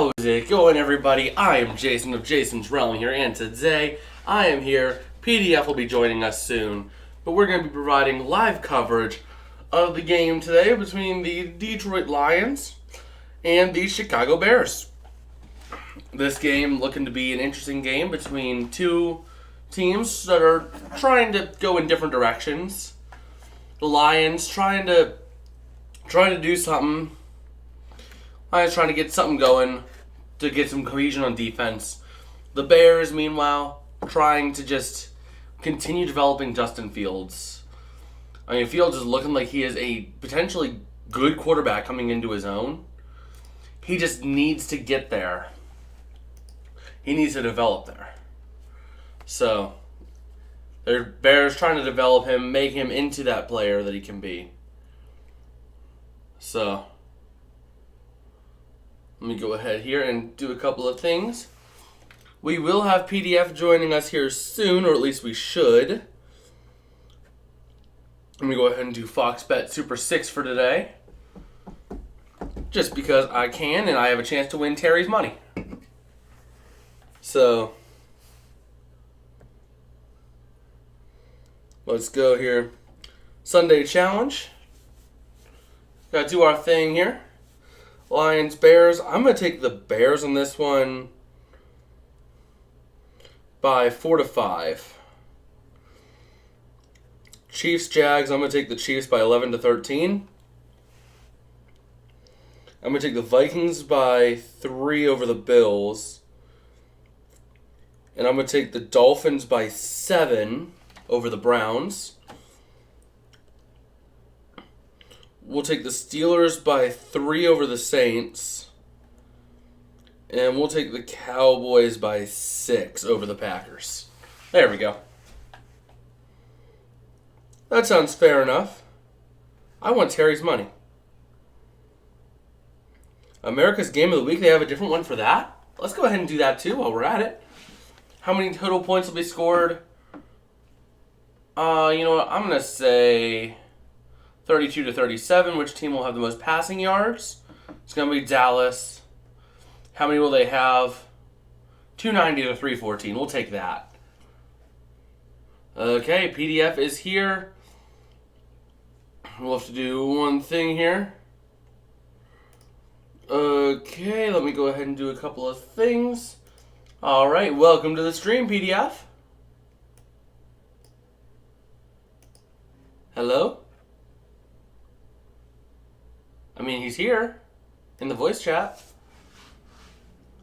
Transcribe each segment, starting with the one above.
How's it going, everybody? I am Jason of Jason's Realm here, and today I am here. PDF will be joining us soon, but we're going to be providing live coverage of the game today between the Detroit Lions and the Chicago Bears. This game looking to be an interesting game between two teams that are trying to go in different directions. The Lions trying to do something. Lions trying to get something going to get some cohesion on defense. The Bears, meanwhile, trying to just continue developing Justin Fields. I mean, Fields is looking like he is a potentially good quarterback coming into his own. He just needs to get there. He needs to develop there. So, the Bears trying to develop him, make him into that player that he can be. So, let me go ahead here and do a couple of things. We will have PDF joining us here soon, or at least we should. Let me go ahead and do Fox Bet Super 6 for today. Just because I can and I have a chance to win Terry's money. So, let's go here. Sunday challenge. Gotta do our thing here. Lions, Bears. I'm going to take the Bears on this one by 4-5. Chiefs, Jags. I'm going to take the Chiefs by 11-13. I'm going to take the Vikings by 3 over the Bills. And I'm going to take the Dolphins by 7 over the Browns. We'll take the Steelers by 3 over the Saints. And we'll take the Cowboys by 6 over the Packers. There we go. That sounds fair enough. I want Terry's money. America's Game of the Week, they have a different one for that? Let's go ahead and do that too while we're at it. How many total points will be scored? You know what? I'm going to say 32-37. Which team will have the most passing yards? It's going to be Dallas. How many will they have? 290-314. We'll take that. Okay, PDF is here. We'll have to do one thing here. Okay, let me go ahead and do a couple of things. Alright, welcome to the stream, PDF. Hello? I mean, he's here in the voice chat.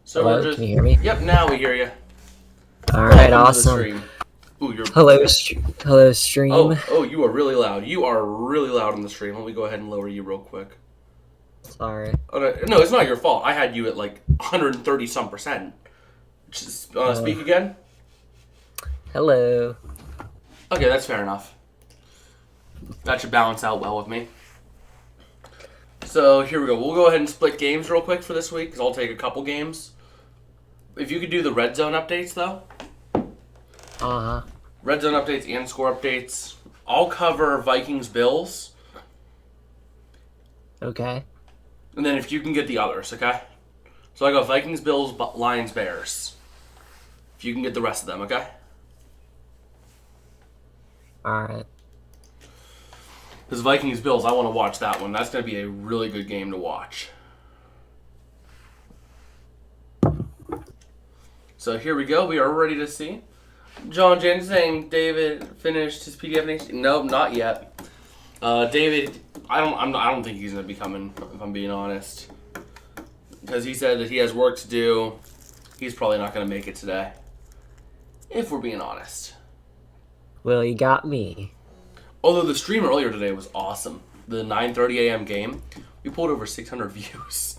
So hello, we're just, can you hear me? Yep, now we hear you. Alright, awesome. Ooh, you're... Hello, stream. Oh, you are really loud. You are really loud on the stream. Let me go ahead and lower you real quick. Sorry. No, it's not your fault. I had you at like 130-some%. Just speak again. Hello. Okay, that's fair enough. That should balance out well with me. So here we go. We'll go ahead and split games real quick for this week because I'll take a couple games. If you could do the red zone updates though. Uh-huh. Red zone updates and score updates. I'll cover Vikings Bills. Okay. And then if you can get the others, okay? So I go Vikings, Bills, Lions, Bears. If you can get the rest of them, okay? Alright. Because Vikings, Bills, I want to watch that one. That's going to be a really good game to watch. So here we go. We are ready to see. John Jen saying David finished his PDF nation. Nope, not yet. David, I don't think he's going to be coming, if I'm being honest. Because he said that he has work to do. He's probably not going to make it today. If we're being honest. Well, you got me. Although the stream earlier today was awesome. The 9:30 a.m. game, we pulled over 600 views.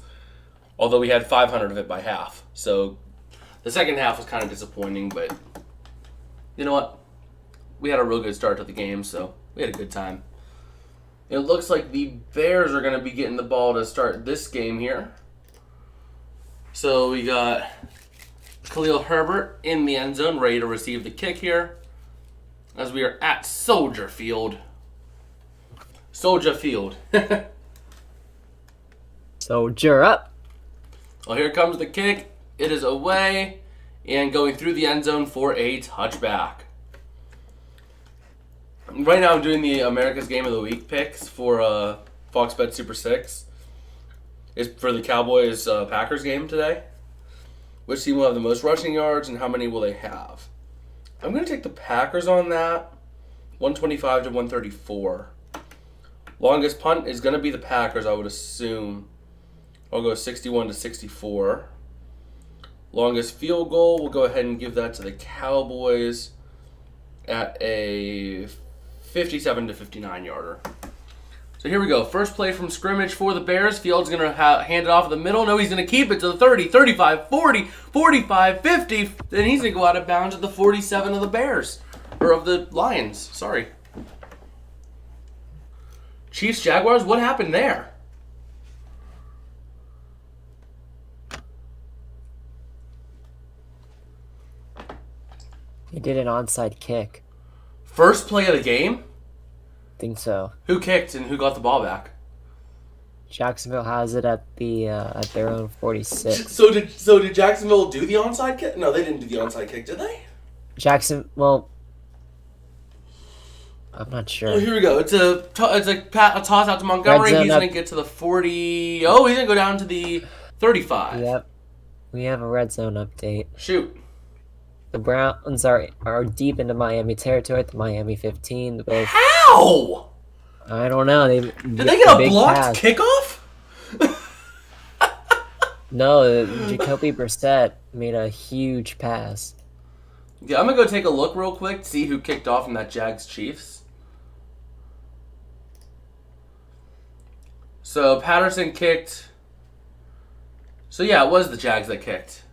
Although we had 500 of it by half. So the second half was kind of disappointing, but you know what? We had a real good start to the game, so we had a good time. It looks like the Bears are going to be getting the ball to start this game here. So we got Khalil Herbert in the end zone, ready to receive the kick here. As we are at Soldier Field. Soldier up. Well, here comes the kick. It is away and going through the end zone for a touchback. Right now I'm doing the America's Game of the Week picks for Fox Bet Super 6. It's for the Cowboys-Packers game today. Which team will have the most rushing yards and how many will they have? I'm going to take the Packers on that. 125 to 134. Longest punt is going to be the Packers, I would assume. I'll go 61 to 64. Longest field goal, we'll go ahead and give that to the Cowboys at a 57 to 59 yarder. So here we go. First play from scrimmage for the Bears. Fields going to hand it off in the middle. No, he's going to keep it to the 30, 35, 40, 45, 50. Then he's going to go out of bounds at the 47 of the Bears. Or of the Lions. Sorry. Chiefs, Jaguars, what happened there? He did an onside kick. First play of the game? Think so. Who kicked and who got the ball back? Jacksonville has it at their own 46. So did Jacksonville do the onside kick? No, they didn't do the onside kick, did they? Well, I'm not sure. Oh, here we go. It's a toss out to Montgomery. He's going to get to the 40. Oh, he's going to go down to the 35. Yep. We have a red zone update. Shoot. The Browns are deep into Miami territory at the Miami 15. How? I don't know. Did they get a blocked kickoff? No, Jacoby Brissett made a huge pass. Yeah, I'm going to go take a look real quick to see who kicked off in that Jags-Chiefs. So, Patterson kicked. So, yeah, it was the Jags that kicked.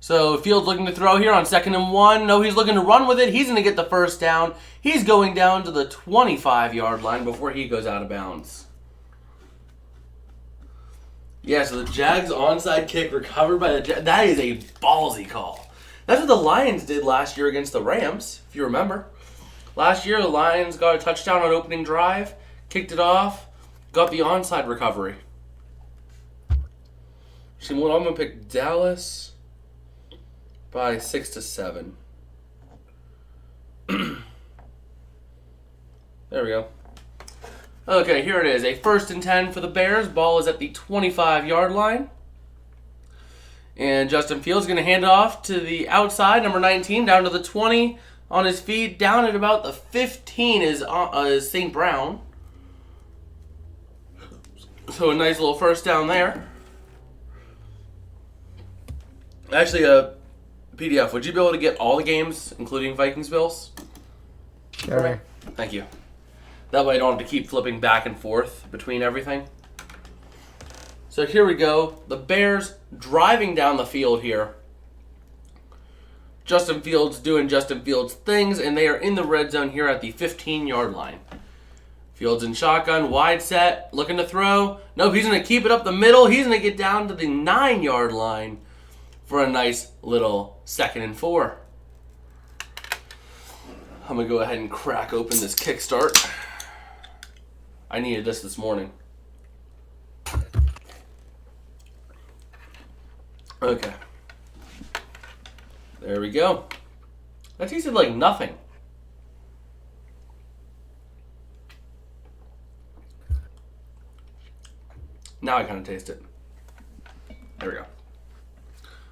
So, Fields looking to throw here on 2nd and 1. No, he's looking to run with it. He's going to get the first down. He's going down to the 25-yard line before he goes out of bounds. Yeah, so the Jags onside kick recovered by the Jags. That is a ballsy call. That's what the Lions did last year against the Rams, if you remember. Last year, the Lions got a touchdown on opening drive, kicked it off, got the onside recovery. So I'm going to pick Dallas by 6 to 7. There we go. Okay, here it is. A 1st and 10 for the Bears. Ball is at the 25-yard line. And Justin Fields is going to hand it off to the outside, number 19, down to the 20 on his feet. Down at about the 15 is St. Brown. So a nice little first down there. Actually, PDF, would you be able to get all the games, including Vikings-Bills? Sure. Thank you. That way I don't have to keep flipping back and forth between everything. So here we go. The Bears driving down the field here. Justin Fields doing Justin Fields things, and they are in the red zone here at the 15-yard line. Fields in shotgun, wide set, looking to throw. Nope, he's going to keep it up the middle. He's going to get down to the 9-yard line for a nice little 2nd and 4. I'm going to go ahead and crack open this kickstart. I needed this morning. Okay. There we go. That tasted like nothing. Now I kind of taste it. There we go.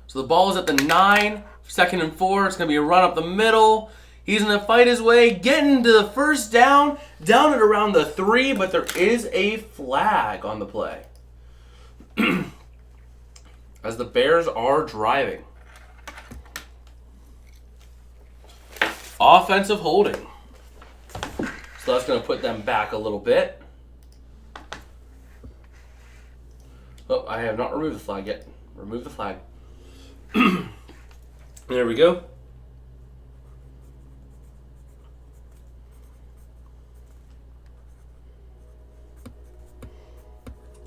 So the ball is at the 9, 2nd and 4. It's going to be a run up the middle. He's going to fight his way, getting to the first down at around the 3, but there is a flag on the play. As the Bears are driving. Offensive holding. So that's going to put them back a little bit. Oh, I have not removed the flag yet. Remove the flag. There we go.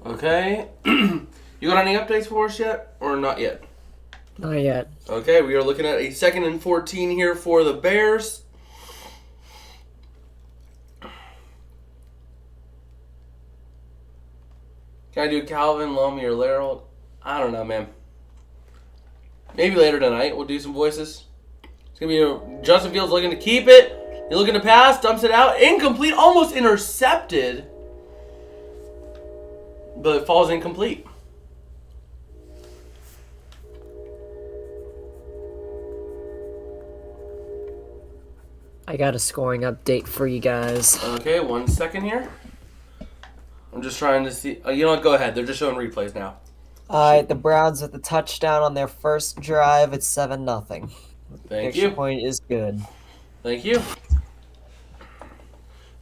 Okay. You got any updates for us yet? Or not yet? Not yet. Okay, we are looking at a 2nd and 14 here for the Bears. Can I do Calvin, Lomi, or Larold? I don't know, man. Maybe later tonight we'll do some voices. It's going to be Justin Fields looking to keep it. He's looking to pass, dumps it out. Incomplete, almost intercepted. But it falls incomplete. I got a scoring update for you guys. Okay, 1 second here. I'm just trying to see. You know what? Go ahead. They're just showing replays now. Alright, the Browns with the touchdown on their first drive. It's 7-0. Thank Extra you. point is good. Thank you.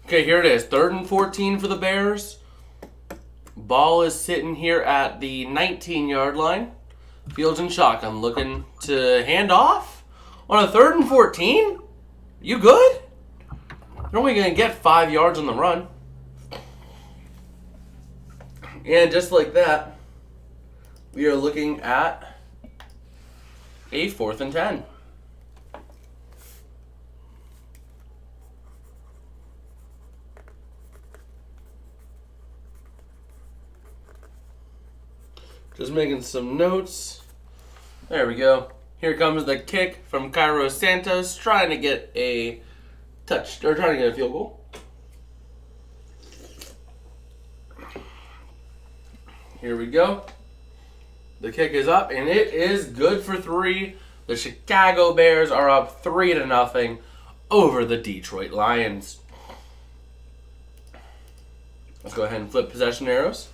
Okay, here it is. 3rd and 14 for the Bears. Ball is sitting here at the 19-yard line. Fields and shotgun looking to hand off on a 3rd and 14. You good? They're only going to get 5 yards on the run. And just like that, we are looking at a 4th and 10. Just making some notes. There we go. Here comes the kick from Cairo Santos, trying to get a touch, or trying to get a field goal. Here we go. The kick is up, and it is good for 3. The Chicago Bears are up 3-0 over the Detroit Lions. Let's go ahead and flip possession arrows.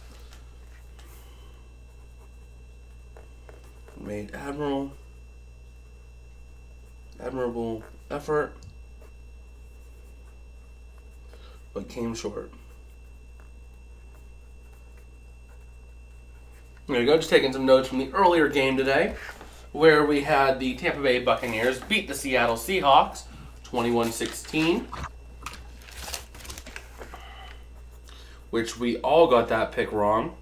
Made admirable effort, but came short. There you go, just taking some notes from the earlier game today, where we had the Tampa Bay Buccaneers beat the Seattle Seahawks 21-16, which we all got that pick wrong.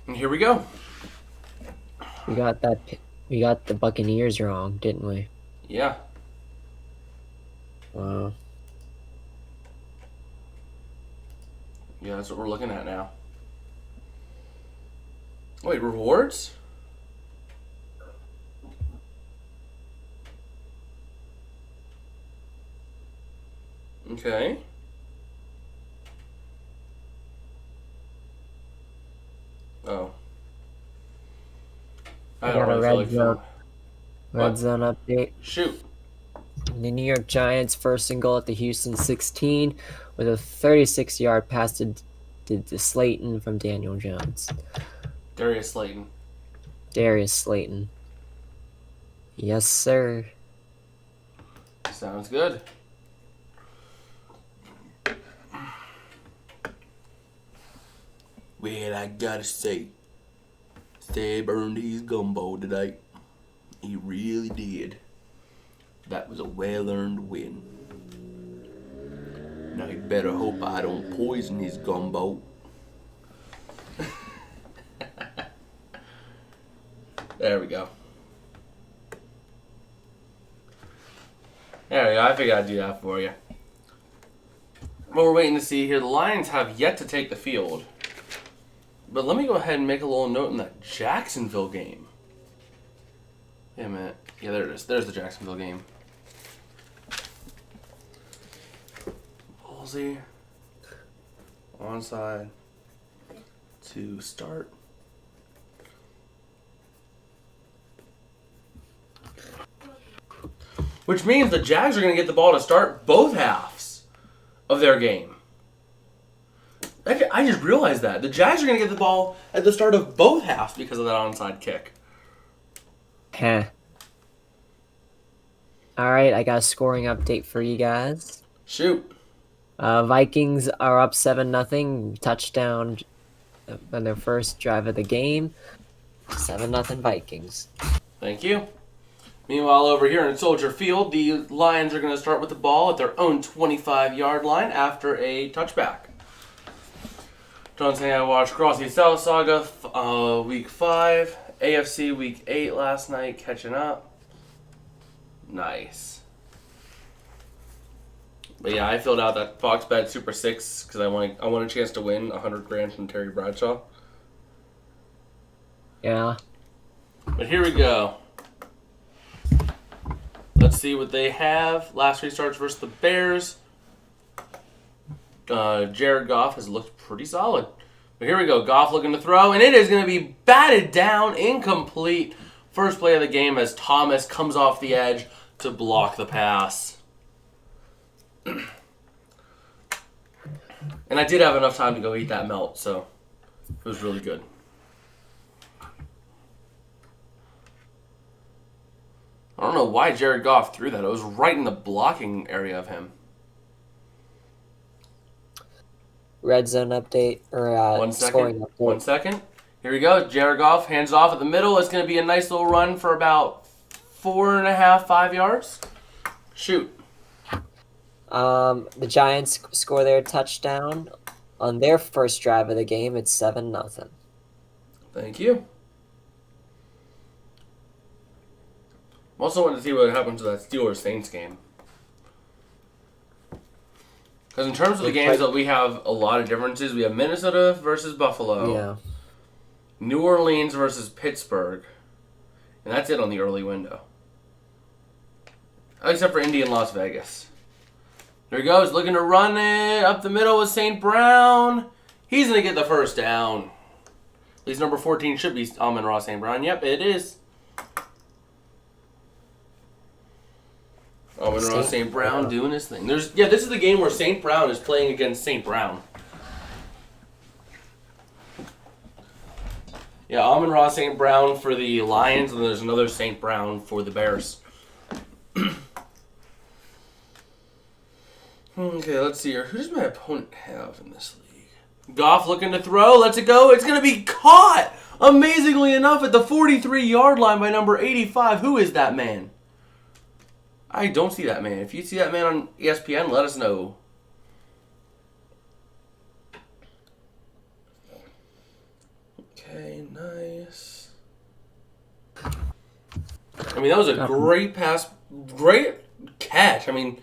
And here we go. We got the Buccaneers wrong, didn't we? Yeah. Wow. Yeah, that's what we're looking at now. Wait, rewards? Okay. Oh. I don't got a really feel red zone update. Shoot. The New York Giants first and goal at the Houston 16 with a 36-yard pass to Slayton from Daniel Jones. Darius Slayton. Darius Slayton. Yes, sir. Sounds good. Well, I gotta say, Stab earned his gumbo today. He really did. That was a well-earned win. Now you better hope I don't poison his gumbo. There we go. There we go. I figured I'd do that for you. What we're waiting to see here, the Lions have yet to take the field. But let me go ahead and make a little note in that Jacksonville game. Wait a minute. Yeah, there it is. There's the Jacksonville game. Ballsy. Onside. To start. Which means the Jags are going to get the ball to start both halves of their game. I just realized that. The Jags are going to get the ball at the start of both halves because of that onside kick. Heh. Alright, I got a scoring update for you guys. Shoot. Vikings are up 7-0. Touchdown on their first drive of the game. 7-0 Vikings. Thank you. Meanwhile, over here in Soldier Field, the Lions are going to start with the ball at their own 25-yard line after a touchback. Johnson and I watched Crossy South Saga Week 5, AFC Week 8 last night, catching up. Nice. But yeah, I filled out that Fox Bet Super 6 because I want a chance to win 100 grand from Terry Bradshaw. Yeah. But here we go. Let's see what they have. Last three starts versus the Bears. Jared Goff has looked pretty solid. But here we go. Goff looking to throw, and it is going to be batted down, incomplete. First play of the game as Thomas comes off the edge to block the pass. And I did have enough time to go eat that melt, so it was really good. I don't know why Jared Goff threw that. It was right in the blocking area of him. Red zone update or scoring update. 1 second. Here we go. Jared Goff hands off at the middle. It's going to be a nice little run for about 4.5, 5 yards. Shoot. The Giants score their touchdown on their first drive of the game. It's 7-0. Thank you. I'm also wanting to see what happens to that Steelers-Saints game. Because in terms of the games that we have a lot of differences, we have Minnesota versus Buffalo. Yeah. New Orleans versus Pittsburgh. And that's it on the early window. Except for Indy and Las Vegas. There he goes, looking to run it up the middle with St. Brown. He's going to get the first down. At least number 14 should be Amon-Ra St. Brown. Yep, it is. Amon-Ra St. Brown doing his thing. This is the game where St. Brown is playing against St. Brown. Yeah, Amon-Ra St. Brown for the Lions, and there's another St. Brown for the Bears. Okay, let's see here. Who does my opponent have in this league? Goff looking to throw. Let's it go. It's going to be caught, amazingly enough, at the 43-yard line by number 85. Who is that man? I don't see that man. If you see that man on ESPN, let us know. Okay, nice. I mean, that was a great pass. Great catch. I mean,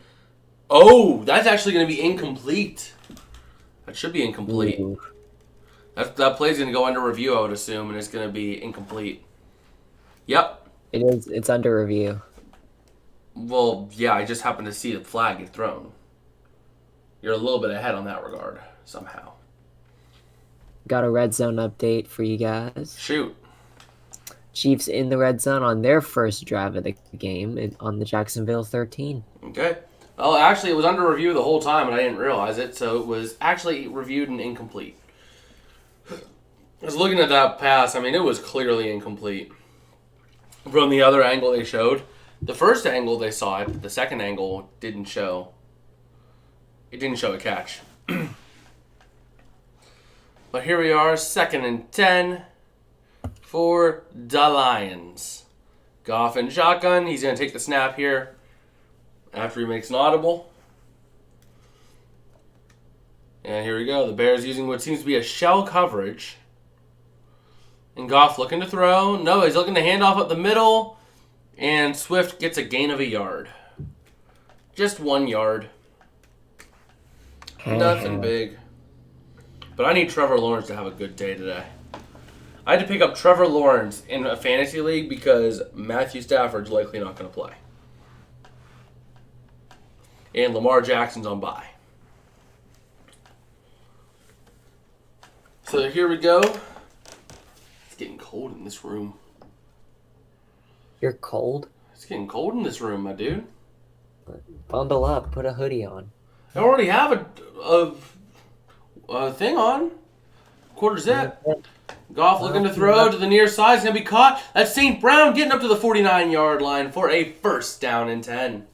that's actually going to be incomplete. That should be incomplete. Ooh. That play's going to go under review, I would assume, and it's going to be incomplete. Yep. It is. It's under review. Well, yeah, I just happened to see the flag get thrown. You're a little bit ahead on that regard, somehow. Got a red zone update for you guys. Shoot. Chiefs in the red zone on their first drive of the game on the Jacksonville 13. Okay. Well, actually, it was under review the whole time, and I didn't realize it, so it was actually reviewed and incomplete. I was looking at that pass. I mean, it was clearly incomplete. From the other angle they showed. The first angle they saw it, the second angle didn't show. It didn't show a catch. But here we are, 2nd and 10 for the Lions. Goff in shotgun. He's going to take the snap here after he makes an audible. And here we go. The Bears using what seems to be a shell coverage. And Goff looking to throw. No, he's looking to hand off up the middle. And Swift gets a gain of a yard. Just 1 yard. Nothing big. But I need Trevor Lawrence to have a good day today. I had to pick up Trevor Lawrence in a fantasy league because Matthew Stafford's likely not going to play. And Lamar Jackson's on bye. So here we go. It's getting cold in this room. You're cold? It's getting cold in this room, my dude. Bundle up. Put a hoodie on. I already have a thing on. Quarter zip. Goff looking to throw to the near side. It's going to be caught. That's St. Brown getting up to the 49-yard line for a first down and 10.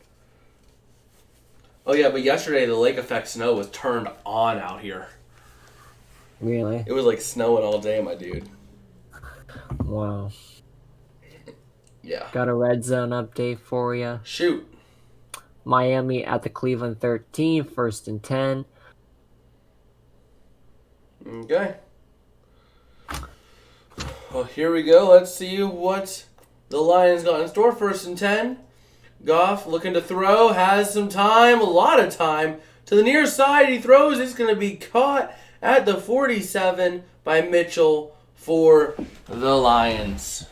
Oh, yeah, but yesterday the lake effect snow was turned on out here. Really? It was like snowing all day, my dude. Wow. Yeah. Got a red zone update for you. Shoot. Miami at the Cleveland 13, 1st and 10. Okay. Well, here we go. Let's see what the Lions got in store. 1st and 10. Goff looking to throw, has some time, a lot of time. To the near side, he throws. It's going to be caught at the 47 by Mitchell for the Lions.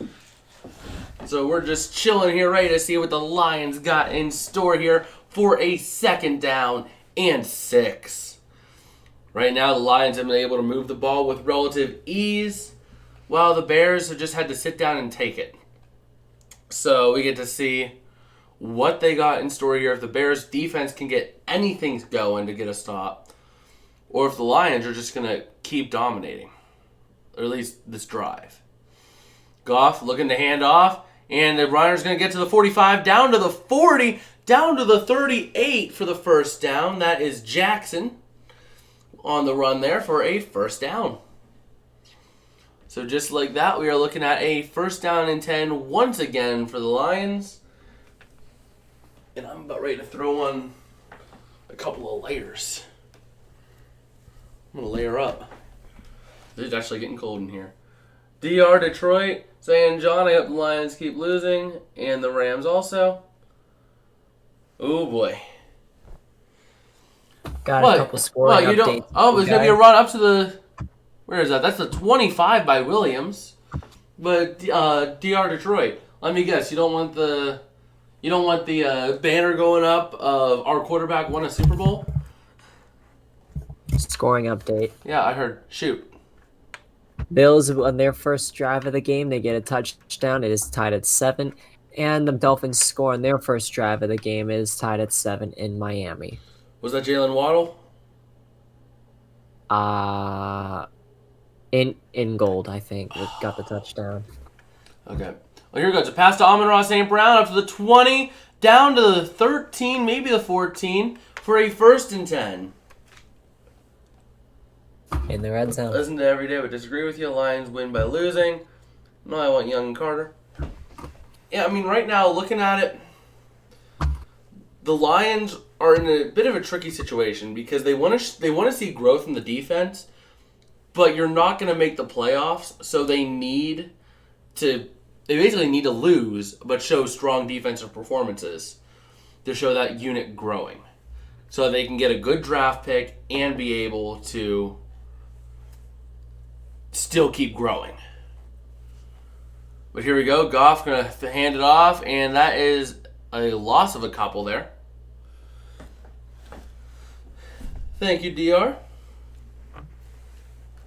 So we're just chilling here, ready to see what the Lions got in store here for a 2nd down and 6. Right now, the Lions have been able to move the ball with relative ease, while the Bears have just had to sit down and take it. So we get to see what they got in store here. If the Bears defense can get anything going to get a stop, or if the Lions are just going to keep dominating, or at least this drive. Goff looking to hand off, and the runner's going to get to the 45, down to the 40, down to the 38 for the 1st down. That is Jackson on the run there for a 1st down. So just like that, we are looking at a 1st down and 10 once again for the Lions. And I'm about ready to throw on a couple of layers. I'm going to layer up. It's actually getting cold in here. DR Detroit saying, John, I hope the Lions keep losing. And the Rams also. Oh, boy. Got a couple scoring updates. It's going to be a run up to the... Where is that? That's the 25 by Williams. But DR Detroit, let me guess, you don't want the banner going up of our quarterback won a Super Bowl? Scoring update. Yeah, I heard. Shoot. Bills on their first drive of the game, they get a touchdown. It is tied at 7. And the Dolphins score on their first drive of the game. It is tied at 7 in Miami. Was that Jalen Waddle? In gold, I think, got the touchdown. Okay. Well, here goes. A pass to Amon-Ra St. Brown up to the 20, down to the 13, maybe the 14, for a 1st and 10. In the red zone. Listen to every day, but disagree with you. Lions win by losing. No, I want Young and Carter. Yeah, I mean, right now, looking at it, the Lions are in a bit of a tricky situation because they want to see growth in the defense, but you're not going to make the playoffs, so they basically need to lose, but show strong defensive performances to show that unit growing, so that they can get a good draft pick and be able to still keep growing. But here we go. Goff going to hand it off, and that is a loss of a couple there. Thank you, DR.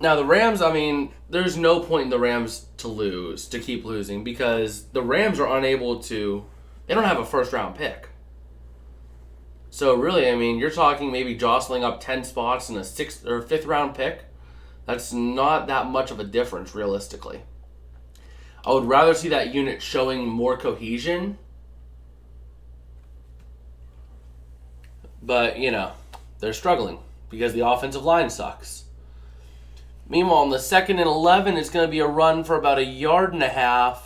Now, the Rams, I mean, there's no point in the Rams to keep losing, because the Rams are unable to, they don't have a 1st-round pick. So, really, I mean, you're talking maybe jostling up 10 spots in a 6th or 5th-round pick. That's not that much of a difference, realistically. I would rather see that unit showing more cohesion. But, they're struggling because the offensive line sucks. Meanwhile, on the 2nd and 11, it's going to be a run for about 1.5 yards.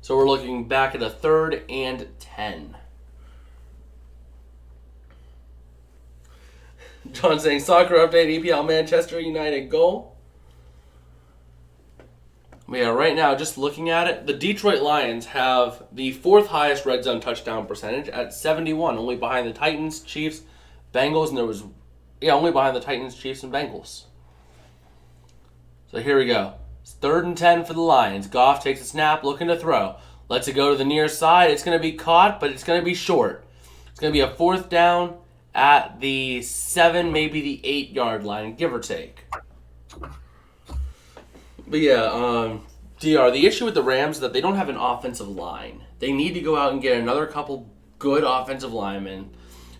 So we're looking back at a 3rd and 10. John saying, soccer update, EPL Manchester United goal. Yeah, right now, just looking at it, the Detroit Lions have the 4th highest red zone touchdown percentage at 71, only behind the Titans, Chiefs, Bengals, and only behind the Titans, Chiefs, and Bengals. So here we go. It's 3rd and 10 for the Lions. Goff takes a snap, looking to throw. Lets it go to the near side. It's going to be caught, but it's going to be short. It's going to be a 4th down at the 7, maybe the 8-yard line, give or take. But yeah, DR, the issue with the Rams is that they don't have an offensive line. They need to go out and get another couple good offensive linemen.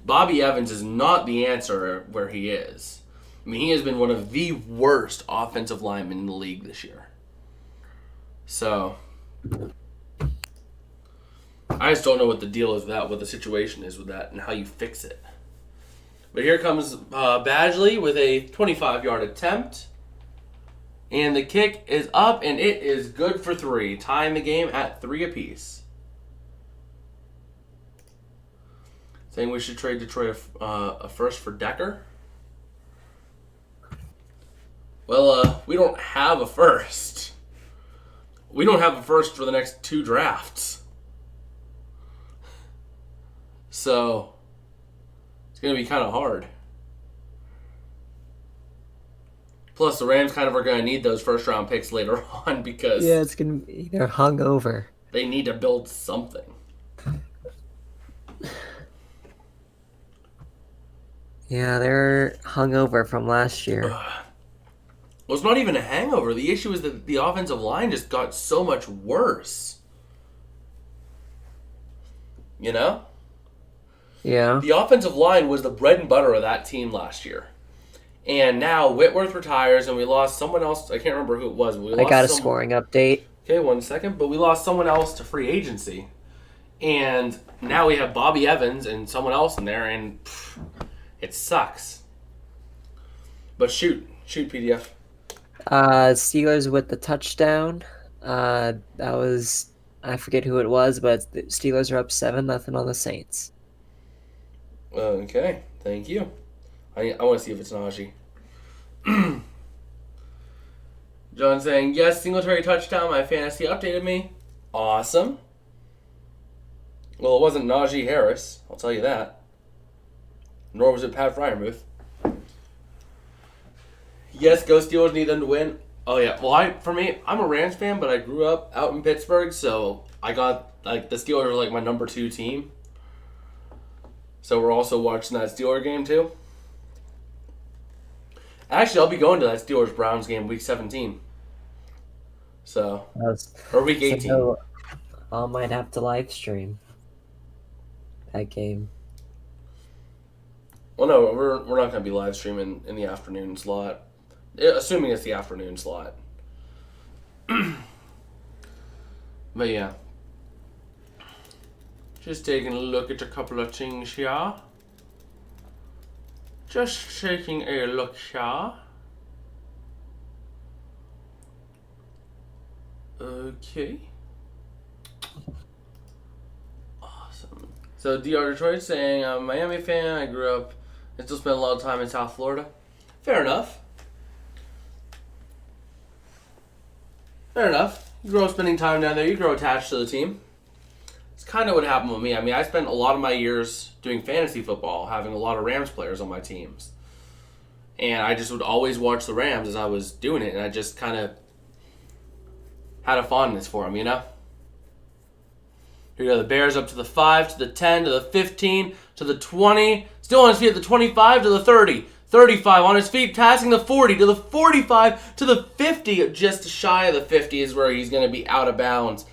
Bobby Evans is not the answer where he is. I mean, he has been one of the worst offensive linemen in the league this year. So, I just don't know what the deal is with that, what the situation is with that, and how you fix it. But here comes Badgley with a 25-yard attempt. And the kick is up, and it is good for 3. Tying the game at 3 apiece. Saying we should trade Detroit a 1st for Decker. Well, we don't have a 1st. We don't have a 1st for the next 2 drafts. So it's going to be kind of hard. Plus, the Rams kind of are going to need those first-round picks later on because it's gonna be they're hungover. they need to build something. Yeah, they're hungover from last year. Well, it's not even a hangover. The issue is that the offensive line just got so much worse. You know? Yeah. The offensive line was the bread and butter of that team last year. And now Whitworth retires, and we lost someone else. I can't remember who it was. But I got a scoring update. Okay, 1 second. But we lost someone else to free agency. And now we have Bobby Evans and someone else in there, and it sucks. But shoot, PDF. Steelers with the touchdown. That was, I forget who it was, but the Steelers are up 7-0 on the Saints. Okay, thank you. I want to see if it's Najee. John saying, yes, Singletary touchdown. My fantasy updated me. Awesome. Well, it wasn't Najee Harris. I'll tell you that. Nor was it Pat Fryermuth. Yes, go Steelers, need them to win. Oh, yeah. Well, I'm a Rams fan, but I grew up out in Pittsburgh, so I got, the Steelers are, my number 2 team. So we're also watching that Steelers game, too. Actually, I'll be going to that Steelers-Browns game week 17. So, or week 18. So I might have to live stream that game. Well, no, we're not going to be live streaming in the afternoon slot. Assuming it's the afternoon slot. But yeah. Just taking a look at a couple of things here. Just taking a look here. Okay. Awesome. So DR Detroit saying, I'm a Miami fan. I grew up and still spent a lot of time in South Florida. Fair enough. Fair enough. You grow up spending time down there. You grow attached to the team. It's kind of what happened with me. I mean, I spent a lot of my years doing fantasy football, having a lot of Rams players on my teams. And I just would always watch the Rams as I was doing it, and I just kind of had a fondness for them, you know? Here we go, the Bears up to the 5, to the 10, to the 15, to the 20. Still on his feet at the 25, to the 30. 35 on his feet, passing the 40, to the 45, to the 50. Just shy of the 50 is where he's going to be out of bounds.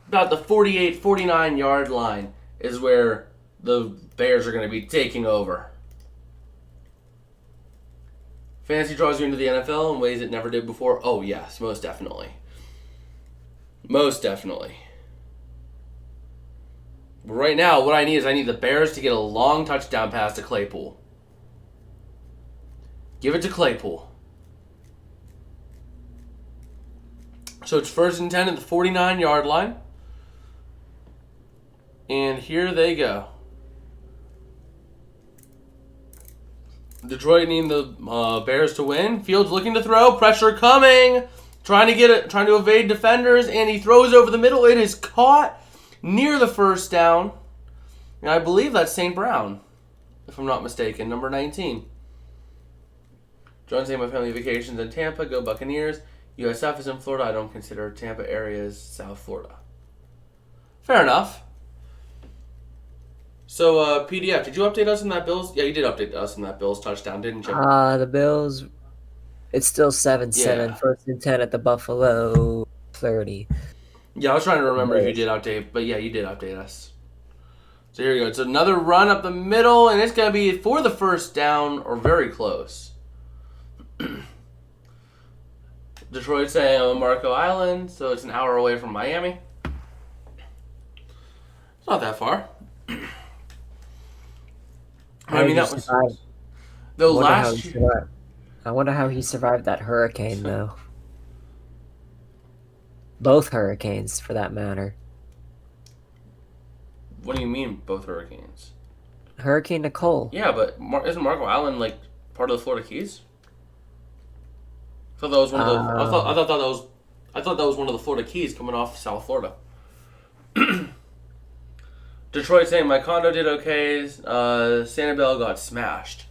About the 48, 49-yard line is where the Bears are going to be taking over. Fantasy draws you into the NFL in ways it never did before. Oh, yes, most definitely. Most definitely. But right now, what I need is the Bears to get a long touchdown pass to Claypool. Give it to Claypool. So it's 1st and 10 at the 49-yard line. And here they go. Detroit needing the Bears to win. Fields looking to throw. Pressure coming. Trying to evade defenders. And he throws over the middle. It is caught near the first down. And I believe that's St. Brown, if I'm not mistaken. Number 19. John saying my family vacations in Tampa. Go Buccaneers. USF is in Florida. I don't consider Tampa area as South Florida. Fair enough. So, PDF, did you update us on that Bills? Yeah, you did update us on that Bills touchdown, didn't you? The Bills, it's still 7-7. Yeah. 1st and 10 at the Buffalo 30. Yeah, I was trying to remember if you did update, but yeah, you did update us. So here we go. It's another run up the middle, and it's going to be for the first down or very close. Detroit saying I'm on Marco Island, so it's an hour away from Miami. It's not that far. I mean, that was the last year. I wonder how he survived that hurricane, though. Both hurricanes, for that matter. What do you mean, both hurricanes? Hurricane Nicole. Yeah, but isn't Marco Island part of the Florida Keys? I thought that was one of the. I thought that was one of the Florida Keys coming off South Florida. Detroit saying my condo did okay. Sanibel got smashed.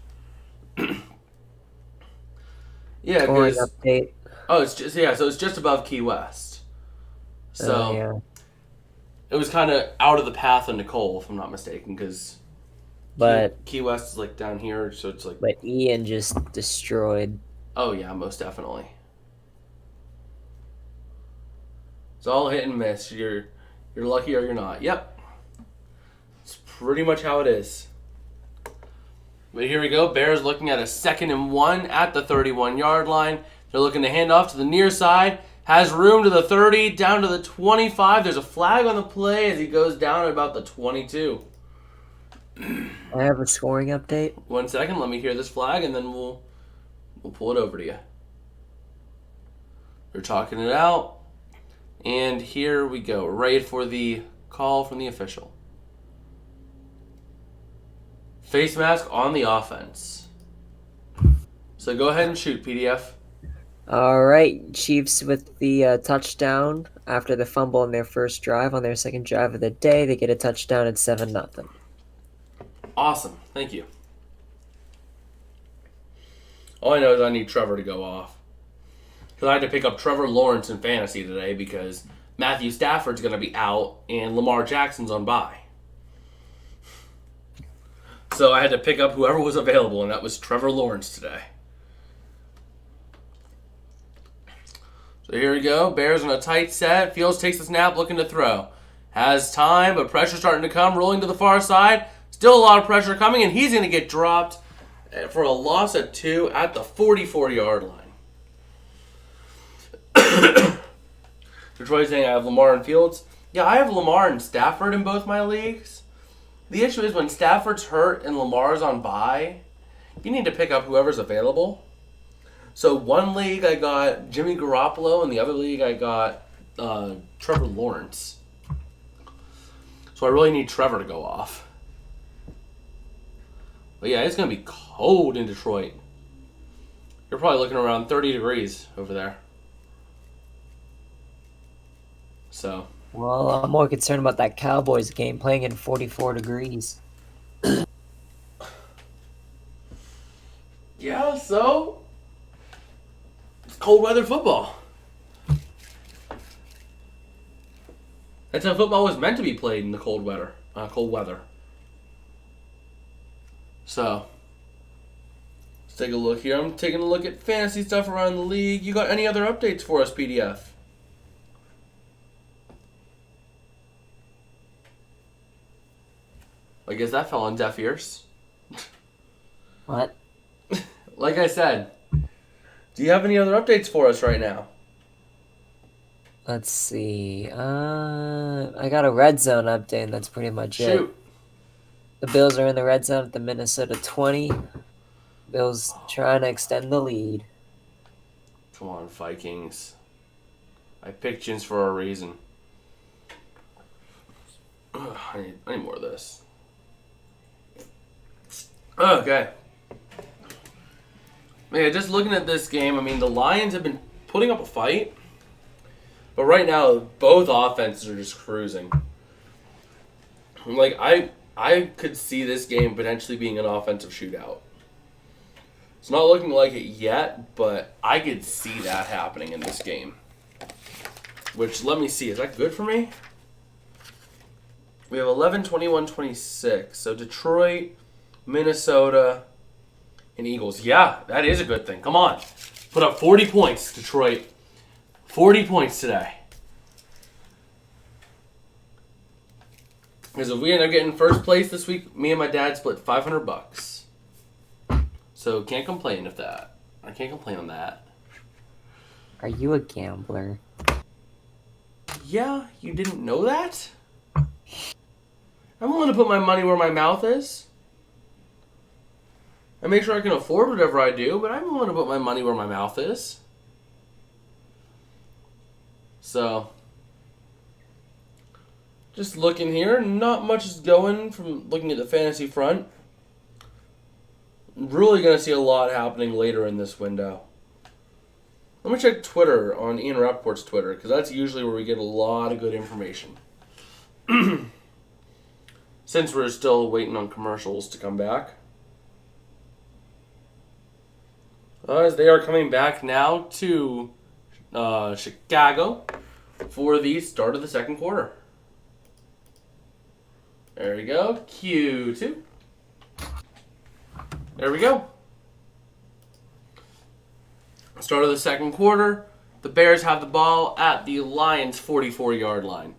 Yeah, Scoring because update. so it's just above Key West. So Yeah. it was kind of out of the path of Nicole, if I'm not mistaken, because But Key West is like down here, so it's like Ian just destroyed. oh yeah, most definitely. It's all hit and miss. You're lucky or you're not. Yep, it's pretty much how it is. But here we go. Bears looking at a 2nd and 1 at the 31-yard line. They're looking to hand off to the near side. Has room to the 30, down to the 25. There's a flag on the play as he goes down at about the 22. I have a scoring update. 1 second. Let me hear this flag, and then we'll pull it over to you. They're talking it out. And here we go. Right for the call from the official. Face mask on the offense. So go ahead and shoot, PDF. All right, Chiefs with the touchdown after the fumble on their first drive. On their second drive of the day, they get a touchdown at 7-0. Awesome. Thank you. All I know is I need Trevor to go off. Because I had to pick up Trevor Lawrence in fantasy today because Matthew Stafford's going to be out and Lamar Jackson's on bye. So I had to pick up whoever was available, and that was Trevor Lawrence today. So here we go. Bears on a tight set. Fields takes the snap, looking to throw. Has time, but pressure starting to come. Rolling to the far side. Still a lot of pressure coming, and he's going to get dropped for a loss of 2 at the 44-yard line. Detroit saying I have Lamar and Fields. Yeah, I have Lamar and Stafford in both my leagues. The issue is when Stafford's hurt and Lamar's on bye, you need to pick up whoever's available. So one league I got Jimmy Garoppolo, and the other league I got Trevor Lawrence. So I really need Trevor to go off. But yeah, it's going to be cold in Detroit. You're probably looking around 30 degrees over there. So. Well, I'm more concerned about that Cowboys game playing in 44 degrees. Yeah, so it's cold weather football. That's how football was meant to be played in the cold weather. So let's take a look here. I'm taking a look at fantasy stuff around the league. You got any other updates for us, PDF? I guess that fell on deaf ears. What? Like I said, do you have any other updates for us right now? Let's see. I got a red zone update, and that's pretty much it. Shoot. The Bills are in the red zone at the Minnesota 20. Bills trying to extend the lead. Come on, Vikings. I picked Jins for a reason. Ugh, I need more of this. Okay. Yeah, just looking at this game, I mean, the Lions have been putting up a fight. But right now, both offenses are just cruising. Like, I could see this game potentially being an offensive shootout. It's not looking like it yet, but I could see that happening in this game. Which, let me see, is that good for me? We have 11, 21, 26. So Detroit, Minnesota, and Eagles. Yeah, that is a good thing. Come on. Put up 40 points, Detroit. 40 points today. Because if we end up getting first place this week, me and my dad split $500. So can't complain of that. I can't complain on that. Are you a gambler? Yeah, you didn't know that? I'm willing to put my money where my mouth is. I make sure I can afford whatever I do, but I'm willing to put my money where my mouth is. So, just looking here, not much is going from looking at the fantasy front. Really going to see a lot happening later in this window. Let me check Twitter on Ian Rappaport's Twitter, because that's usually where we get a lot of good information. since we're still waiting on commercials to come back. As they are coming back now to Chicago for the start of the second quarter. There we go. Q2. There we go. Start of the second quarter. The Bears have the ball at the Lions' 44-yard line.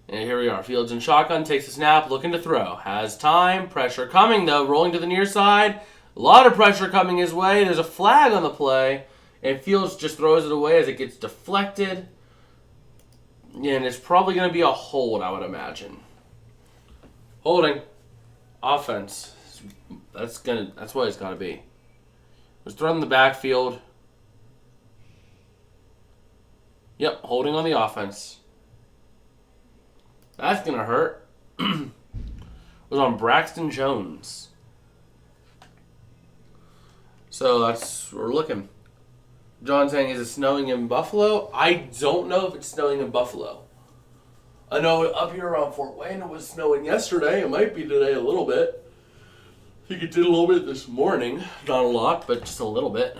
And here we are. Fields in shotgun, takes a snap, looking to throw. Has time. Pressure coming, though. Rolling to the near side. A lot of pressure coming his way. There's a flag on the play. And Fields just throws it away as it gets deflected. And it's probably going to be a hold, I would imagine. Holding. Offense. That's what it's got to be. It was thrown in the backfield. Yep, holding on the offense. That's going to hurt. It was on Braxton Jones. So that's where we're looking. John saying, is it snowing in Buffalo? I don't know if it's snowing in Buffalo. I know up here around Fort Wayne it was snowing yesterday. It might be today a little bit. I think it did a little bit this morning. Not a lot, but just a little bit.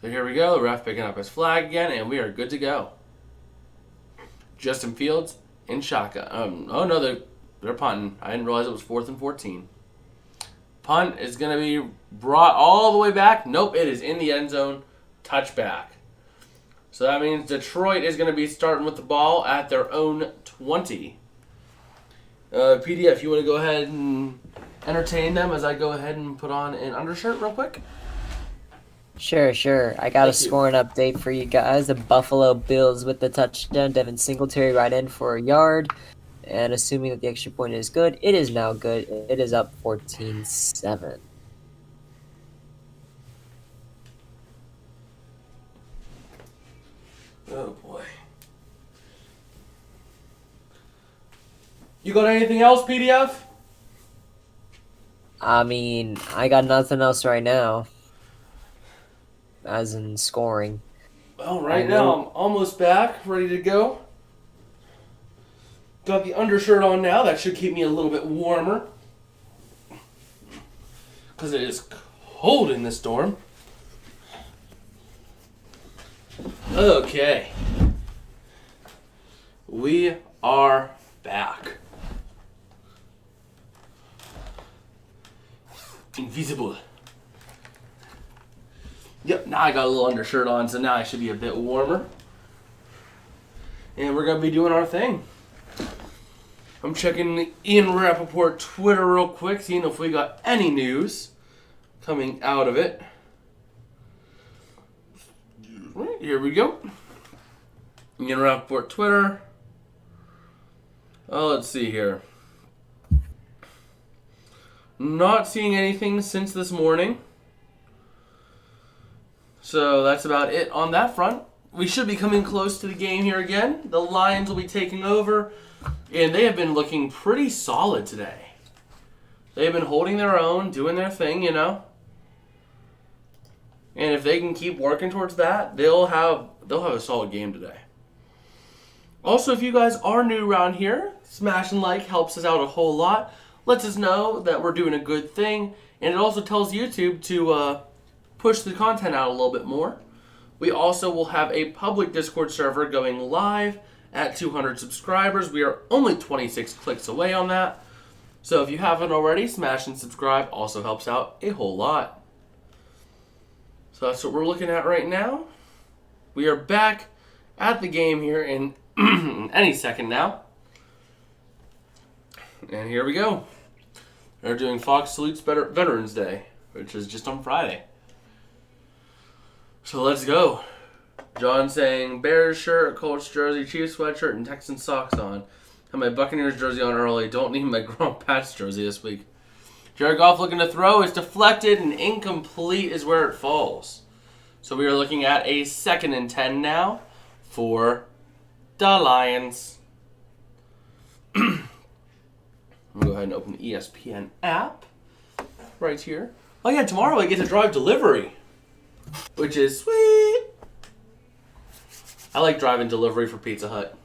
So here we go. The ref picking up his flag again, and we are good to go. Justin Fields in shotgun. Oh no, they're punting. I didn't realize it was 4th and 14. Punt is going to be brought all the way back. Nope, it is in the end zone. Touchback. So that means Detroit is going to be starting with the ball at their own 20. PDF, you want to go ahead and entertain them as I go ahead and put on an undershirt real quick? Sure. I got a scoring update for you guys. The Buffalo Bills with the touchdown. Devin Singletary right in for a yard. And assuming that the extra point is good, it is now good. It is up 14-7. Oh, boy. You got anything else, PDF? I mean, I got nothing else right now. As in scoring. Well, right now I'm almost back, ready to go. Got the undershirt on now. That should keep me a little bit warmer. Because it is cold in this dorm. Okay. We are back. Invisible. Yep, now I got a little undershirt on, so now I should be a bit warmer. And we're going to be doing our thing. I'm checking the Ian Rappaport Twitter real quick, seeing if we got any news coming out of it. Right, here we go. Ian Rappaport Twitter. Oh, let's see here. Not seeing anything since this morning. So that's about it on that front. We should be coming close to the game here again. The Lions will be taking over, and they have been looking pretty solid today. They've been holding their own, doing their thing, you know. And if they can keep working towards that, they'll have a solid game today. Also, if you guys are new around here, smash and like helps us out a whole lot. Lets us know that we're doing a good thing, and it also tells YouTube to push the content out a little bit more. We also will have a public Discord server going live at 200 subscribers. We are only 26 clicks away on that. So if you haven't already, smash and subscribe also helps out a whole lot. So that's what we're looking at right now. We are back at the game here in any second now. And here we go. They're doing Fox Salutes Veterans Day, which is just on Friday. So let's go. John saying Bears shirt, Colts jersey, Chiefs sweatshirt, and Texans socks on. Have my Buccaneers jersey on early. Don't need my Gronk Pats jersey this week. Jared Goff looking to throw is deflected and incomplete is where it falls. So we are looking at a 2nd and 10 now for the Lions. I'll go ahead and open the ESPN app right here. Oh yeah, tomorrow I get to drive delivery, which is sweet. I like driving delivery for Pizza Hut.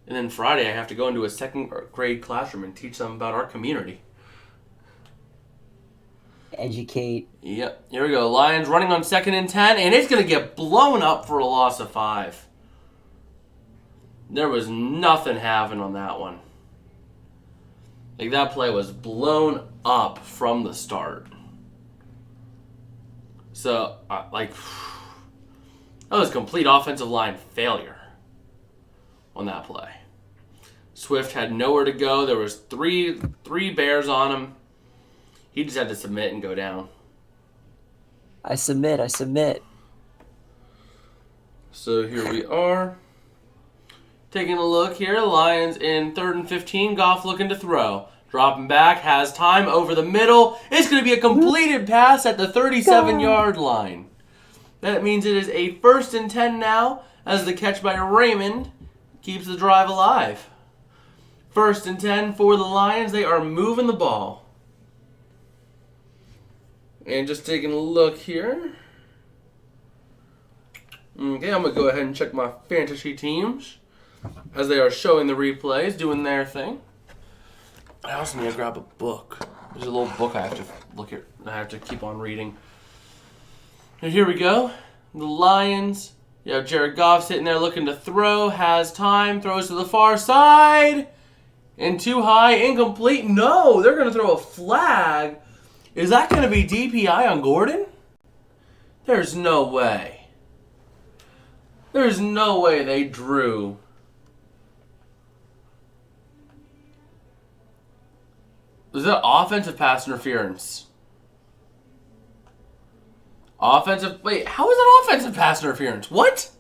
And then Friday I have to go into a second grade classroom and teach them about our community. Educate. Yep. Here we go. Lions running on 2nd and 10, and it's going to get blown up for a loss of 5. There was nothing happening on that one. Like, that play was blown up from the start. So, that was complete offensive line failure on that play. Swift had nowhere to go. There was three bears on him. He just had to submit and go down. I submit. So here we are. Taking a look here. Lions in 3rd and 15. Goff looking to throw. Dropping back. Has time over the middle. It's going to be a completed pass at the 37-yard line. That means it is a 1st and 10 now, as the catch by Raymond keeps the drive alive. 1st and 10 for the Lions. They are moving the ball. And just taking a look here. Okay, I'm going to go ahead and check my fantasy teams as they are showing the replays, doing their thing. I also need to grab a book. There's a little book I have to look at. I have to keep on reading. And here we go. The Lions. You have Jared Goff sitting there looking to throw. Has time. Throws to the far side. And too high. Incomplete. No, they're going to throw a flag. Is that going to be DPI on Gordon? There's no way. There's no way they drew. Was that offensive pass interference? Wait, how is that offensive pass interference? What?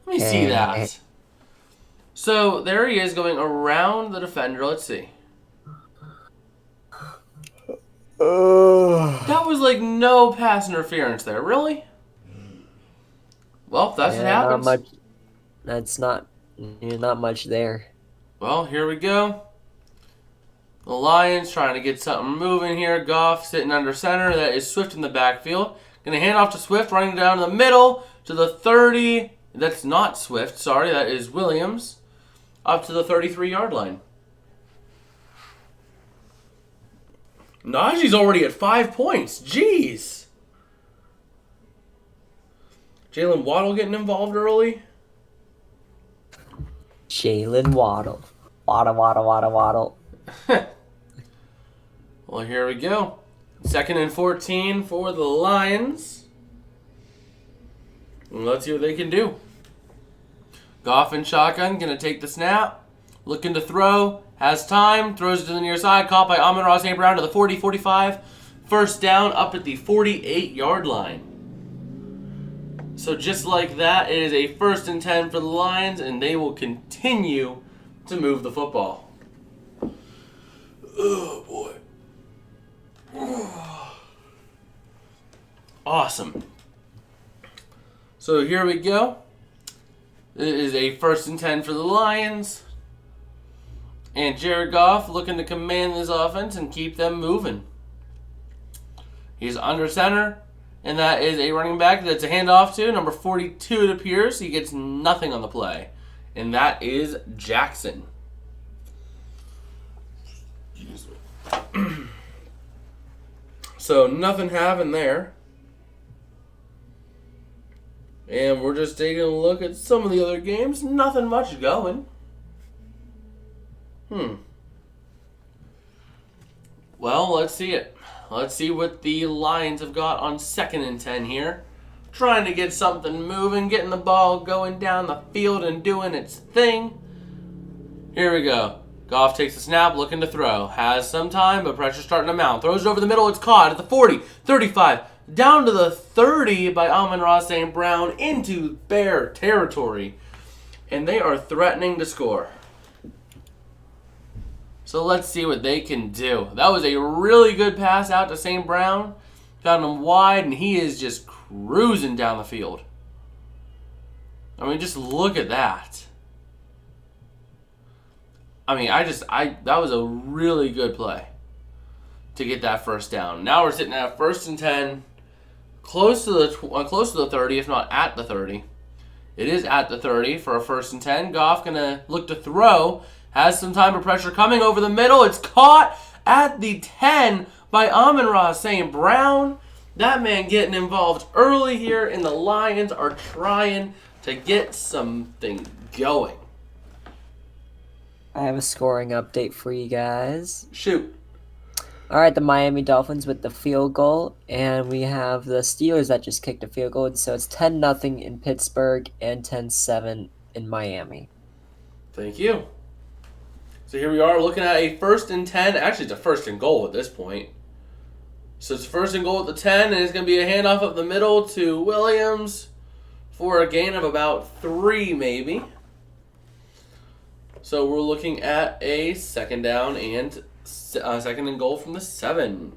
Let me see that. So there he is going around the defender. Let's see. That was like no pass interference there. Really? Well, that's what happens. Not much. That's not much there. Well, here we go. The Lions trying to get something moving here. Goff sitting under center. That is Swift in the backfield. Going to hand off to Swift, running down the middle to the 30. That's not Swift. Sorry, that is Williams. Up to the 33-yard line. Najee's already at 5 points. Jeez. Jalen Waddle getting involved early. Jalen Waddle. Waddle. Well, here we go. 2nd and 14 for the Lions. And let's see what they can do. Goff in shotgun, going to take the snap. Looking to throw. Has time. Throws it to the near side. Caught by Amon-Ra St. Brown to the 40, 45. First down up at the 48-yard line. So just like that, it is a 1st and 10 for the Lions, and they will continue to move the football. Oh, boy. Awesome. So here we go. It is a 1st and 10 for the Lions. And Jared Goff looking to command this offense and keep them moving. He's under center. And that is a running back that's a handoff to number 42, it appears. He gets nothing on the play. And that is Jackson. So nothing happened there. And we're just taking a look at some of the other games. Nothing much going. Well, let's see it. Let's see what the Lions have got on 2nd and 10 here. Trying to get something moving, getting the ball going down the field and doing its thing. Here we go. Goff takes the snap, looking to throw. Has some time, but pressure starting to mount. Throws it over the middle, it's caught at the 40, 35, down to the 30 by Amon-Ra St. Brown into Bear territory. And they are threatening to score. So let's see what they can do. That was a really good pass out to St. Brown. Found him wide, and he is just cruising down the field. I mean, just look at that. I mean, that was a really good play to get that first down. Now we're sitting at 1st and 10, close to the 30, if not at the 30. It is at the 30 for a 1st and 10. Goff going to look to throw. Has some time of pressure coming over the middle. It's caught at the 10 by Amon-Ra St. Brown. That man getting involved early here, and the Lions are trying to get something going. I have a scoring update for you guys. Shoot. All right, the Miami Dolphins with the field goal, and we have the Steelers that just kicked a field goal. So it's 10-0 in Pittsburgh and 10-7 in Miami. Thank you. So here we are looking at a 1st and 10. Actually, it's a 1st and goal at this point. So it's 1st and goal at the 10, and it's going to be a handoff up the middle to Williams for a gain of about 3 maybe. So we're looking at a 2nd down and 2nd and goal from the 7.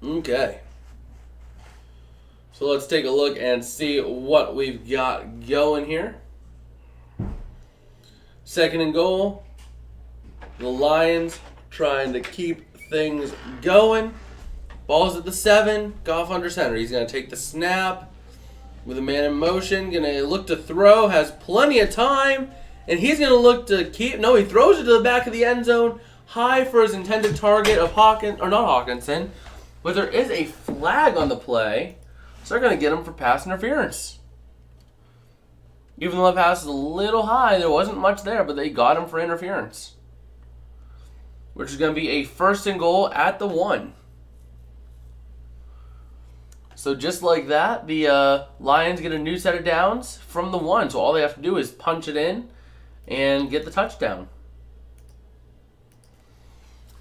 Okay. So let's take a look and see what we've got going here. 2nd and goal. The Lions trying to keep things going. Ball's at the 7. Goff under center. He's going to take the snap with a man in motion. Going to look to throw. Has plenty of time. And he's going to look to keep... No, he throws it to the back of the end zone. High for his intended target of Hawkins... Or not Hawkinson. But there is a flag on the play. So they're going to get him for pass interference. Even though the pass is a little high, there wasn't much there, but they got him for interference. Which is going to be a 1st and goal at the 1. So just like that, the Lions get a new set of downs from the 1. So all they have to do is punch it in and get the touchdown.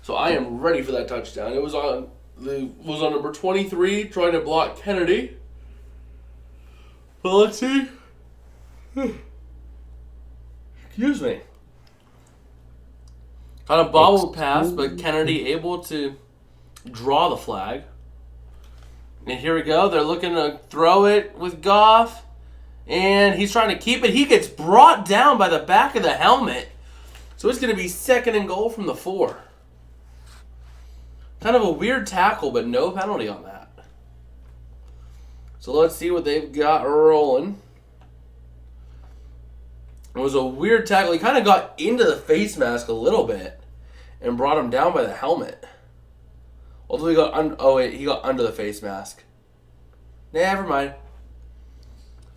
So I am ready for that touchdown. It was on number 23 trying to block Kennedy. Well, let's see. Excuse me. On a bobble pass, but Kennedy able to draw the flag. And here we go. They're looking to throw it with Goff. And he's trying to keep it. He gets brought down by the back of the helmet. So it's going to be 2nd and goal from the 4. Kind of a weird tackle, but no penalty on that. So let's see what they've got rolling. It was a weird tackle. He kind of got into the face mask a little bit and brought him down by the helmet. Although he got he got under the face mask. Never mind.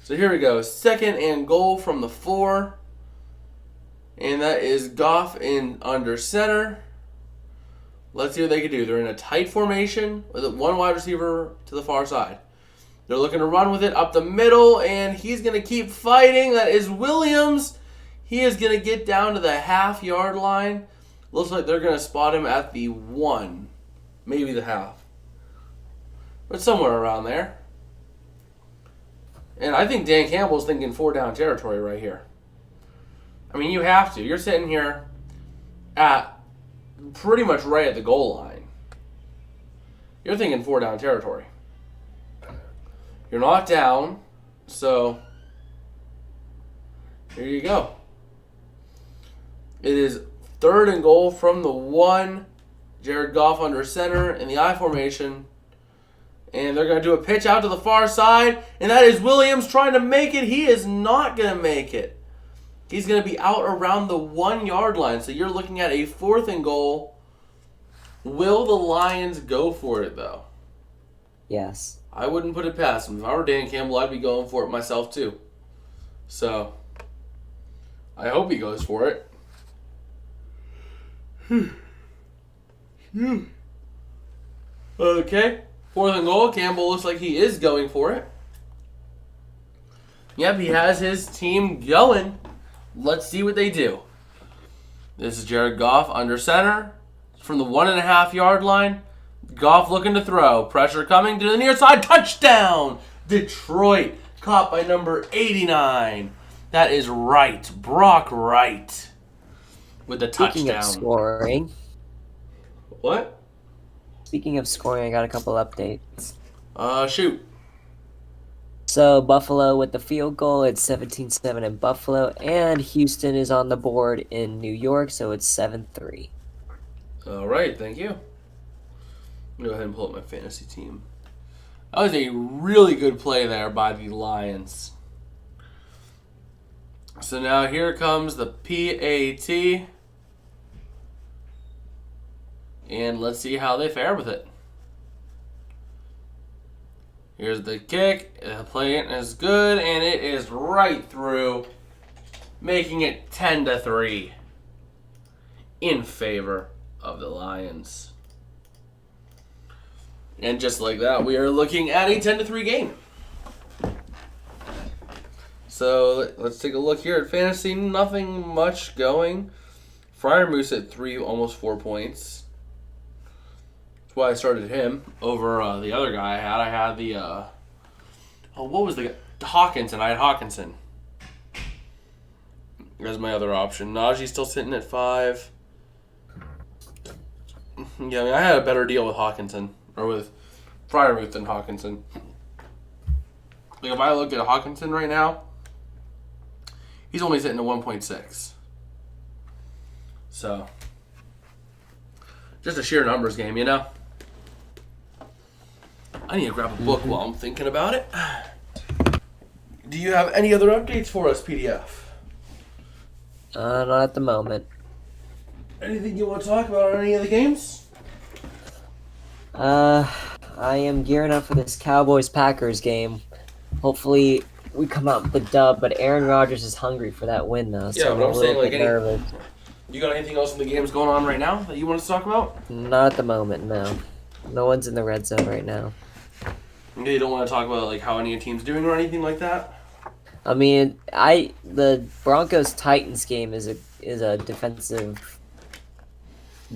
So here we go. 2nd and goal from the 4. And that is Goff in under center. Let's see what they can do. They're in a tight formation with one wide receiver to the far side. They're looking to run with it up the middle, and he's going to keep fighting. That is Williams. He is going to get down to the half-yard line. Looks like they're going to spot him at the 1, maybe the half. But somewhere around there. And I think Dan Campbell's thinking 4-down territory right here. I mean, you have to. You're sitting here at pretty much right at the goal line. You're thinking 4-down territory. You're not down, so here you go. It is 3rd and goal from the 1. Jared Goff under center in the I formation. And they're going to do a pitch out to the far side. And that is Williams trying to make it. He is not going to make it. He's going to be out around the 1-yard line. So you're looking at a 4th and goal. Will the Lions go for it, though? Yes. I wouldn't put it past him. If I were Dan Campbell, I'd be going for it myself, too. So, I hope he goes for it. Okay. 4th and goal. Campbell looks like he is going for it. Yep, he has his team going. Let's see what they do. This is Jared Goff under center from the 1.5-yard line. Goff looking to throw. Pressure coming to the near side. Touchdown! Detroit. Caught by number 89. That is Wright. Brock Wright. With the touchdown. Speaking of scoring. What? Speaking of scoring, I got a couple updates. Shoot. So Buffalo with the field goal, it's 17-7 in Buffalo, and Houston is on the board in New York, so it's 7-3. All right, thank you. Go ahead and pull up my fantasy team. That was a really good play there by the Lions. So now here comes the PAT. And let's see how they fare with it. Here's the kick. The play is good, and it is right through, making it 10-3 in favor of the Lions. And just like that, we are looking at a 10-3 game. So let's take a look here at fantasy. Nothing much going. Friar Moose at 3, almost 4 points. That's why I started him over the other guy I had. I had the what was the guy? Hawkinson. I had Hawkinson as my other option. Najee's still sitting at 5. Yeah, I mean, I had a better deal with Hawkinson or with Fryermuth than Hawkinson. Like if I look at Hawkinson right now, he's only sitting at 1.6. So just a sheer numbers game, you know. I need to grab a book while I'm thinking about it. Do you have any other updates for us, PDF? Not at the moment. Anything you want to talk about on any of the games? I am gearing up for this Cowboys-Packers game. Hopefully, we come out with a dub, but Aaron Rodgers is hungry for that win, though. So Yeah, but I'm a saying, little like, bit nervous. You got anything else in the games going on right now that you want us to talk about? Not at the moment, no. No one's in the red zone right now. You don't want to talk about like how any team's doing or anything like that? I mean, the Broncos-Titans game is a defensive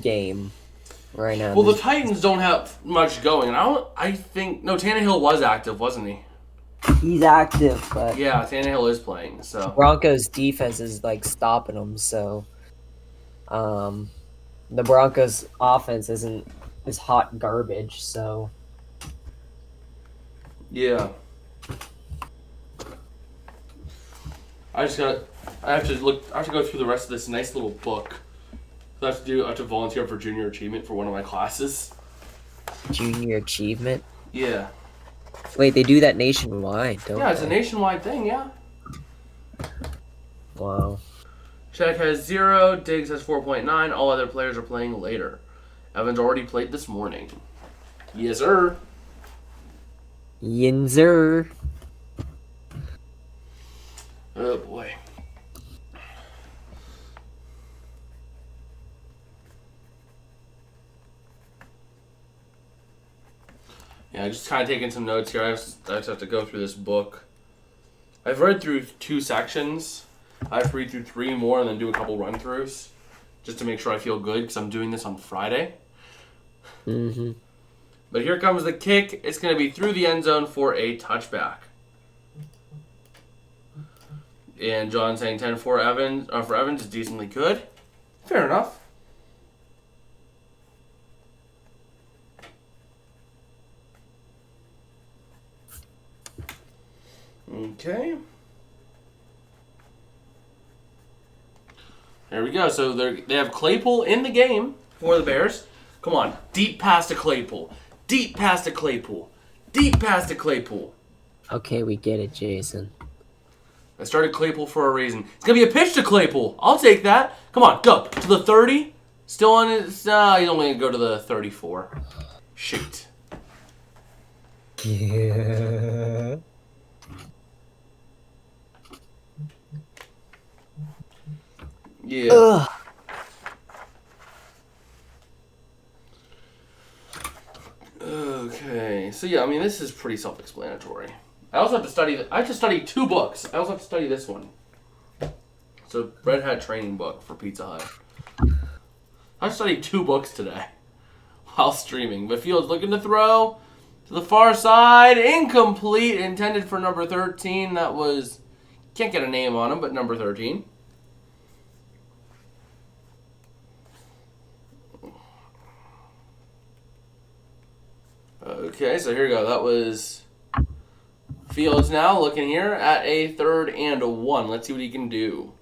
game right now. Well, the Titans don't have much going, and I think Tannehill was active, wasn't he? He's active, but Yeah, Tannehill is playing. So Broncos defense is like stopping them. So, the Broncos offense is hot garbage. So yeah, I have to go through the rest of this nice little book. I have to volunteer for junior achievement for one of my classes. junior achievement. Yeah. Wait, they do that nationwide, don't Yeah, it's a they? nationwide thing. Yeah. Wow. Shaq has 0. Diggs has 4.9. All other players are playing later. Evans already played this morning. Yes, sir. Yinzer. Oh boy. Yeah, just kind of taking some notes here. I just have to go through this book. I've read through 2 sections. I have to read through 3 more and then do a couple run-throughs just to make sure I feel good because I'm doing this on Friday. Mm-hmm. But here comes the kick. It's going to be through the end zone for a touchback. And John saying 10 for Evans is decently good. Fair enough. Okay. There we go. So they have Claypool in the game for the Bears. Come on. Deep pass to Claypool. Deep pass to Claypool. Deep pass to Claypool. Okay, we get it, Jason. I started Claypool for a reason. It's going to be a pitch to Claypool. I'll take that. Come on, go. To the 30. Still on it. He's only going to go to the 34. Shoot. Yeah. Yeah. Ugh. Okay. So, yeah, I mean, this is pretty self-explanatory. I also have to study... I have to study 2 books. I also have to study this one. So, Red Hat Training Book for Pizza Hut. I studied 2 books today while streaming. But Fields looking to throw to the far side. Incomplete. Intended for number 13. That was... Can't get a name on him, but number 13. Okay, so here we go. That was Fields now looking here at a 3rd and 1. Let's see what he can do.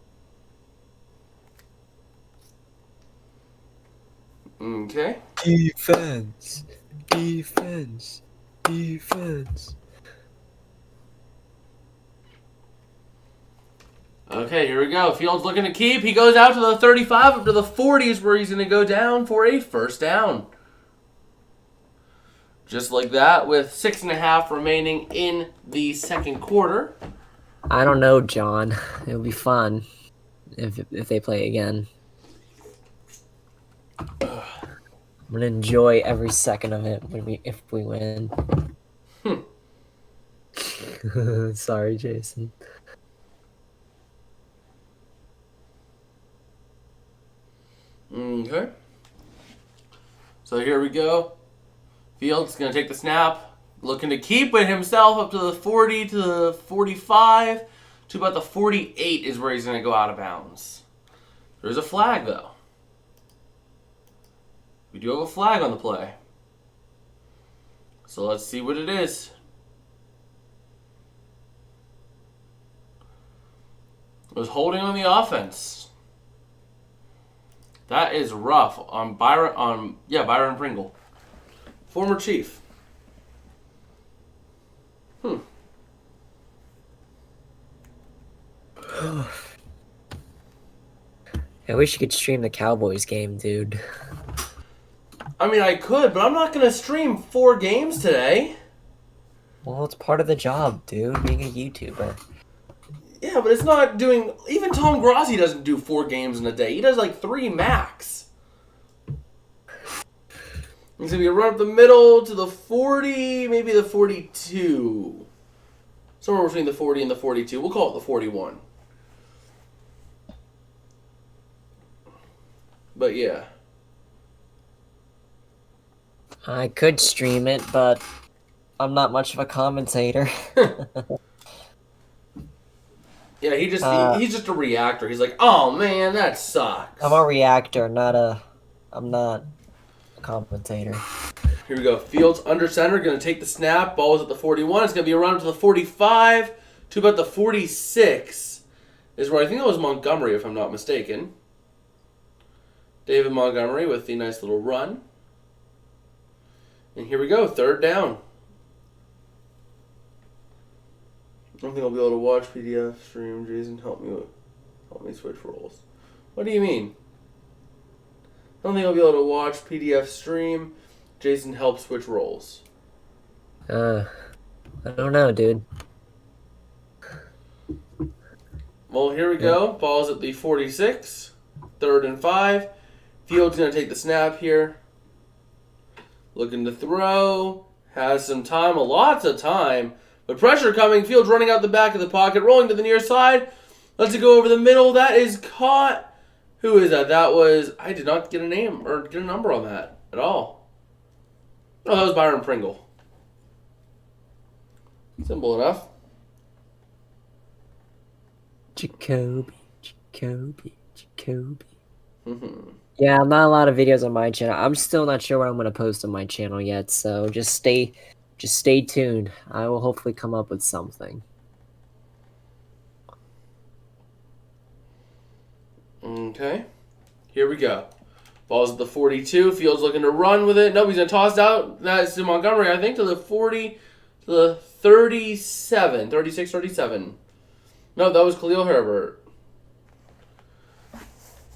Okay. Defense. Defense. Okay, here we go. Fields looking to keep. He goes out to the 35, up to the 40s, where he's going to go down for a first down. Just like that, with 6.5 remaining in the second quarter. I don't know, John. It'll be fun if they play again. I'm gonna enjoy every second of it if we win. Sorry, Jason. Okay. So here we go. Fields going to take the snap. Looking to keep it himself up to the 40, to the 45, to about the 48 is where he's going to go out of bounds. There's a flag, though. We do have a flag on the play. So let's see what it is. It was holding on the offense. That is rough on Byron Pringle, former Chief. I wish you could stream the Cowboys game, dude. I mean, I could, but I'm not going to stream 4 games today. Well, it's part of the job, dude, being a YouTuber. Yeah, but it's not doing... Even Tom Grossi doesn't do 4 games in a day. He does like 3 max. He's going to be a run up the middle to the 40, maybe the 42. Somewhere between the 40 and the 42. We'll call it the 41. But yeah. I could stream it, but I'm not much of a commentator. Yeah, he's just a reactor. He's like, oh man, that sucks. I'm a reactor, I'm not a commentator. Here we go. Fields under center, going to take the snap. Ball is at the 41. It's going to be a run up to the 45 to about the 46 is where I think it was Montgomery, if I'm not mistaken. David Montgomery with the nice little run. And here we go, third down. I don't think I'll be able to watch PDF stream. Jason, help me switch roles. What do you mean? I don't think I'll be able to watch PDF stream. Jason, help switch roles. I don't know, dude. Well, here we go. Ball's at the 46. 3rd and 5. Fields going to take the snap here. Looking to throw. Has some time. Lots of time. But pressure coming. Fields running out the back of the pocket. Rolling to the near side. Lets it go over the middle. That is caught. Who is that? That was... I did not get a name or get a number on that at all. Oh, that was Byron Pringle. Simple enough. Jacoby. Yeah, not a lot of videos on my channel. I'm still not sure what I'm gonna post on my channel yet, so just stay tuned. I will hopefully come up with something. Okay. Here we go. Ball's at the 42. Fields looking to run with it. Nope, he's going to toss it out. That's to Montgomery, I think, to the 40, to the 37. 36, 37. No, that was Khalil Herbert.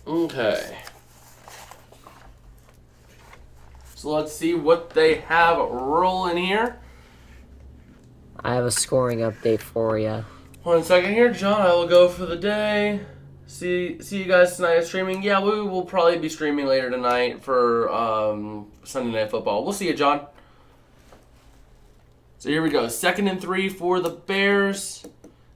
Okay. So let's see what they have rolling here. I have a scoring update for you. 1 second here, John. I will go for the day. See you guys tonight at streaming. Yeah, we will probably be streaming later tonight for Sunday Night Football. We'll see you, John. So here we go. 2nd and 3 for the Bears.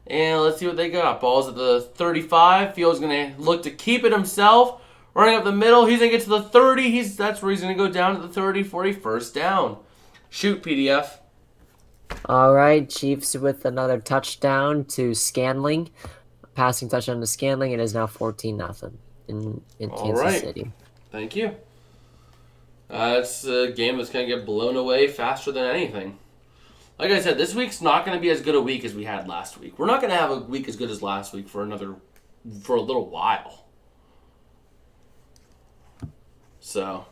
And let's see what they got. Ball's at the 35. Fields going to look to keep it himself. Running up the middle. He's going to get to the 30. That's where he's going to go down to the 30 for a first down. Shoot, PDF. All right, Chiefs with another touchdown to Scanling. Passing touchdown to Scanling. It is now 14-0 in Kansas City. Thank you. It's a game that's going to get blown away faster than anything. Like I said, this week's not going to be as good a week as we had last week. We're not going to have a week as good as last week for a little while. So,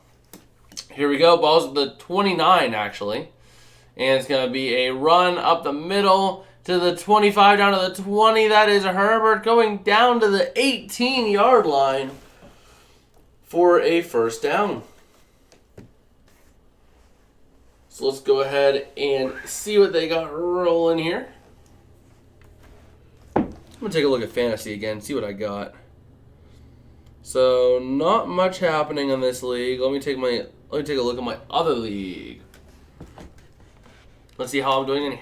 here we go. Ball's at the 29, actually. And it's going to be a run up the middle to the 25, down to the 20. That is Herbert going down to the 18-yard line for a first down. So let's go ahead and see what they got rolling here. I'm going to take a look at fantasy again, see what I got. So not much happening in this league. Let me take a look at my other league. Let's see how I'm doing in here.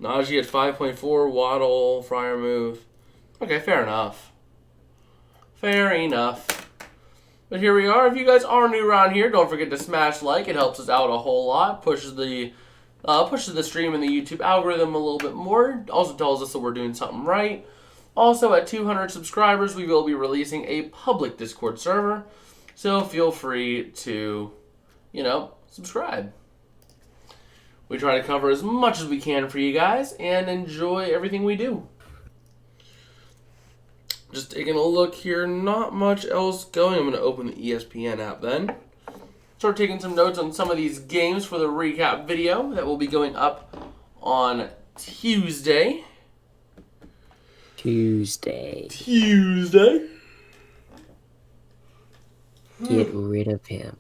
Najee at 5.4, Waddle, Fryer move. Okay, fair enough. Fair enough. But here we are. If you guys are new around here, don't forget to smash like. It helps us out a whole lot. Pushes the stream and the YouTube algorithm a little bit more. Also tells us that we're doing something right. Also, at 200 subscribers, we will be releasing a public Discord server. So feel free to, subscribe. We try to cover as much as we can for you guys and enjoy everything we do. Just taking a look here, not much else going. I'm going to open the ESPN app then. Start taking some notes on some of these games for the recap video that will be going up on Tuesday. Tuesday. Get rid of him.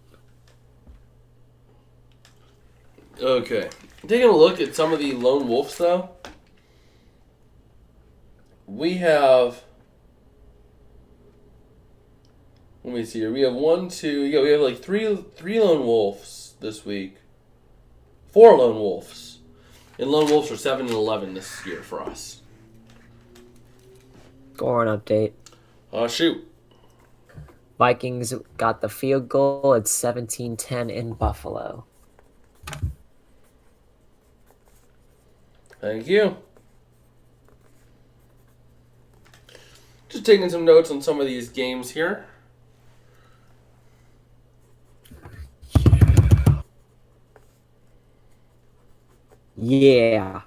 Okay. Taking a look at some of the lone wolves, though. We have... Let me see here. We have we have like three lone wolves this week. 4 lone wolves. And lone wolves are 7-11 this year for us. Scoring update. Shoot. Vikings got the field goal at 17-10 in Buffalo. Thank you. Just taking some notes on some of these games here. Yeah.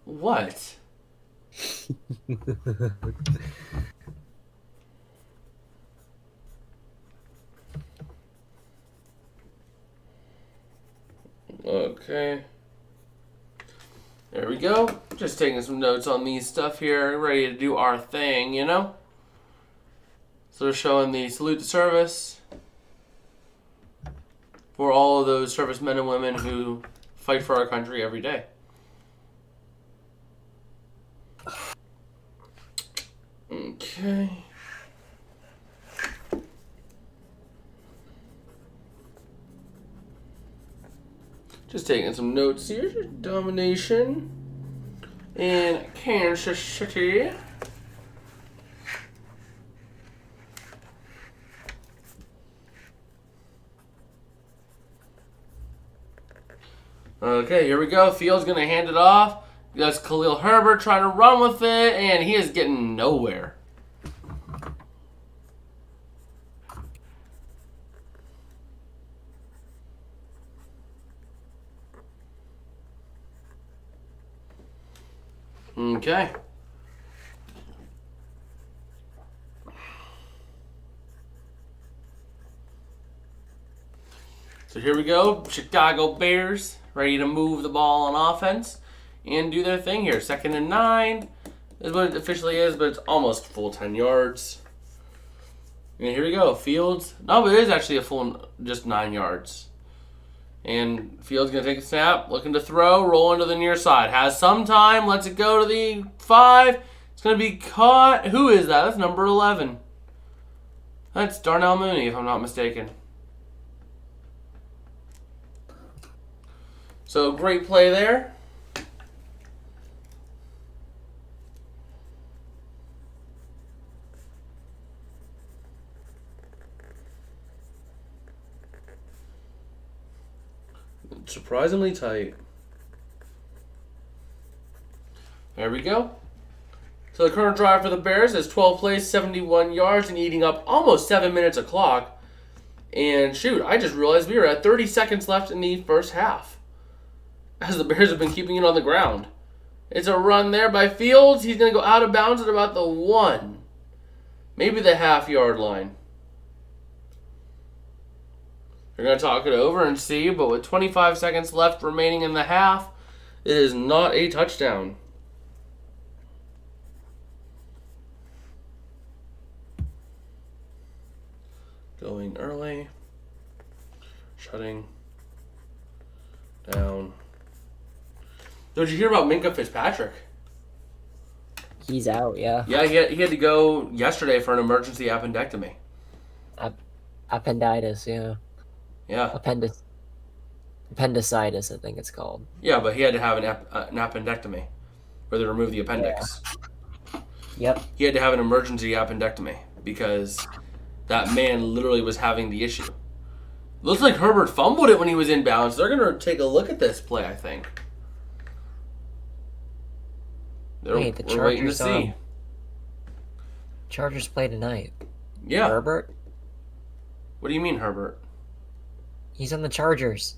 What? Okay. There we go. Just taking some notes on these stuff here. Ready to do our thing, So showing the salute to service for all of those servicemen and women who fight for our country every day. Okay. Just taking some notes here. Domination in Kansas City. Okay, here we go. Fields going to hand it off. That's Khalil Herbert trying to run with it, and he is getting nowhere. Okay. So here we go. Chicago Bears ready to move the ball on offense and do their thing here. 2nd and 9 is what it officially is, but it's almost full 10 yards. And here we go. Fields. No, but it is actually a full just 9 yards. And Fields going to take a snap, looking to throw, roll into the near side. Has some time, lets it go to the 5. It's going to be caught. Who is that? That's number 11. That's Darnell Mooney, if I'm not mistaken. So, great play there. Surprisingly tight. There we go. So the current drive for the Bears is 12 plays, 71 yards, and eating up almost 7 minutes of clock. And shoot, I just realized we were at 30 seconds left in the first half, as the Bears have been keeping it on the ground. It's a run there by Fields. He's going to go out of bounds at about the 1, maybe the half-yard line. We're going to talk it over and see, but with 25 seconds left remaining in the half, it is not a touchdown. Going early. Shutting down. Did you hear about Minka Fitzpatrick? He's out, yeah. Yeah, he had to go yesterday for an emergency appendectomy. Appendicitis, yeah. Yeah. Appendicitis, I think it's called. Yeah, but he had to have an appendectomy, where they remove the appendix. Yep. He had to have an emergency appendectomy because that man literally was having the issue. Looks like Herbert fumbled it when he was inbounds. They're going to take a look at this play, I think. Wait, the we're waiting to see. Chargers play tonight. Yeah. Herbert? What do you mean, Herbert? He's on the Chargers.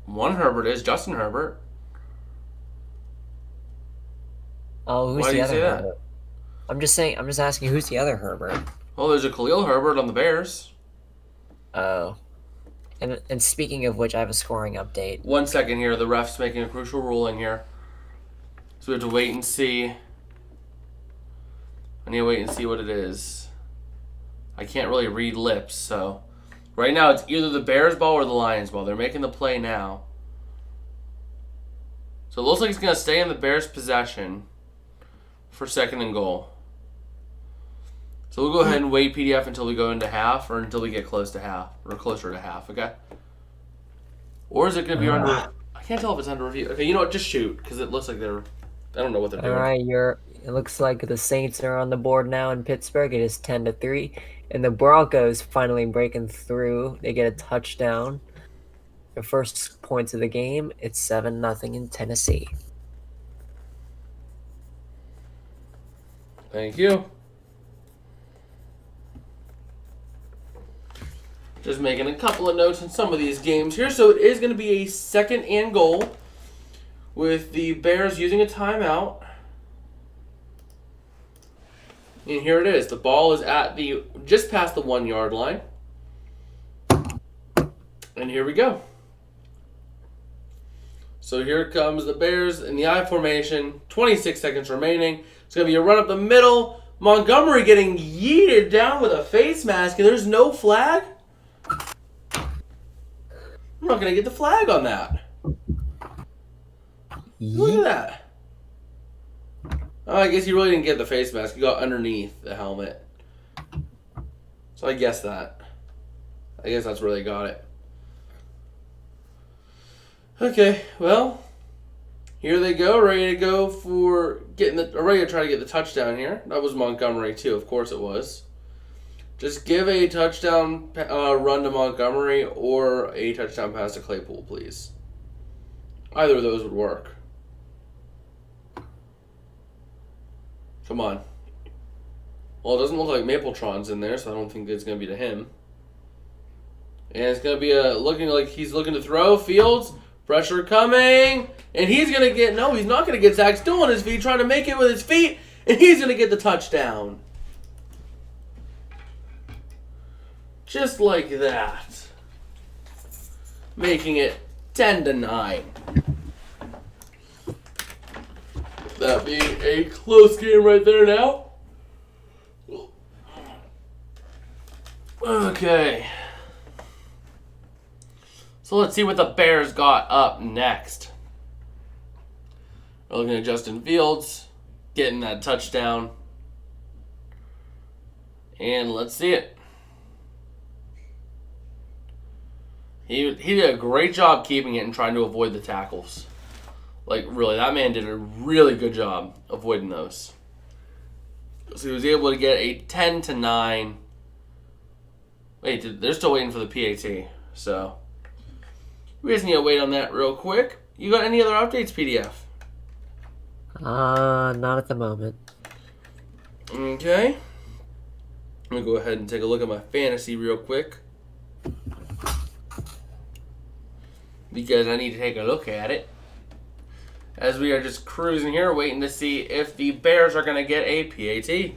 One Herbert is Justin Herbert. Oh, who's Why do the you other say that? Herbert? I'm just asking who's the other Herbert. Well, there's a Khalil Herbert on the Bears. Oh. And speaking of which, I have a scoring update. 1 second here. The ref's making a crucial ruling here. So we have to wait and see. I need to wait and see what it is. I can't really read lips, so... Right now, it's either the Bears ball or the Lions ball. They're making the play now. So it looks like it's going to stay in the Bears' possession for 2nd and goal. So we'll go ahead and wait PDF until we go into half, or until we get close to half, or closer to half, okay? Or is it going to be under... I can't tell if it's under review. Okay, you know what? Just shoot, because it looks like they're... I don't know what they're doing. All right, it looks like the Saints are on the board now in Pittsburgh. It is 10-3, and the Broncos finally breaking through. They get a touchdown. The first points of the game. It's 7-0 in Tennessee. Thank you. Just making a couple of notes on some of these games here. So it is going to be a 2nd and goal with the Bears using a timeout. And here it is. The ball is at just past the 1 yard line. And here we go. So here comes the Bears in the I formation. 26 seconds remaining. It's going to be a run up the middle. Montgomery getting yeeted down with a face mask, and there's no flag? I'm not going to get the flag on that. Look at that. Oh, I guess you really didn't get the face mask. You got underneath the helmet. So I guess that. I guess that's where they got it. Okay, well, here they go, ready to go for ready to try to get the touchdown here. That was Montgomery too, of course it was. Just give a touchdown run to Montgomery or a touchdown pass to Claypool, please. Either of those would work. Come on. Well, it doesn't look like Mapletron's in there, so I don't think it's going to be to him. And it's going to be looking like he's looking to throw. Fields, pressure coming. And he's going to get, no, he's not going to get sacked. Still on his feet, trying to make it with his feet. And he's going to get the touchdown. Just like that. Making it 10-9. That being a close game right there now. Okay. So let's see what the Bears got up next. We're looking at Justin Fields getting that touchdown. And let's see it. He did a great job keeping it and trying to avoid the tackles. Like, really, that man did a really good job avoiding those. So he was able to get a 10-9. Wait, they're still waiting for the PAT. So we just need to wait on that real quick. You got any other updates, PDF? Not at the moment. Okay. I'm going to go ahead and take a look at my fantasy real quick. Because I need to take a look at it. As we are just cruising here, waiting to see if the Bears are going to get a PAT.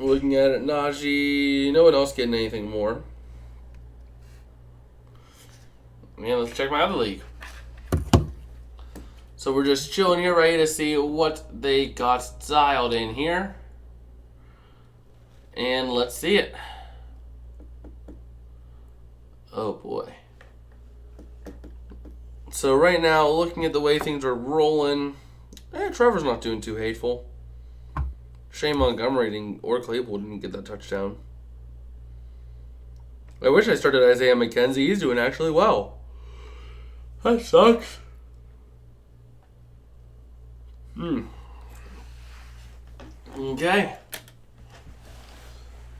Looking at it, Najee. No one else getting anything more. Yeah, let's check my other league. So we're just chilling here, ready to see what they got dialed in here. And let's see it. Oh boy. So right now, looking at the way things are rolling, Trevor's not doing too hateful. Shane Montgomery or Claypool didn't get that touchdown. I wish I started Isaiah McKenzie. He's doing actually well. That sucks. Okay.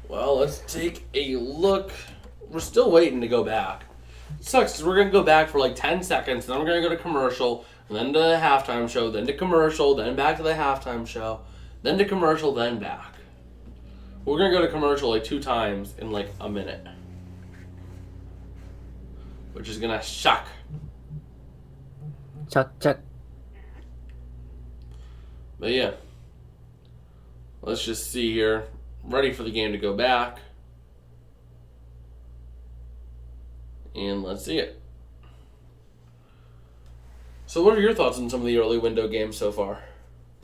Well, let's take a look. We're still waiting to go back. It sucks because we're going to go back for like 10 seconds, then we're going to go to commercial, and then to the halftime show, then to commercial, then back to the halftime show, then to commercial, then back. We're going to go to commercial like 2 times in like a minute. Which is going to suck. Chuck. But yeah. Let's just see here. Ready for the game to go back. And let's see it. So what are your thoughts on some of the early window games so far?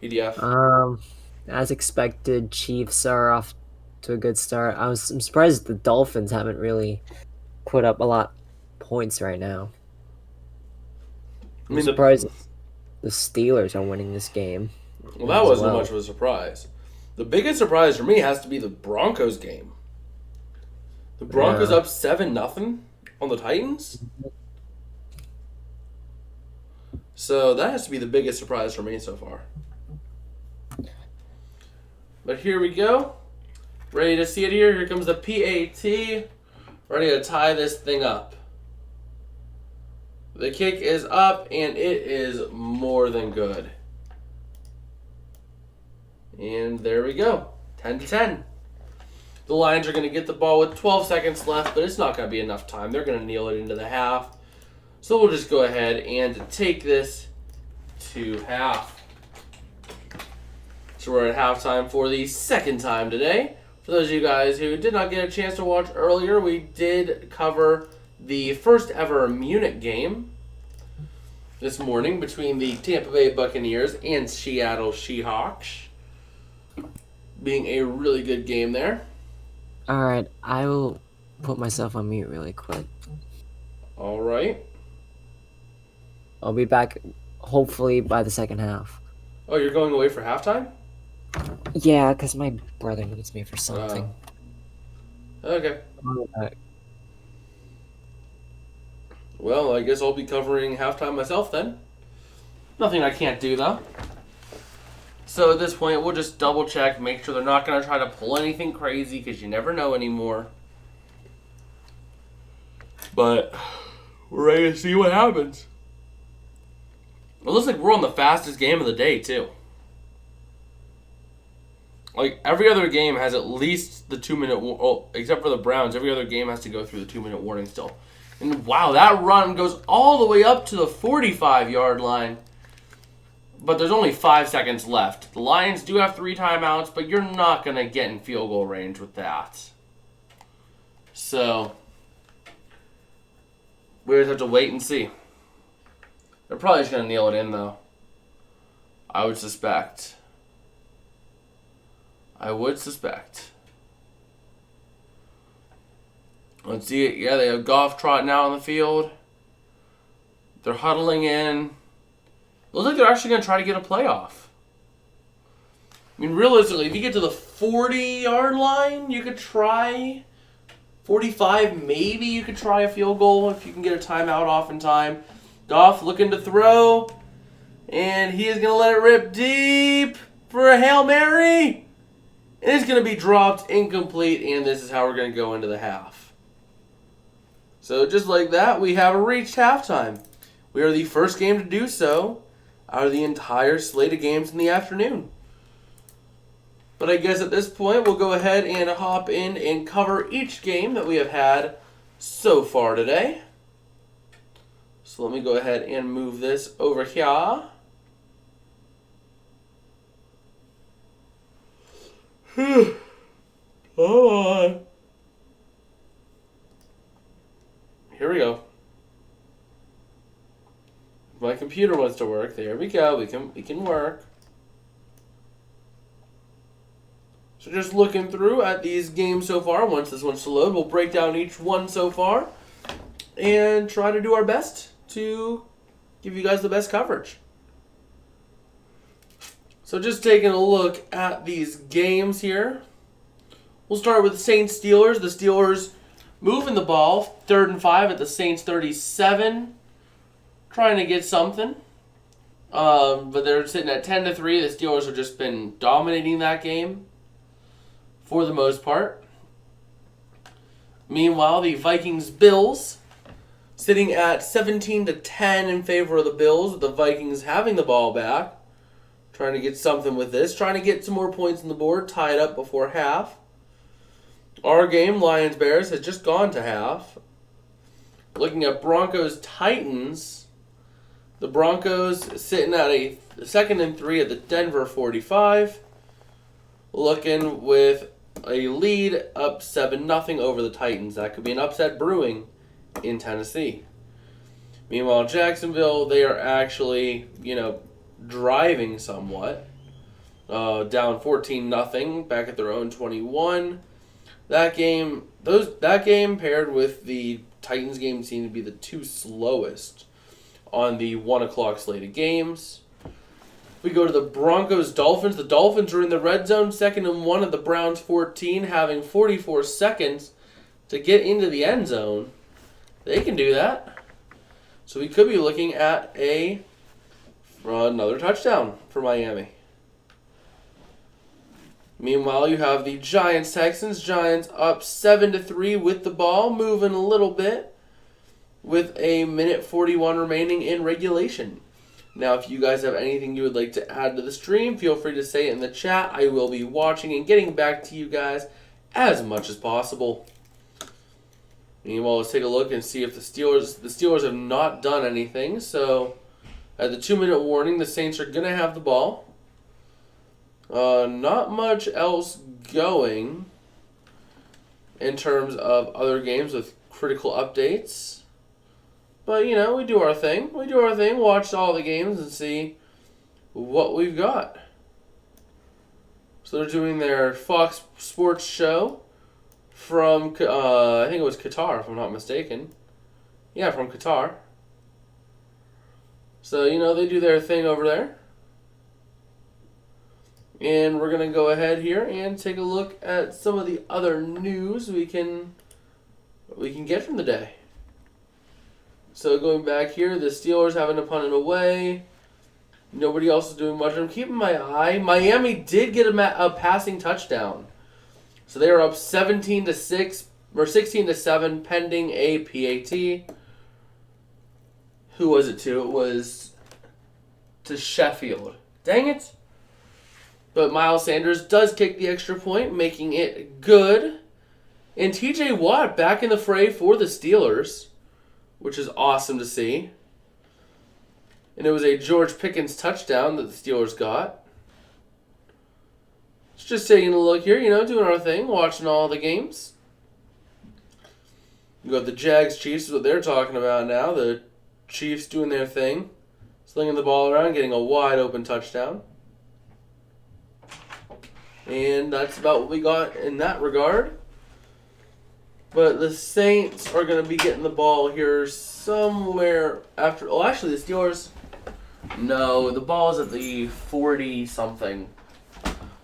PDF? As expected, Chiefs are off to a good start. I'm surprised the Dolphins haven't really put up a lot of points right now. I'm surprised the Steelers are winning this game. Well, that wasn't much of a surprise. The biggest surprise for me has to be the Broncos game. The Broncos up 7-0 on the Titans. So that has to be the biggest surprise for me so far. But here we go. Ready to see it here. Here comes the PAT. Ready to tie this thing up. The kick is up, and it is more than good. And there we go. 10-10. The Lions are going to get the ball with 12 seconds left, but it's not going to be enough time. They're going to kneel it into the half. So we'll just go ahead and take this to half. So we're at halftime for the second time today. For those of you guys who did not get a chance to watch earlier, we did cover the first ever Munich game this morning between the Tampa Bay Buccaneers and Seattle Seahawks. Being a really good game there. Alright, I will put myself on mute really quick. Alright. I'll be back hopefully by the second half. Oh, you're going away for halftime? Yeah, because my brother needs me for something. Okay. Alright. Well, I guess I'll be covering halftime myself then. Nothing I can't do, though. So at this point, we'll just double check, make sure they're not going to try to pull anything crazy, because you never know anymore. But we're ready to see what happens. It looks like we're on the fastest game of the day, too. Like, every other game has at least the 2-minute... except for the Browns, every other game has to go through the 2-minute warning still. And wow, that run goes all the way up to the 45-yard line. But there's only 5 seconds left. The Lions do have 3 timeouts, but you're not going to get in field goal range with that. So, we just have to wait and see. They're probably just going to kneel it in, though. I would suspect. Let's see it. Yeah, they have Goff trotting out on the field. They're huddling in. Looks like they're actually going to try to get a playoff. I mean, realistically, if you get to the 40-yard line, you could try 45. Maybe you could try a field goal if you can get a timeout off in time. Goff looking to throw. And he is going to let it rip deep for a Hail Mary. And it's going to be dropped incomplete, and this is how we're going to go into the half. So just like that, we have reached halftime. We are the first game to do so out of the entire slate of games in the afternoon. But I guess at this point, we'll go ahead and hop in and cover each game that we have had so far today. So let me go ahead and move this over here. Oh, here we go. My computer wants to work. There we go. We can work. So just looking through at these games so far. Once this one's to load, we'll break down each one so far and try to do our best to give you guys the best coverage. So just taking a look at these games here. We'll start with the Saints Steelers. The Steelers moving the ball, 3rd and 5 at the Saints 37. Trying to get something. But they're sitting at 10-3. The Steelers have just been dominating that game for the most part. Meanwhile, the Vikings-Bills sitting at 17-10 in favor of the Bills, with the Vikings having the ball back. Trying to get something with this. Trying to get some more points on the board, tied up before half. Our game, Lions-Bears, has just gone to half. Looking at Broncos-Titans, the Broncos sitting at a 2nd and 3 at the Denver 45. Looking with a lead up 7-0 over the Titans. That could be an upset brewing in Tennessee. Meanwhile, Jacksonville, they are actually, driving somewhat. Down 14-0 back at their own 21. That game paired with the Titans game seem to be the two slowest on the 1 o'clock slate of games. We go to the Broncos-Dolphins. The Dolphins are in the red zone, 2nd and 1 at the Browns 14, having 44 seconds to get into the end zone. They can do that. So we could be looking at another touchdown for Miami. Meanwhile, you have the Giants-Texans. Giants up 7-3 with the ball, moving a little bit with a minute 41 remaining in regulation. Now, if you guys have anything you would like to add to the stream, feel free to say it in the chat. I will be watching and getting back to you guys as much as possible. Meanwhile, let's take a look and see if the Steelers have not done anything. So, at the 2-minute warning, the Saints are going to have the ball. Not much else going in terms of other games with critical updates. But, we do our thing. Watch all the games and see what we've got. So they're doing their Fox Sports show from, I think it was Qatar, if I'm not mistaken. Yeah, from Qatar. So, they do their thing over there. And we're going to go ahead here and take a look at some of the other news we can get from the day. So going back here, the Steelers having a punt away. Nobody else is doing much. I'm keeping my eye. Miami did get a passing touchdown. So they are up 17-6 or 16-7 pending a PAT. Who was it to? It was to Sheffield. Dang it. But Miles Sanders does kick the extra point, making it good. And TJ Watt back in the fray for the Steelers, which is awesome to see. And it was a George Pickens touchdown that the Steelers got. It's just taking a look here, doing our thing, watching all the games. You got the Jags Chiefs, is what they're talking about now. The Chiefs doing their thing, slinging the ball around, getting a wide open touchdown. And that's about what we got in that regard. But the Saints are going to be getting the ball here somewhere after... Oh, actually, the Steelers... No, the ball's at the 40-something.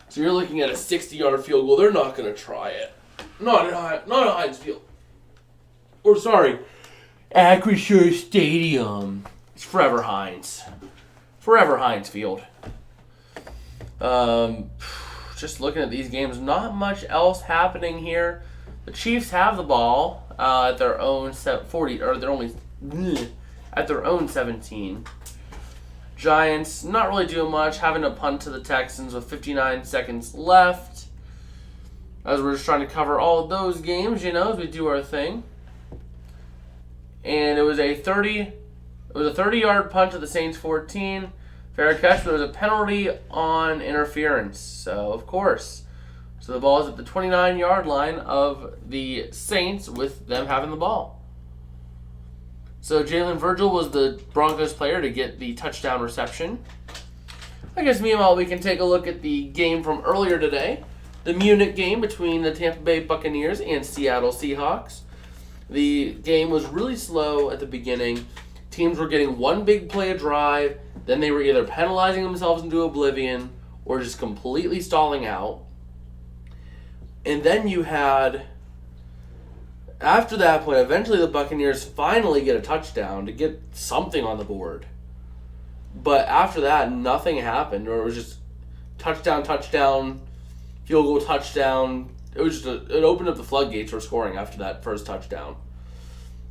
So you're looking at a 60-yard field goal. They're not going to try it. Not at Heinz Field. Or, sorry, Acrisure Stadium. It's Forever Heinz. Forever Heinz Field. Just looking at these games, not much else happening here. The Chiefs have the ball at their own 40, or they're only at their own 17. Giants not really doing much, having a punt to the Texans with 59 seconds left. As we're just trying to cover all of those games, as we do our thing. And it was a 30-yard punt to the Saints 14. Fair catch, but there was a penalty on interference. So, of course. So the ball is at the 29-yard line of the Saints with them having the ball. So Jalen Virgil was the Broncos player to get the touchdown reception. I guess meanwhile we can take a look at the game from earlier today. The Munich game between the Tampa Bay Buccaneers and Seattle Seahawks. The game was really slow at the beginning. Teams were getting one big play a drive, then they were either penalizing themselves into oblivion or just completely stalling out. And then you had, after that point, eventually the Buccaneers finally get a touchdown to get something on the board. But after that, nothing happened, or it was just touchdown, field goal, touchdown. It was just it opened up the floodgates for scoring after that first touchdown.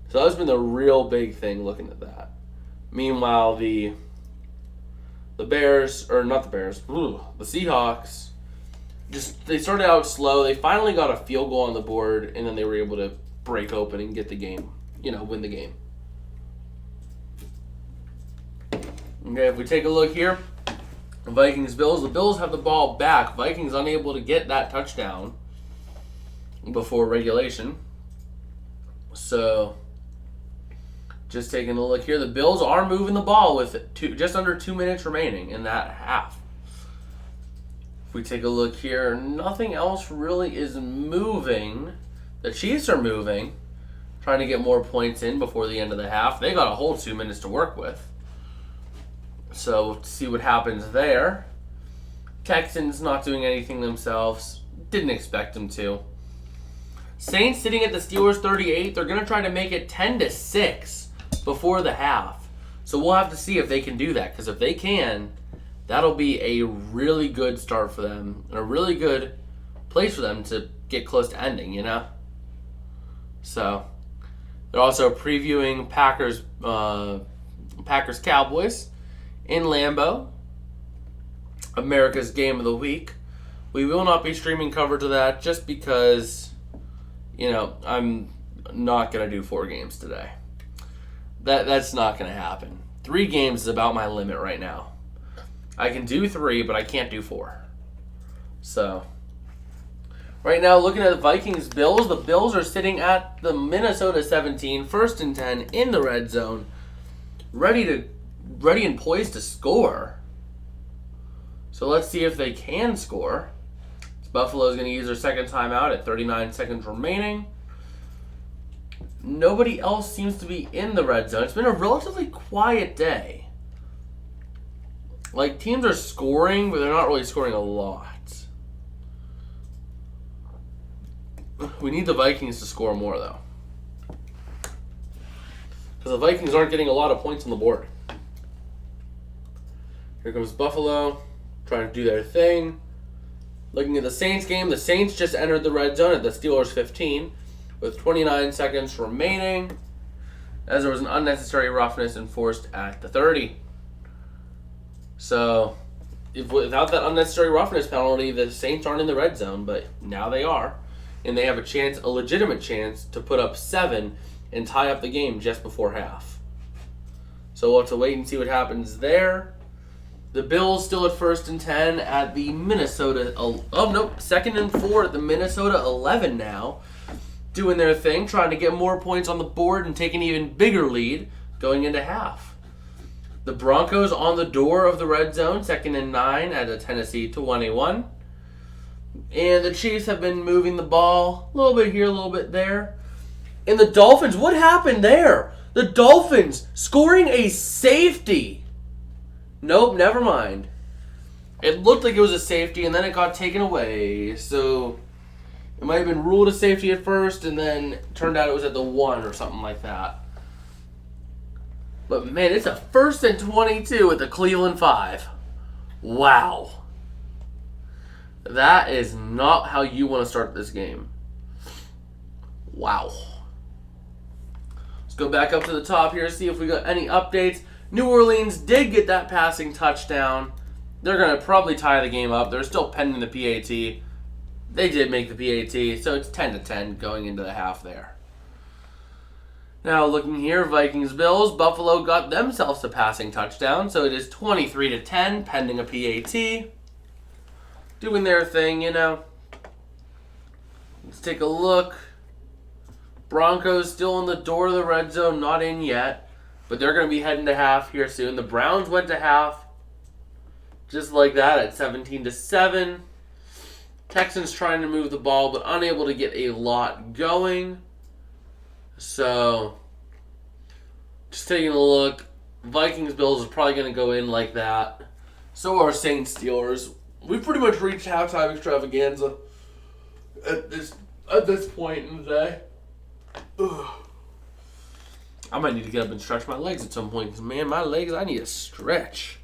So that's been the real big thing looking at that. Meanwhile, the Bears, or not the Bears, the Seahawks, they started out slow. They finally got a field goal on the board, and then they were able to break open and get the game, win the game. Okay, if we take a look here, Vikings-Bills, the Bills have the ball back. Vikings unable to get that touchdown before regulation. So, just taking a look here, the Bills are moving the ball with just under 2 minutes remaining in that half. If we take a look here, nothing else really is moving. The Chiefs are moving, trying to get more points in before the end of the half. They got a whole 2 minutes to work with. So, we'll see what happens there. Texans not doing anything themselves. Didn't expect them to. Saints sitting at the Steelers 38. They're going to try to make it 10-6 before the half. So we'll have to see if they can do that. Because if they can, that'll be a really good start for them. And a really good place for them to get close to ending, So, they're also previewing Packers-Cowboys in Lambeau, America's Game of the Week. We will not be streaming coverage of that just because, I'm not going to do 4 games today. That's not going to happen. 3 games is about my limit right now. I can do 3, but I can't do 4. So, right now, looking at the Vikings-Bills, the Bills are sitting at the Minnesota 17, 1st and 10 in the red zone, ready and poised to score. So let's see if they can score. Buffalo's going to use their second timeout at 39 seconds remaining. Nobody else seems to be in the red zone. It's been a relatively quiet day. Teams are scoring, but they're not really scoring a lot. We need the Vikings to score more, though. Because the Vikings aren't getting a lot of points on the board. Here comes Buffalo, trying to do their thing. Looking at the Saints game, the Saints just entered the red zone at the Steelers 15 with 29 seconds remaining, as there was an unnecessary roughness enforced at the 30. So, without that unnecessary roughness penalty, the Saints aren't in the red zone, but now they are. And they have a legitimate chance to put up 7 and tie up the game just before half. So we'll have to wait and see what happens there. The Bills still at 1st and 10 at the Minnesota... 2nd and 4 at the Minnesota 11 now. Doing their thing, trying to get more points on the board and take an even bigger lead going into half. The Broncos on the door of the red zone, 2nd and 9 at the Tennessee 21. And the Chiefs have been moving the ball a little bit here, a little bit there. And the Dolphins, what happened there? The Dolphins scoring a safety. Nope, never mind. It looked like it was a safety, and then it got taken away. So, it might have been ruled a safety at first, and then it turned out it was at the 1 or something like that. But, man, it's a 1st and 22 at the Cleveland 5. Wow. That is not how you want to start this game. Wow. Let's go back up to the top here, see if we got any updates. New Orleans did get that passing touchdown. They're going to probably tie the game up. They're still pending the PAT. They did make the PAT, so it's 10-10 going into the half there. Now looking here, Vikings-Bills. Buffalo got themselves a passing touchdown, so it is 23-10 pending a PAT. Doing their thing, Let's take a look. Broncos still in the door of the red zone, not in yet. But they're going to be heading to half here soon. The Browns went to half just like that at 17-7. Texans trying to move the ball but unable to get a lot going. So, just taking a look. Vikings-Bills is probably going to go in like that. So are Saints-Steelers. We've pretty much reached halftime extravaganza at this point in the day. Ugh. I might need to get up and stretch my legs at some point because, man, my legs, I need to stretch.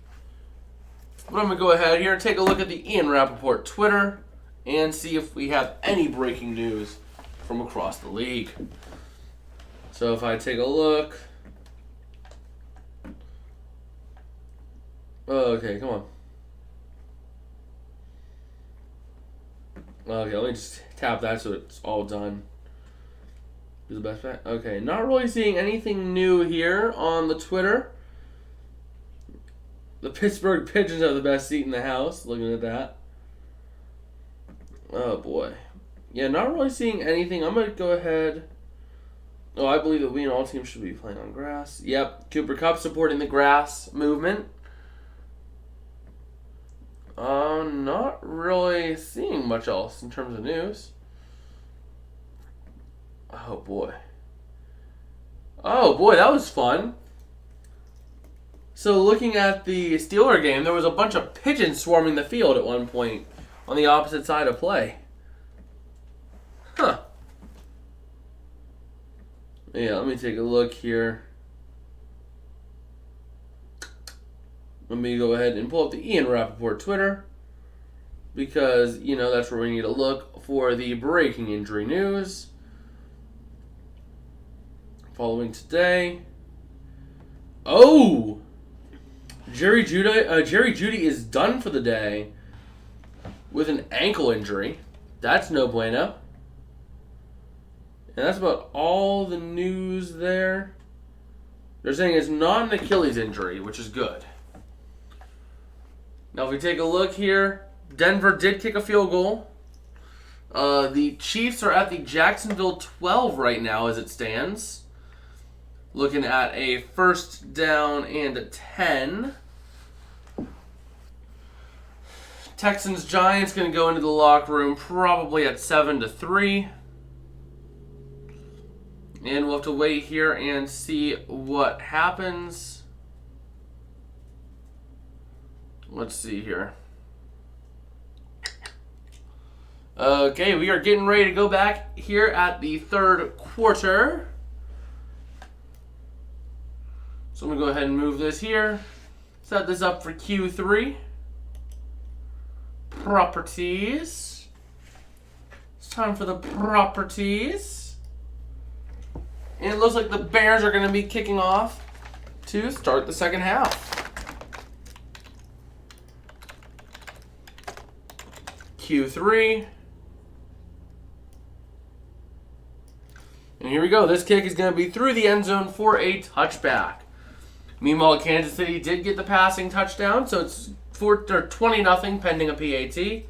But I'm going to go ahead here and take a look at the Ian Rappaport Twitter and see if we have any breaking news from across the league. So if I take a look. Okay, come on. Okay, let me just tap that so it's all done. Is the best bet? Okay, not really seeing anything new here on the Twitter. The Pittsburgh Pigeons have the best seat in the house. Looking at that. Oh boy. Yeah, not really seeing anything. I'm gonna go ahead. Oh, I believe that we and all teams should be playing on grass. Yep, Cooper Kupp supporting the grass movement. Not really seeing much else in terms of news. Oh boy. Oh boy, that was fun. So looking at the Steeler game, there was a bunch of pigeons swarming the field at one point on the opposite side of play. Huh. Yeah, let me take a look here. Let me go ahead and pull up the Ian Rappaport Twitter because, you know, that's where we need to look for the breaking injury news. Following today. Oh! Jerry Jeudy is done for the day with an ankle injury. That's no bueno. And that's about all the news there. They're saying it's not an Achilles injury, which is good. Now, if we take a look here, Denver did kick a field goal. The Chiefs are at the Jacksonville 12 right now as it stands. Looking at a first down and 10. Texans-Giants going to go into the locker room probably at 7-3. And we'll have to wait here and see what happens. Let's see here. Okay, we are getting ready to go back here at the third quarter. So I'm going to go ahead and move this here. Set this up for Q3. Properties. It's time for the properties. And it looks like the Bears are going to be kicking off to start the second half. Q3. And here we go. This kick is going to be through the end zone for a touchback. Meanwhile, Kansas City did get the passing touchdown, so it's 20-0 pending a PAT,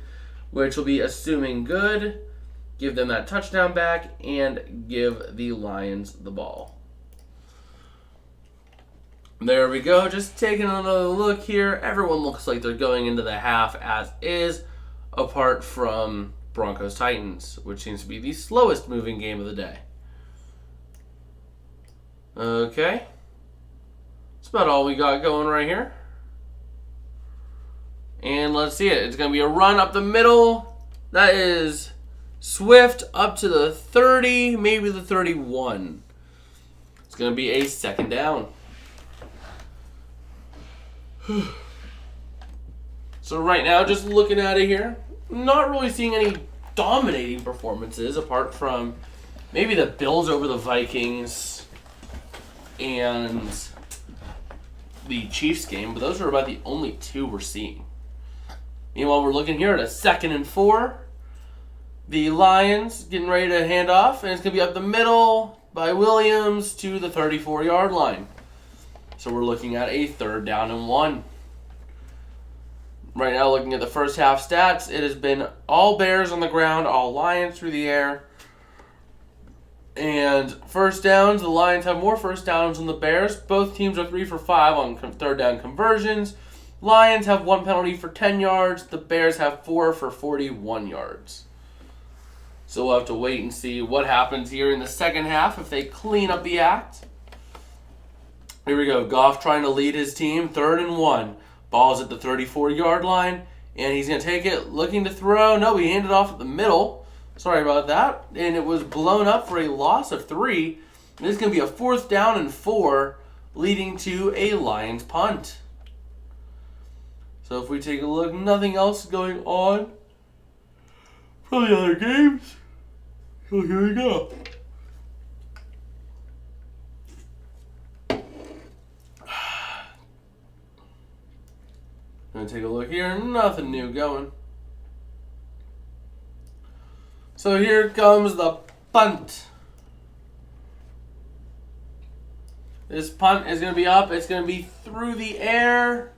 which will be assuming good. Give them that touchdown back and give the Lions the ball. There we go. Just taking another look here. Everyone looks like they're going into the half as is, apart from Broncos-Titans, which seems to be the slowest moving game of the day. Okay. That's about all we got going right here. And let's see it. It's going to be a run up the middle. That is Swift up to the 30, maybe the 31. It's going to be a second down. So right now, just looking at it here, not really seeing any dominating performances apart from maybe the Bills over the Vikings and the Chiefs game, but those are about the only two we're seeing. Meanwhile, we're looking here at a 2nd and 4. The Lions getting ready to hand off, and it's going to be up the middle by Williams to the 34-yard line. So we're looking at a 3rd down and 1. Right now, looking at the first half stats, it has been all Bears on the ground, all Lions through the air. And first downs, the Lions have more first downs than the Bears. Both teams are 3 for 5 on third down conversions. Lions have 1 penalty for 10 yards. The Bears have 4 for 41 yards. So we'll have to wait and see what happens here in the second half if they clean up the act. Here we go. Goff trying to lead his team. 3rd and 1. Ball's at the 34-yard line. And he's going to take it, looking to throw. No, he handed off at the middle. Sorry about that. And it was blown up for a loss of 3. And this is going to be a 4th down and 4, leading to a Lions punt. So if we take a look, nothing else going on from the other games. So here we go. Gonna take a look here. Nothing new going. So here comes the punt. This punt is going to be up. It's going to be through the air.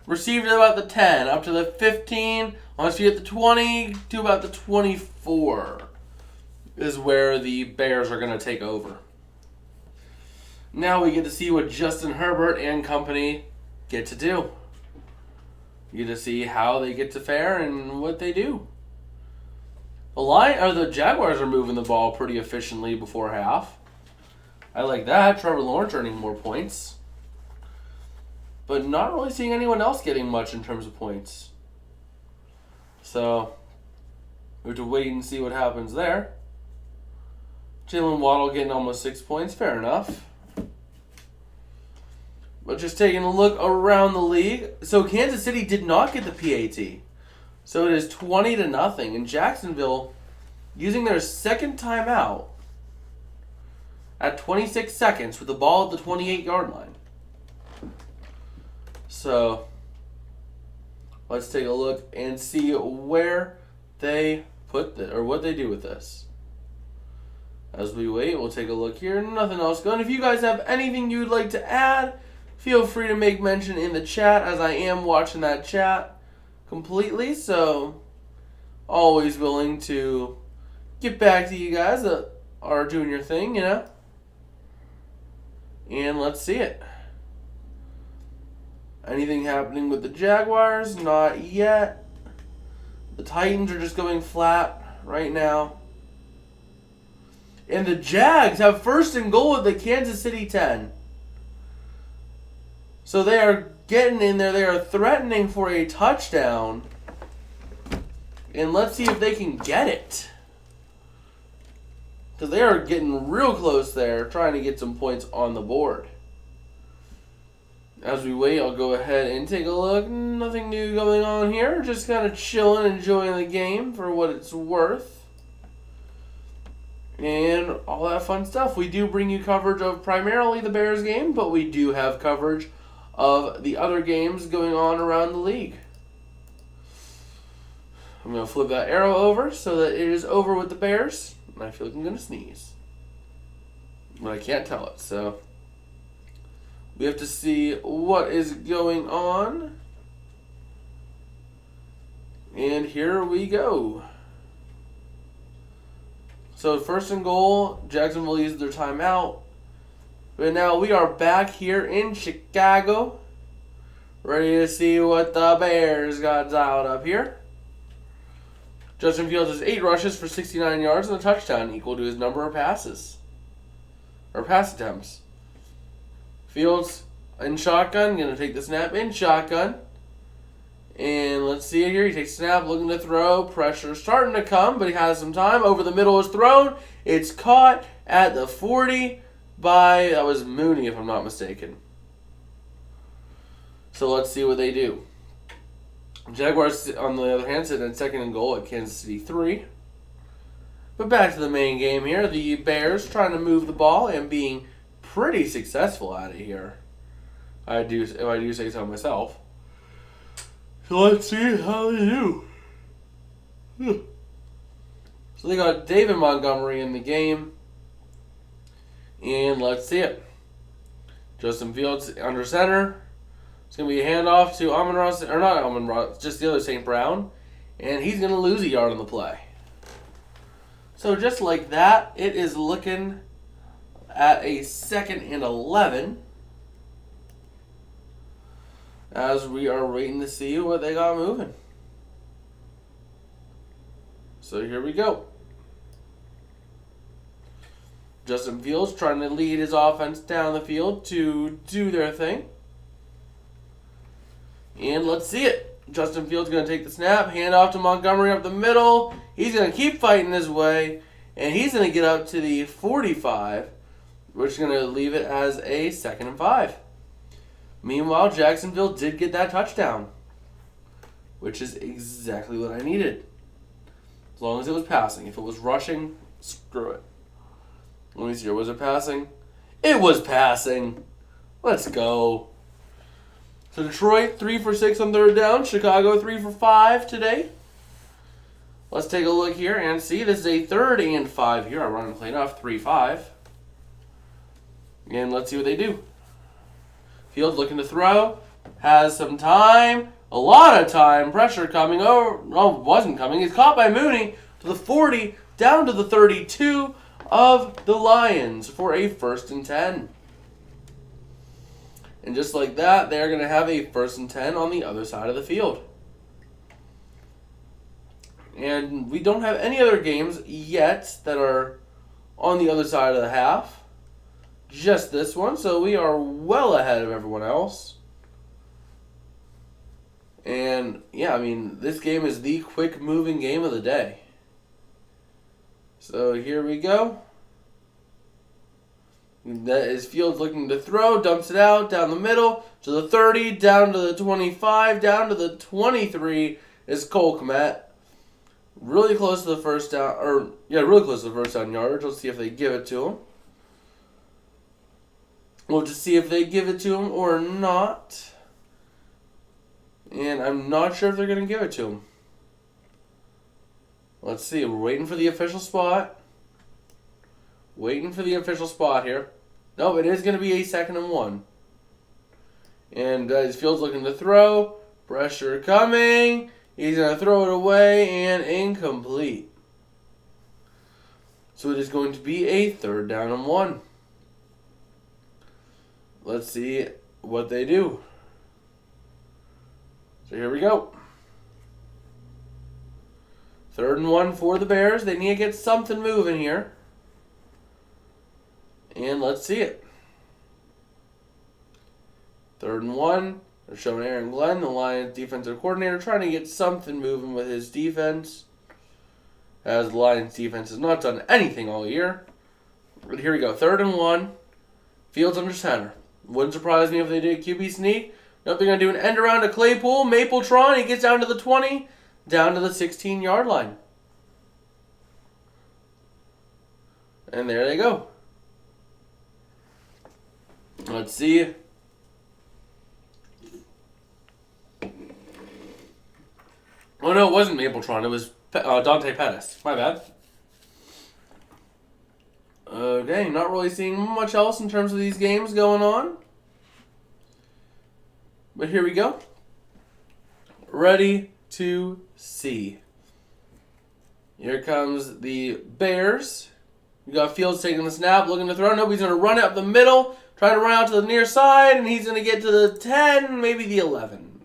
Received at about the 10, up to the 15. Once you hit the 20, to about the 24 is where the Bears are going to take over. Now we get to see what Justin Herbert and company get to do. You get to see how they get to fare and what they do. The Jaguars are moving the ball pretty efficiently before half. I like that. Trevor Lawrence earning more points. But not really seeing anyone else getting much in terms of points. So, we have to wait and see what happens there. Jalen Waddle getting almost 6 points. Fair enough. But just taking a look around the league. So, Kansas City did not get the PAT. So, it is 20-0. And Jacksonville, using their second timeout at 26 seconds with the ball at the 28-yard line. So, let's take a look and see where they put or what they do with this. As we wait, we'll take a look here. Nothing else going. If you guys have anything you'd like to add, feel free to make mention in the chat, as I am watching that chat completely. So, always willing to get back to you guys that are doing your thing, you know. And let's see it. Anything happening with the Jaguars? Not yet. The Titans are just going flat right now. And the Jags have 1st and goal at the Kansas City 10. So they are getting in there. They are threatening for a touchdown. And let's see if they can get it. Because they are getting real close there, trying to get some points on the board. As we wait, I'll go ahead and take a look. Nothing new going on here. Just kind of chilling, enjoying the game for what it's worth. And all that fun stuff. We do bring you coverage of primarily the Bears game, but we do have coverage of the other games going on around the league. I'm going to flip that arrow over so that it is over with the Bears. And I feel like I'm going to sneeze. But I can't tell it, so we have to see what is going on. And here we go. So 1st and goal, Jacksonville used their timeout. But now we are back here in Chicago. Ready to see what the Bears got dialed up here. Justin Fields has 8 rushes for 69 yards and a touchdown, equal to his number of passes. Or pass attempts. Fields in shotgun, going to take the snap in shotgun. And let's see it here. He takes a snap, looking to throw. Pressure starting to come, but he has some time. Over the middle is thrown. It's caught at the 40 by, that was Mooney if I'm not mistaken. So let's see what they do. Jaguars, on the other hand, sitting at 2nd and goal at Kansas City 3. But back to the main game here. The Bears trying to move the ball and being pretty successful at it here. If I do say so myself. So let's see how they do. So they got David Montgomery in the game. And let's see it. Justin Fields under center. It's going to be a handoff to Amon-Ra, or not Amon-Ra, just the other St. Brown. And he's going to lose a yard on the play. So just like that, it is looking at a 2nd and 11. As we are waiting to see what they got moving. So here we go. Justin Fields trying to lead his offense down the field to do their thing. And let's see it. Justin Fields going to take the snap, hand off to Montgomery up the middle. He's going to keep fighting his way, and he's going to get up to the 45, which is going to leave it as a 2nd and 5. Meanwhile, Jacksonville did get that touchdown, which is exactly what I needed. As long as it was passing. If it was rushing, screw it. Let me see here. Was it passing? It was passing. Let's go. So Detroit, 3 for 6 on 3rd down. Chicago, 3 for 5 today. Let's take a look here and see. This is a 3rd and 5 here. I run and play enough. 3-5. And let's see what they do. Fields looking to throw. Has some time. A lot of time. Pressure coming over. No, wasn't coming. He's caught by Mooney to the 40. Down to the 32 of the Lions for a 1st and 10. And just like that, they're going to have a 1st and 10 on the other side of the field. And we don't have any other games yet that are on the other side of the half. Just this one, so we are well ahead of everyone else. And, yeah, I mean, this game is the quick-moving game of the day. So here we go. That is Fields looking to throw, dumps it out, down the middle, to the 30, down to the 25, down to the 23 is Cole Kmet. Really close to the first down, really close to the first down yardage. Let's see if they give it to him. We'll just see if they give it to him or not. And I'm not sure if they're going to give it to him. Let's see. We're waiting for the official spot. Waiting for the official spot here. No, it is going to be a 2nd and 1. And his Fields looking to throw. Pressure coming. He's going to throw it away and incomplete. So it is going to be a 3rd down and 1. Let's see what they do. So here we go. 3rd and 1 for the Bears. They need to get something moving here. And let's see it. 3rd and 1. They're showing Aaron Glenn, the Lions defensive coordinator, trying to get something moving with his defense. As the Lions defense has not done anything all year. But here we go. 3rd and 1. Fields under center. Wouldn't surprise me if they did a QB sneak. Nope, they're going to do an end around to Claypool. Mapletron, he gets down to the 20. Down to the 16-yard line. And there they go. Let's see. Oh, no, it wasn't Mapletron. It was Dante Pettis. My bad. Okay, not really seeing much else in terms of these games going on. But here we go. Ready to see. Here comes the Bears. You got Fields taking the snap, looking to throw. Nobody's going to run it up the middle. Trying to run out to the near side, and he's going to get to the 10, maybe the 11.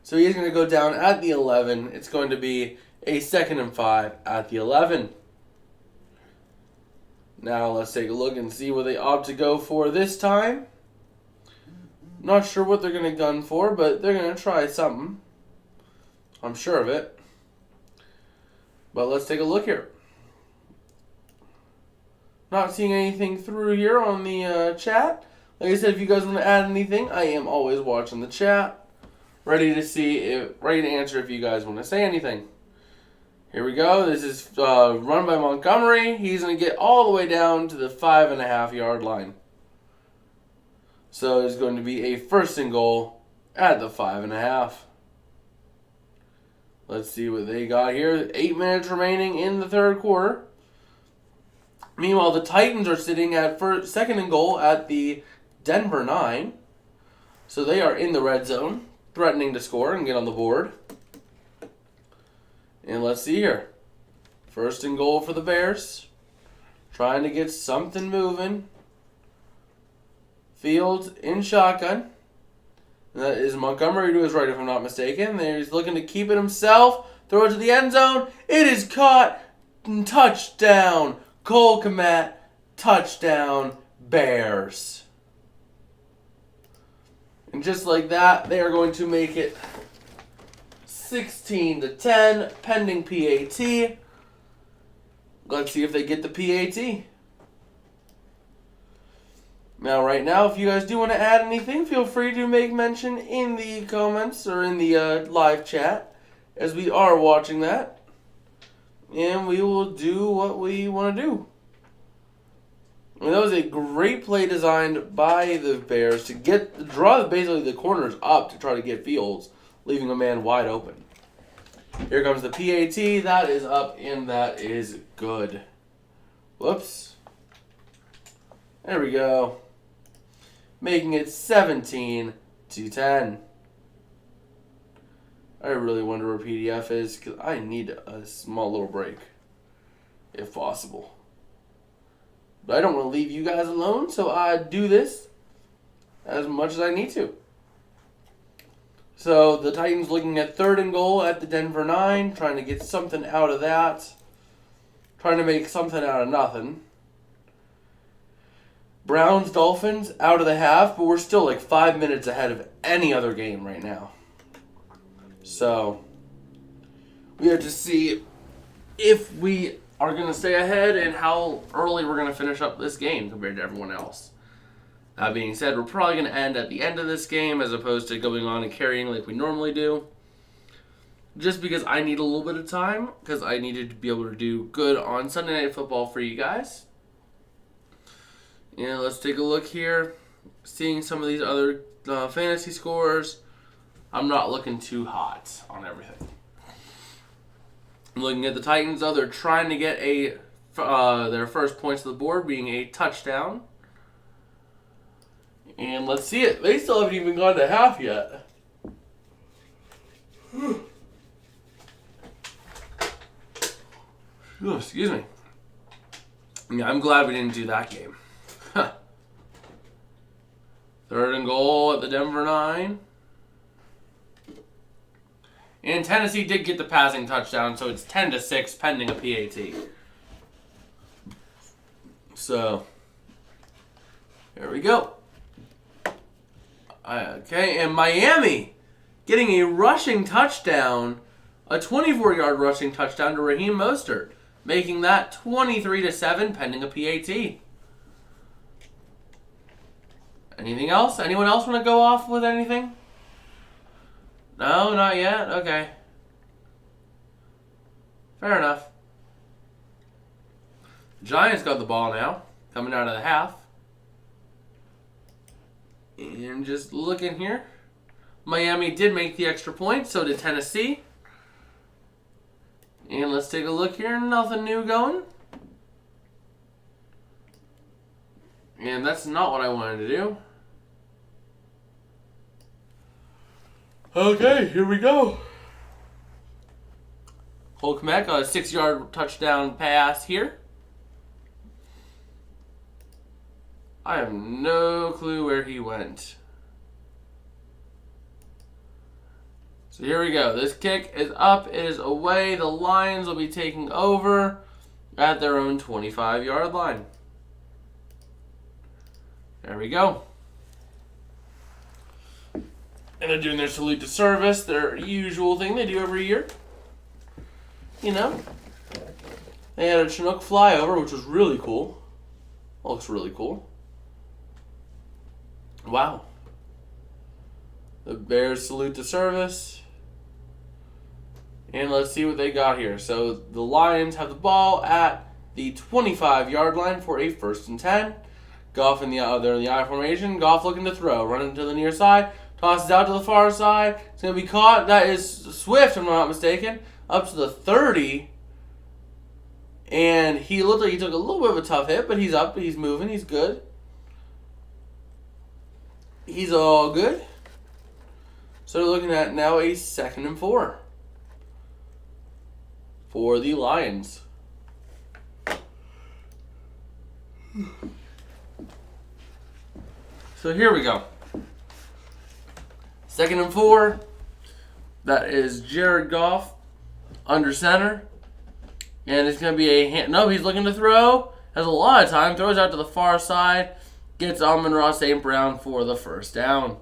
So he's going to go down at the 11. It's going to be a 2nd and 5 at the 11. Now let's take a look and see what they opt to go for this time. Not sure what they're going to gun for, but they're going to try something. I'm sure of it. But let's take a look here. Not seeing anything through here on the chat. Like I said, if you guys want to add anything, I am always watching the chat. Ready to answer if you guys want to say anything. Here we go. This is run by Montgomery. He's going to get all the way down to the 5.5-yard line. So it's going to be a 1st and goal at the 5.5. Let's see what they got here. 8 minutes remaining in the 3rd quarter. Meanwhile, the Titans are sitting at 2nd and goal at the Denver 9. So they are in the red zone, threatening to score and get on the board. And let's see here. First and goal for the Bears. Trying to get something moving. Fields in shotgun. And that is Montgomery to his right, if I'm not mistaken. He's looking to keep it himself. Throw it to the end zone. It is caught. Touchdown. Cole Kmet. Touchdown. Bears. And just like that, they are going to make it 16-10, pending PAT. Let's see if they get the PAT. Now, right now, if you guys do want to add anything, feel free to make mention in the comments or in the live chat, as we are watching that. And we will do what we want to do. I mean, that was a great play designed by the Bears to draw basically the corners up to try to get Fields, leaving a man wide open. Here comes the PAT. That is up, and that is good. Whoops. There we go. Making it 17-10. I really wonder where PDF is, because I need a small little break, if possible. But I don't want to leave you guys alone, so I do this as much as I need to. So the Titans looking at 3rd and goal at the Denver 9, trying to get something out of that. Trying to make something out of nothing. Browns, Dolphins out of the half, but we're still like 5 minutes ahead of any other game right now. So we have to see if we are going to stay ahead and how early we're going to finish up this game compared to everyone else. That being said, we're probably going to end at the end of this game as opposed to going on and carrying like we normally do. Just because I need a little bit of time, because I needed to be able to do good on Sunday Night Football for you guys. And let's take a look here. Seeing some of these other fantasy scores, I'm not looking too hot on everything. I'm looking at the Titans, though. They're trying to get their first points of the board, being a touchdown. And let's see it. They still haven't even gone to half yet. Oh, excuse me. Yeah, I'm glad we didn't do that game. 3rd and goal at the Denver 9. And Tennessee did get the passing touchdown, so it's 10-6 pending a PAT. So, here we go. Okay, and Miami getting a rushing touchdown, a 24-yard rushing touchdown to Raheem Mostert, making that 23-7 pending a PAT. Anything else? Anyone else want to go off with anything? No, not yet? Okay. Fair enough. Giants got the ball now, coming out of the half. And just looking here. Miami did make the extra point, so did Tennessee. And let's take a look here. Nothing new going. And that's not what I wanted to do. Okay, here we go. Cole Kmet got a 6-yard touchdown pass here. I have no clue where he went. So here we go. This kick is up. It is away. The Lions will be taking over at their own 25-yard line. There we go. And they're doing their salute to service, their usual thing they do every year. You know. They had a Chinook flyover, which was really cool. Looks really cool. Wow. The Bears salute to service. And let's see what they got here. So the Lions have the ball at the 25-yard line for a 1st and 10. Goff they're in the I formation. Goff looking to throw. Running to the near side. Tosses out to the far side. It's going to be caught. That is Swift, if I'm not mistaken. Up to the 30. And he looked like he took a little bit of a tough hit, but he's up. He's moving. He's good. He's all good. So we're looking at now a 2nd and 4 for the Lions. So here we go. 2nd and 4. That is Jared Goff under center. And it's going to be a hand. No, he's looking to throw. Has a lot of time. Throws out to the far side. Gets Amon-Ra St. Brown for the first down.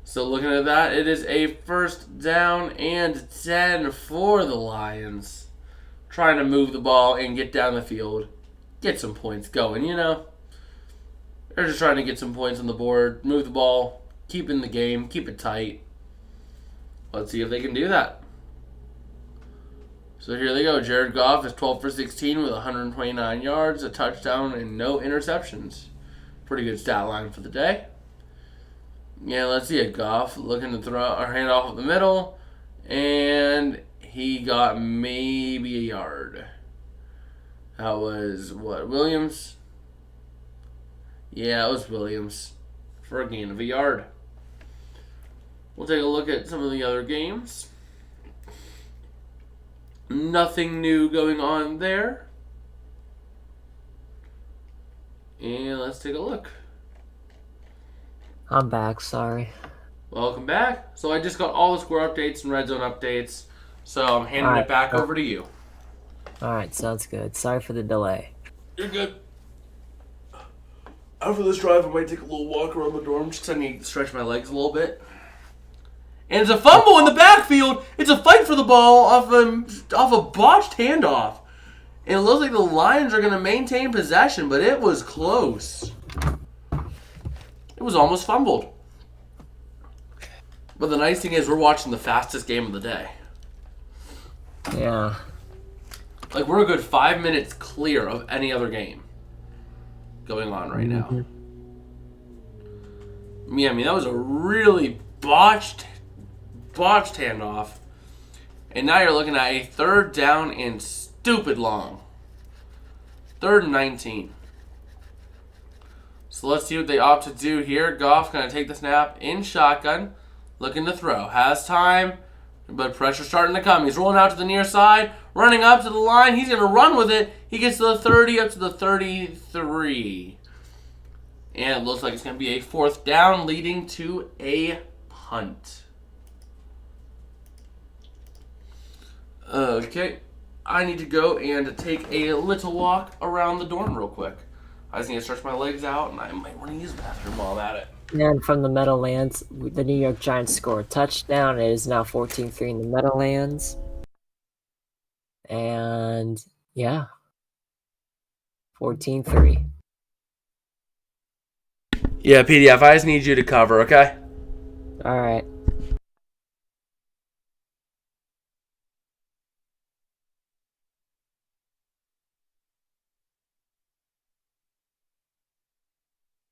So looking at that, it is a 1st down and 10 for the Lions. Trying to move the ball and get down the field. Get some points going, you know. They're just trying to get some points on the board. Move the ball. Keep in the game. Keep it tight. Let's see if they can do that. So here they go. Jared Goff is 12 for 16 with 129 yards, a touchdown, and no interceptions. Pretty good stat line for the day. Yeah, let's see it. Goff looking to throw or hand off the middle, and he got maybe a yard. That was what, Williams? Yeah, it was Williams for a gain of a yard. We'll take a look at some of the other games. Nothing new going on there. And let's take a look. I'm back, sorry. Welcome back. So I just got all the score updates and red zone updates. So I'm handing it back over to you. Alright, sounds good. Sorry for the delay. You're good. After this drive, I might take a little walk around the dorm just so I need to stretch my legs a little bit. And it's a fumble in the backfield. It's a fight for the ball off a botched handoff. And it looks like the Lions are going to maintain possession, but it was close. It was almost fumbled. But the nice thing is we're watching the fastest game of the day. Yeah. Like, we're a good 5 minutes clear of any other game going on right now. Yeah, I mean, that was a really botched handoff. And now you're looking at a 3rd down and stupid long. 3rd and 19. So let's see what they opt to do here. Goff going to take the snap in shotgun. Looking to throw. Has time, but pressure starting to come. He's rolling out to the near side. Running up to the line. He's going to run with it. He gets to the 30, up to the 33. And it looks like it's going to be a 4th down, leading to a punt. Okay. I need to go and take a little walk around the dorm real quick. I just need to stretch my legs out, and I might want to use the bathroom while I'm at it. And from the Meadowlands, the New York Giants score a touchdown. It is now 14-3 in the Meadowlands. And, yeah. 14-3. Yeah, PDF, I just need you to cover, okay? Alright.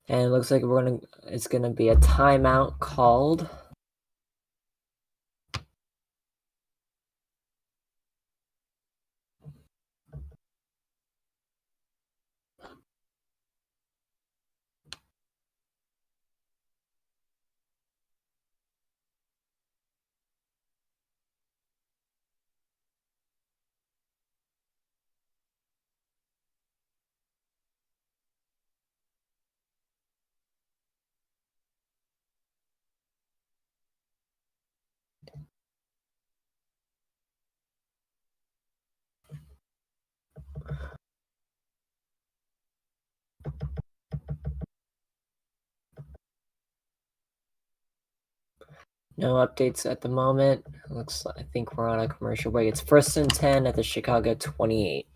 And it looks like it's gonna be a timeout called. No updates at the moment. I think we're on a commercial break. It's 1st and 10 at the Chicago 28.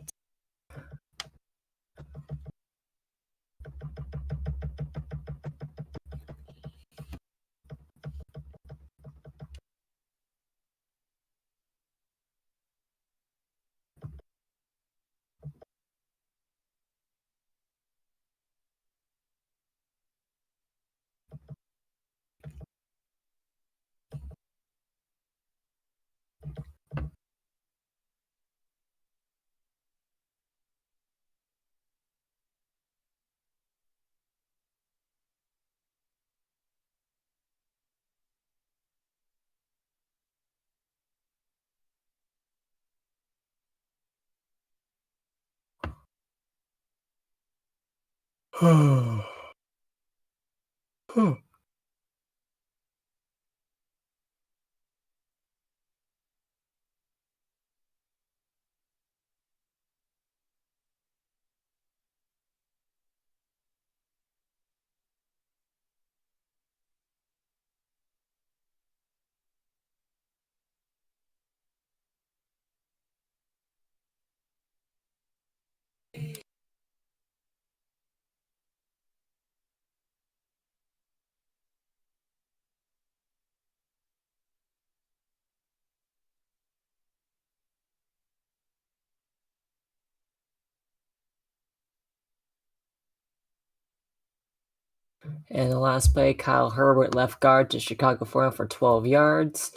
And the last play, Kyle Herbert left guard to Chicago for 12 yards.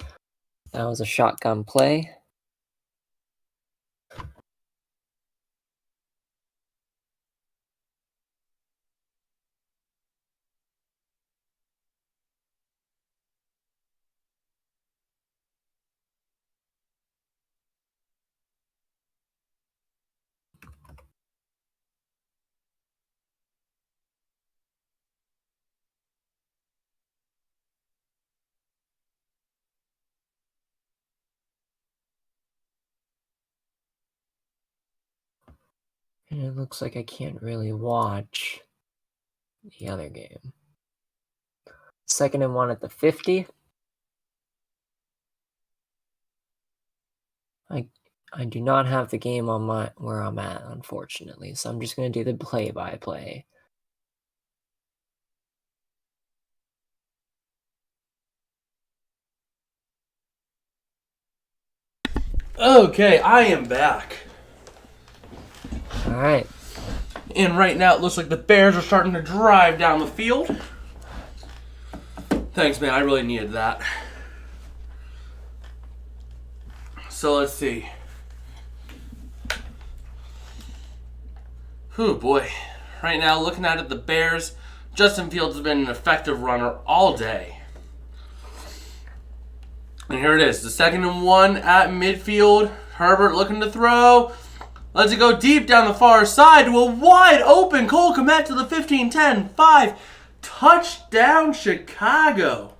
That was a shotgun play. And it looks like I can't really watch the other game. 2nd and 1 at the 50. I do not have the game on where I'm at, unfortunately, so I'm just going to do the play-by-play. Okay, I am back. All right. And right now it looks like the Bears are starting to drive down the field. Thanks, man. I really needed that. So let's see. Whew, boy. Right now, looking at it, the Bears, Justin Fields has been an effective runner all day. And here it is, the 2nd and 1 at midfield. Herbert looking to throw. Lets it go deep down the far side to a wide open Cole Kmet to the 15-10, 5. Touchdown, Chicago.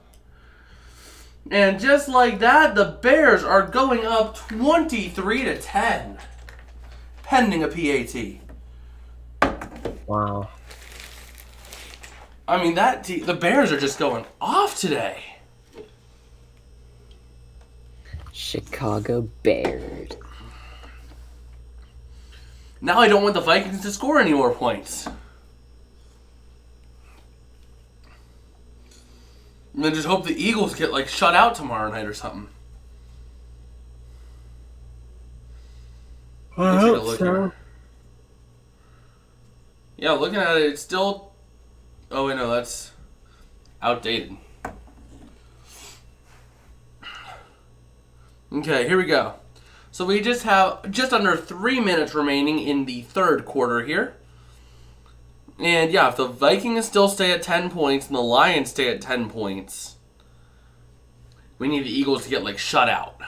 And just like that, the Bears are going up 23-10, pending a PAT. Wow. I mean, the Bears are just going off today. Chicago Bears. Now I don't want the Vikings to score any more points. And then just hope the Eagles get shut out tomorrow night or something. I hope so. Here. Yeah, looking at it, it's still... Oh, wait, no, that's outdated. Okay, here we go. So we just have just under 3 minutes remaining in the third quarter here. And yeah, if the Vikings still stay at 10 points and the Lions stay at 10 points, we need the Eagles to get shut out.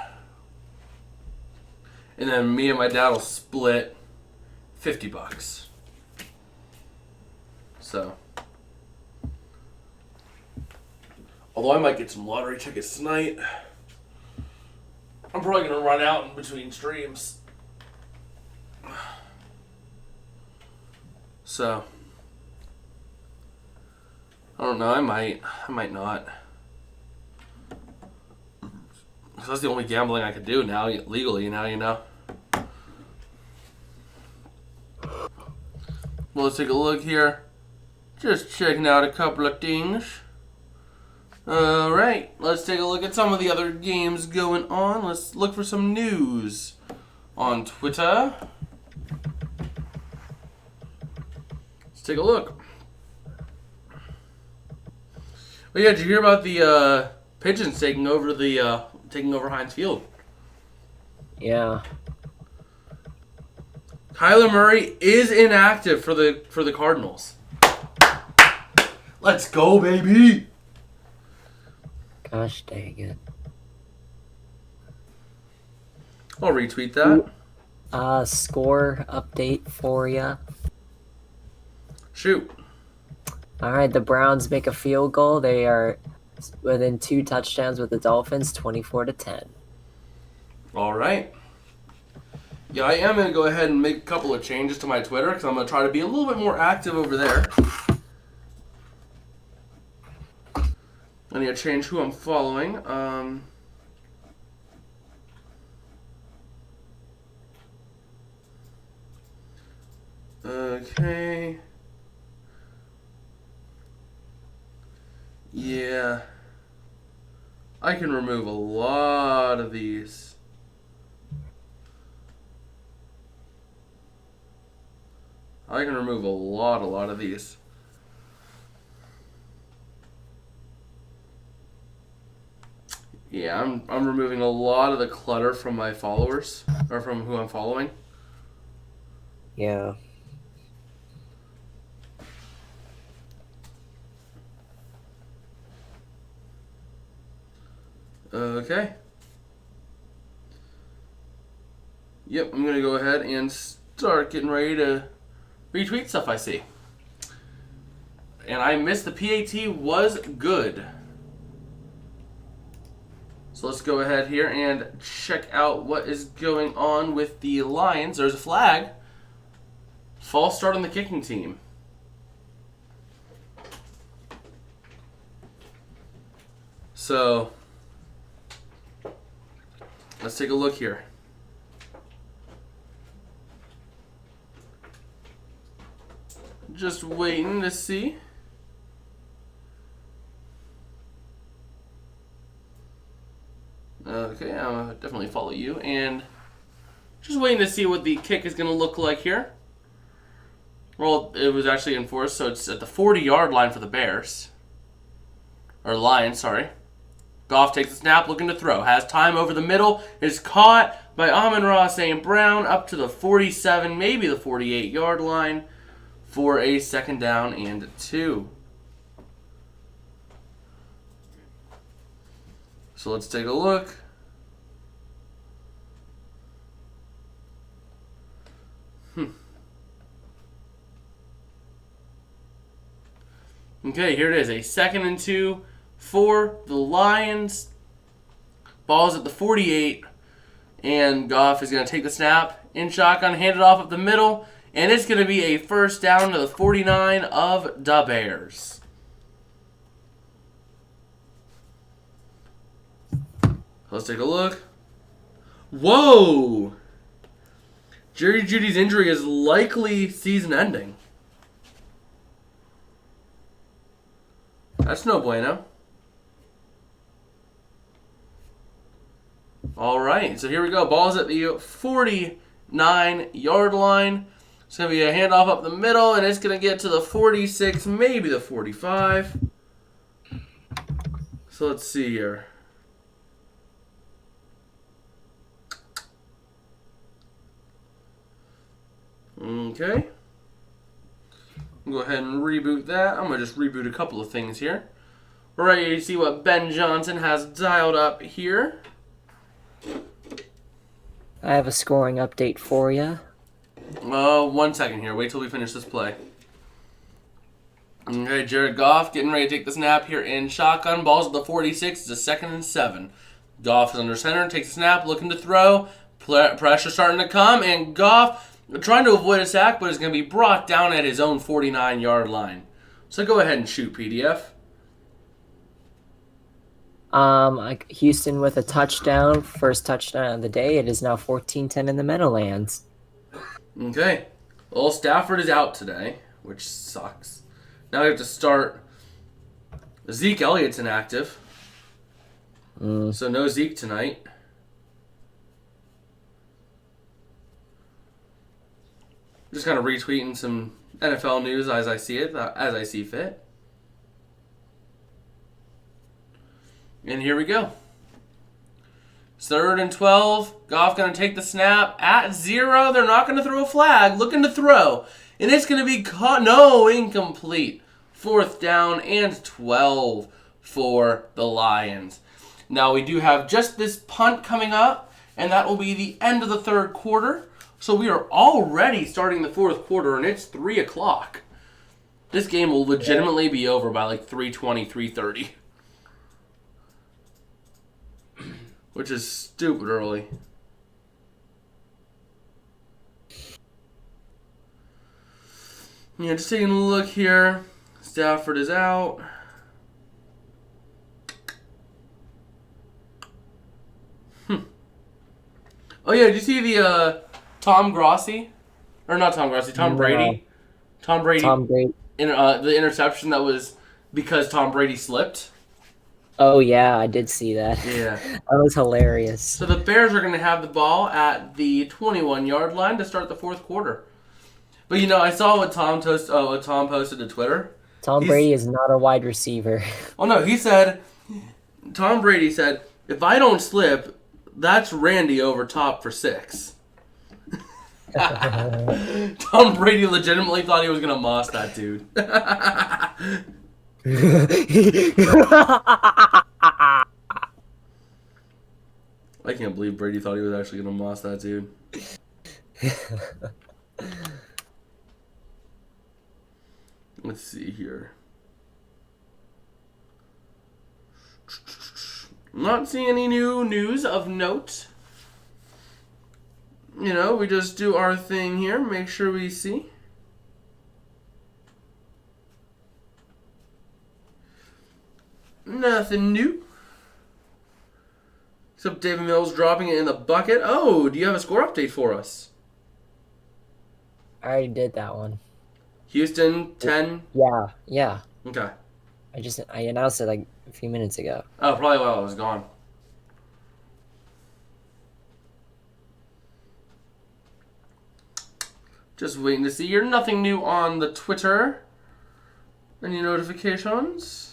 And then me and my dad will split $50. So, although I might get some lottery tickets tonight, I'm probably going to run out in between streams. So, I don't know, I might not. Because that's the only gambling I could do now, legally now, you know. Well, let's take a look here. Just checking out a couple of things. Alright, let's take a look at some of the other games going on. Let's look for some news on Twitter. Let's take a look. Oh yeah, did you hear about the Pigeons taking over Heinz Field? Yeah. Kyler Murray is inactive for the Cardinals. Let's go, baby! Gosh dang it. I'll retweet that. Score update for ya. Shoot. All right, the Browns make a field goal. They are within 2 touchdowns with the Dolphins, 24-10. All right. Yeah, I am going to go ahead and make a couple of changes to my Twitter because I'm going to try to be a little bit more active over there. I need to change who I'm following. Okay. Yeah. I can remove a lot of these. I can remove a lot of these. Yeah, I'm removing a lot of the clutter from my followers, or from who I'm following. Yeah. Okay. Yep, I'm going to go ahead and start getting ready to retweet stuff I see. And I missed the PAT was good. So let's go ahead here and check out what is going on with the Lions. There's a flag. False start on the kicking team. So let's take a look here. Just waiting to see. Okay, I'll definitely follow you. And just waiting to see what the kick is going to look like here. Well, it was actually enforced, so it's at the 40-yard line for the Bears. Or Lions, sorry. Goff takes the snap, looking to throw. Has time over the middle. Is caught by Amon-Ra St. Brown up to the 47, maybe the 48-yard line for a 2nd down and 2. So let's take a look. Okay, here it is. A 2nd and 2 for the Lions. Ball's at the 48. And Goff is going to take the snap in shotgun, hand it off up the middle. And it's going to be a 1st down to the 49 of the Bears. Let's take a look. Whoa! Jerry Jeudy's injury is likely season-ending. That's no bueno. All right, so here we go. Ball's at the 49-yard line. It's going to be a handoff up the middle, and it's going to get to the 46, maybe the 45. So let's see here. Okay. Go ahead and reboot that. I'm going to just reboot a couple of things here. We're ready to see what Ben Johnson has dialed up here. I have a scoring update for you. 1 second here. Wait till we finish this play. Okay, Jared Goff getting ready to take the snap here in shotgun. Ball's at the 46. It's a 2nd and 7. Goff is under center. Takes the snap. Looking to throw. Pressure starting to come. And Goff trying to avoid a sack, but is going to be brought down at his own 49-yard line. So go ahead and shoot, PDF. Houston with a touchdown, 1st touchdown of the day. It is now 14-10 in the Meadowlands. Okay. Well, Stafford is out today, which sucks. Now we have to start. Zeke Elliott's inactive. So no Zeke tonight. Just kind of retweeting some NFL news as I see it, as I see fit. And here we go. 3rd and 12. Goff going to take the snap at 0. They're not going to throw a flag. Looking to throw. And it's going to be caught. No, incomplete. 4th down and 12 for the Lions. Now we do have just this punt coming up, and that will be the end of the 3rd quarter. So we are already starting the 4th quarter, and it's 3 o'clock. This game will legitimately be over by like 3:20, 3:30. Which is stupid early. Yeah, just taking a look here. Stafford is out. Oh yeah, did you see the Tom Grossi? Or not Tom Grossi, Tom Brady. Tom Brady. The interception that was because Tom Brady slipped. Oh yeah, I did see that. Yeah. That was hilarious. So the Bears are going to have the ball at the 21-yard line to start the fourth quarter. But I saw what Tom posted to Twitter. Tom Brady is not a wide receiver. Oh no, Tom Brady said, if I don't slip, that's Randy over top for 6. Tom Brady legitimately thought he was going to moss that dude. I can't believe Brady thought he was actually going to moss that dude. Let's see here. Not seeing any new news of note. We just do our thing here. Make sure we see. Nothing new. Except David Mills dropping it in the bucket. Oh, do you have a score update for us? I already did that one. Houston, 10? Yeah. Okay. I announced it like a few minutes ago. Oh, probably while I was gone. Just waiting to see. You're nothing new on the Twitter. Any notifications?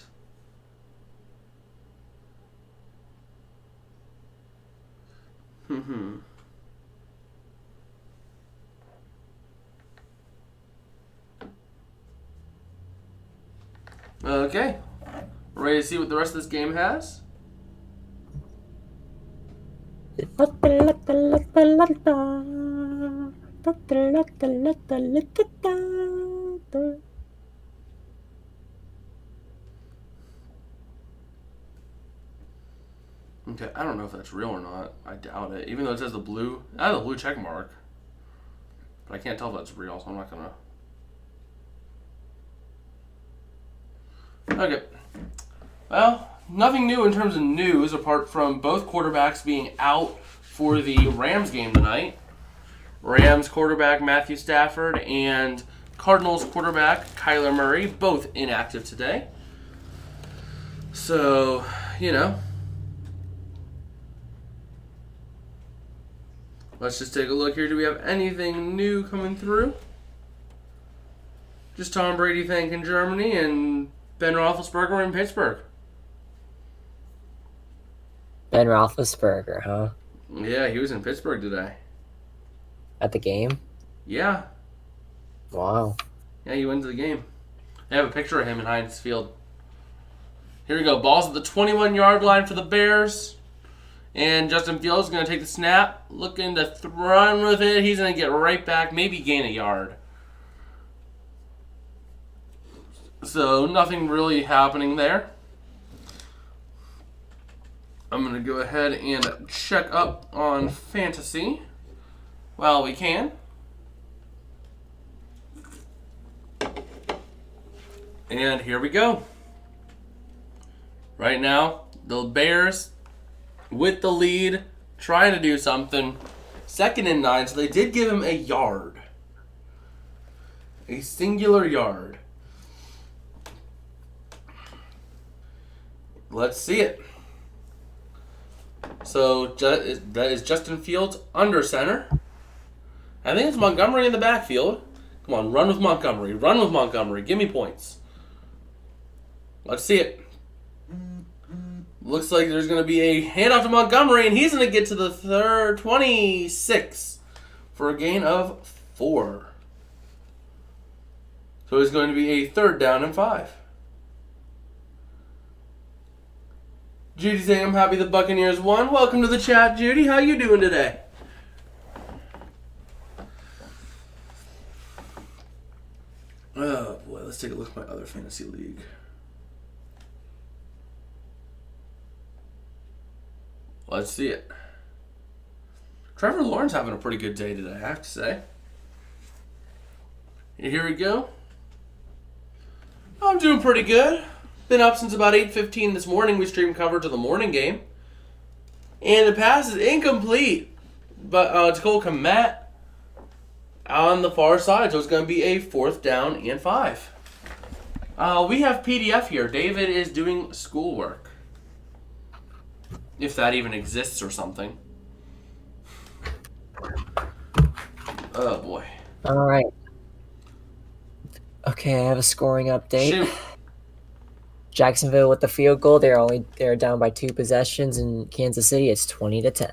Okay. Ready to see what the rest of this game has? Okay, I don't know if that's real or not. I doubt it. Even though it says the blue check mark. But I can't tell if that's real, so I'm not gonna. Okay. Well, nothing new in terms of news apart from both quarterbacks being out for the Rams game tonight. Rams quarterback Matthew Stafford and Cardinals quarterback Kyler Murray, both inactive today. So, let's just take a look here. Do we have anything new coming through? Just Tom Brady thanking Germany and Ben Roethlisberger in Pittsburgh. Ben Roethlisberger, huh? Yeah, he was in Pittsburgh today. At the game? Yeah. Wow. Yeah, he went to the game. They have a picture of him in Heinz Field. Here we go. Ball's at the 21-yard line for the Bears. And Justin Fields is going to take the snap. Looking to run with it. He's going to get right back. Maybe gain a yard. So, nothing really happening there. I'm going to go ahead and check up on fantasy while we can. And here we go. Right now, the Bears with the lead, trying to do something. 2nd and 9, so they did give him a yard. A singular yard. Let's see it. So that is Justin Fields under center. I think it's Montgomery in the backfield. Come on, run with Montgomery. Run with Montgomery. Give me points. Let's see it. Looks like there's going to be a handoff to Montgomery, and he's going to get to the 26 for a gain of 4. So it's going to be a 3rd down and 5. Judy saying, I'm happy the Buccaneers won. Welcome to the chat, Judy. How you doing today? Oh, boy. Let's take a look at my other fantasy league. Let's see it. Trevor Lawrence having a pretty good day today, I have to say. Here we go. I'm doing pretty good. Been up since about 8:15 this morning. We streamed coverage of the morning game. And the pass is incomplete. But to Cole Kmet on the far side. So it's going to be a 4th down and 5. We have PDF here. David is doing schoolwork. If that even exists or something. Oh, boy. All right. Okay, I have a scoring update. Shoot. Jacksonville with the field goal. They're down by 2 possessions. In Kansas City, it's 20-10.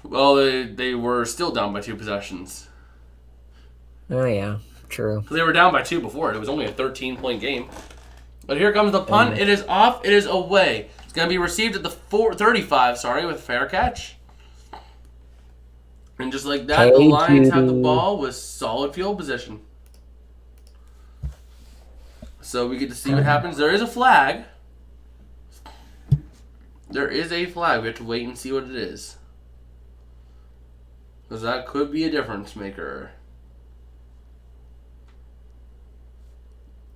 Well, they were still down by 2 possessions. Oh yeah, true. They were down by 2 before. It was only a 13-point game. But here comes the punt. It is off. It is away. It's going to be received at the 35, with fair catch. And just like that, the Lions have the ball with solid field position. So we get to see what happens. There is a flag. There is a flag. We have to wait and see what it is. Because that could be a difference maker.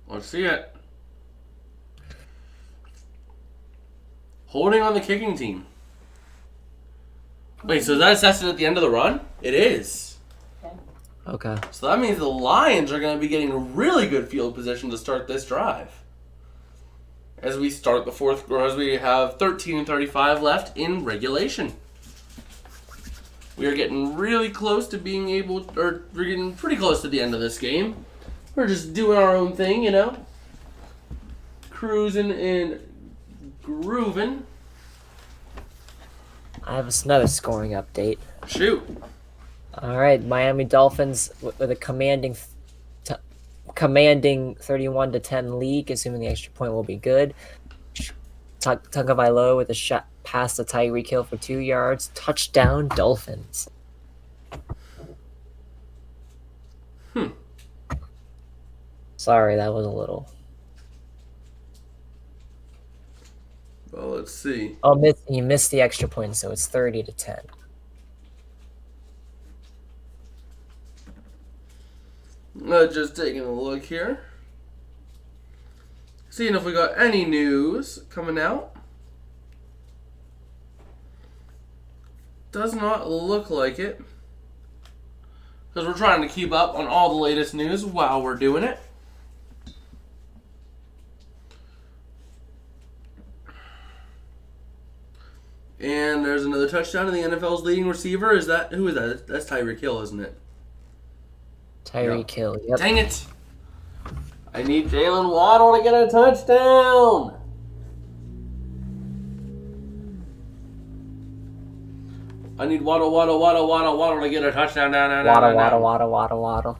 Let's see it. Holding on the kicking team. Wait, so is that assessed at the end of the run? It is. Okay. So that means the Lions are going to be getting a really good field position to start this drive. As we start the 4th, or as we have 13:35 left in regulation. We are getting really close to being able, or we're getting pretty close to the end of this game. We're just doing our own thing, Cruising and grooving. I have another scoring update. Shoot. All right, Miami Dolphins with a commanding 31-10 lead, assuming the extra point will be good. Tagovailoa with a shot past the Tyreek Hill for 2 yards. Touchdown, Dolphins. Sorry, that was a little. Well, let's see. Oh, you missed the extra point, so it's 30-10. Just taking a look here. Seeing if we got any news coming out. Does not look like it. Because we're trying to keep up on all the latest news while we're doing it. And there's another touchdown to the NFL's leading receiver. Who is that? That's Tyreek Hill, isn't it? Tyreek Hill, yep. Dang it! I need Jalen Waddle to get a touchdown! I need Waddle to get a touchdown. Waddle.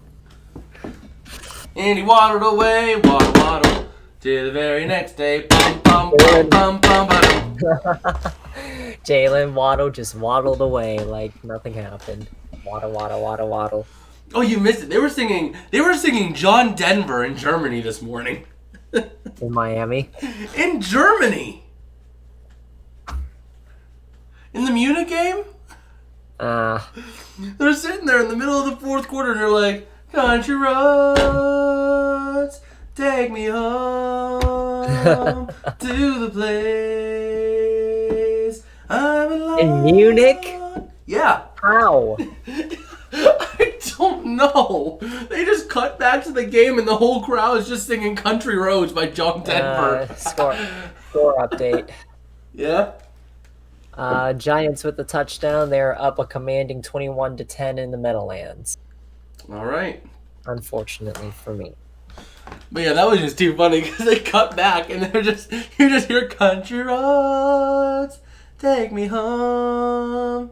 And he waddled away, waddle, to the very next day. Bum. Jalen Waddle just waddled away like nothing happened. Waddle. Oh, you missed it. They were singing John Denver in Germany this morning. In Miami. In Germany. In the Munich game? They're sitting there in the middle of the 4th quarter and they're like, country roads, take me home to the place I'm alone. In Munich? Yeah. How? I don't know. They just cut back to the game and the whole crowd is just singing Country Roads by John Denver. Score update. Yeah? Giants with the touchdown. They're up a commanding 21-10 in the Meadowlands. All right. Unfortunately for me. But yeah, that was just too funny because they cut back and you just hear Country Roads, take me home.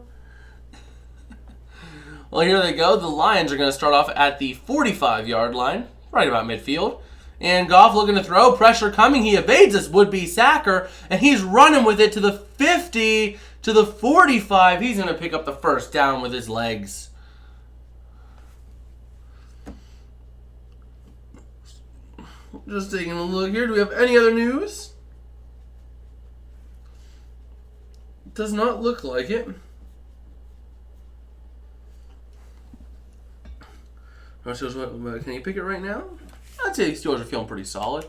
Well, here they go. The Lions are going to start off at the 45-yard line, right about midfield. And Goff looking to throw. Pressure coming. He evades this would-be sacker. And he's running with it to the 50, to the 45. He's going to pick up the 1st down with his legs. Just taking a look here. Do we have any other news? Does not look like it. Can you pick it right now? I'd say the Steelers are feeling pretty solid.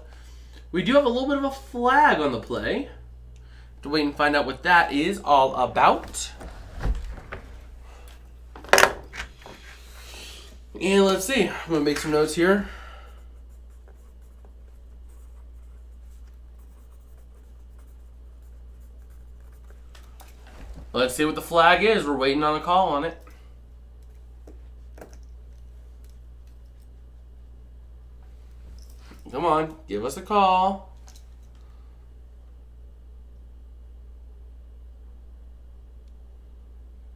We do have a little bit of a flag on the play. To wait and find out what that is all about. And let's see. I'm going to make some notes here. Let's see what the flag is. We're waiting on a call on it. Come on, give us a call.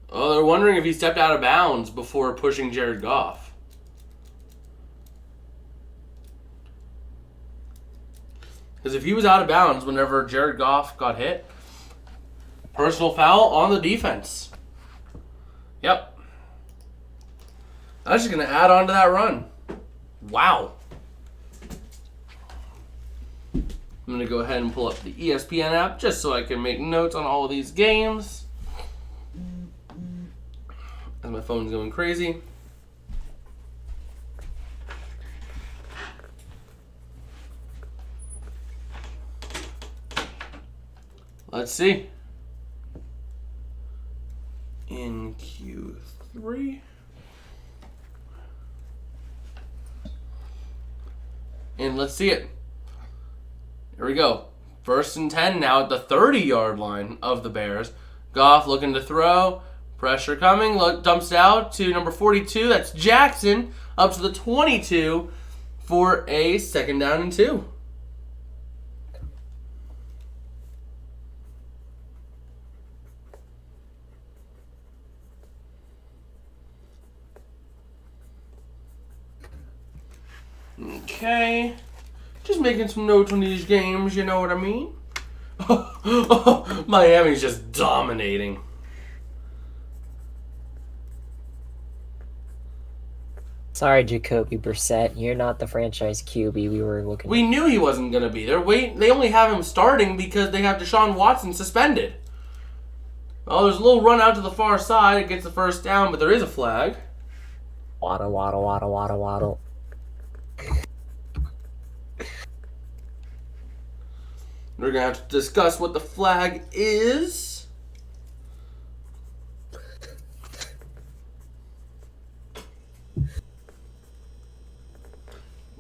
Oh, they're wondering if he stepped out of bounds before pushing Jared Goff. Because if he was out of bounds whenever Jared Goff got hit, personal foul on the defense. Yep. That's just going to add on to that run. Wow. I'm going to go ahead and pull up the ESPN app just so I can make notes on all of these games. As my phone's going crazy. Let's see. In Q3. And let's see it. Here we go. 1st and 10 now at the 30-yard line of the Bears. Goff looking to throw. Pressure coming. Look, dumps out to number 42. That's Jackson. Up to the 22 for a 2nd down and 2. Okay. Just making some notes on these games, you know what I mean? Miami's just dominating. Sorry, Jacoby Brissett. You're not the franchise QB we were looking We knew he wasn't going to be there. They only have him starting because they have Deshaun Watson suspended. Well, there's a little run out to the far side. It gets the 1st down, but there is a flag. Waddle, waddle, waddle, waddle, waddle. We're going to have to discuss what the flag is.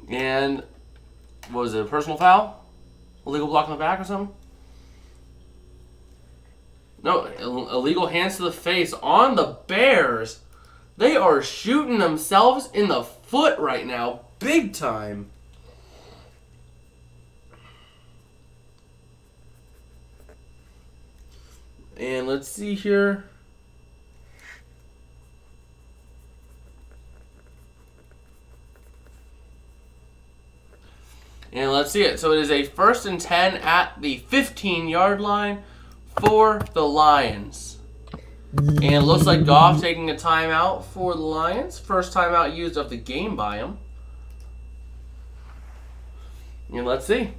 And, what was it, a personal foul? Illegal block in the back or something? No, illegal hands to the face on the Bears. They are shooting themselves in the foot right now, big time. And let's see here. And let's see it. So it is a 1st and 10 at the 15-yard line for the Lions. And it looks like Goff taking a timeout for the Lions. First timeout used of the game by him. And let's see.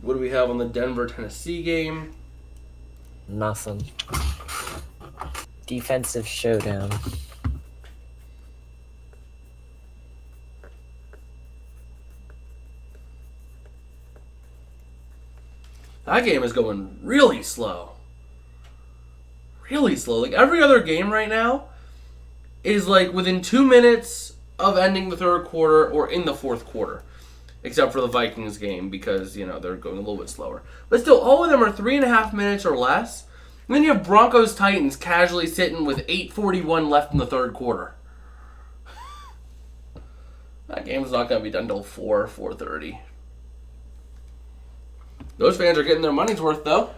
What do we have on the Denver-Tennessee game? Nothing. Defensive showdown. That game is going really slow. Really slow. Like every other game right now is like within 2 minutes of ending the 3rd quarter or in the 4th quarter. Except for the Vikings game because, you know, they're going a little bit slower. But still, all of them are 3.5 minutes or less. And then you have Broncos-Titans casually sitting with 8:41 left in the 3rd quarter. That game's not going to be done till 4:30. Those fans are getting their money's worth, though.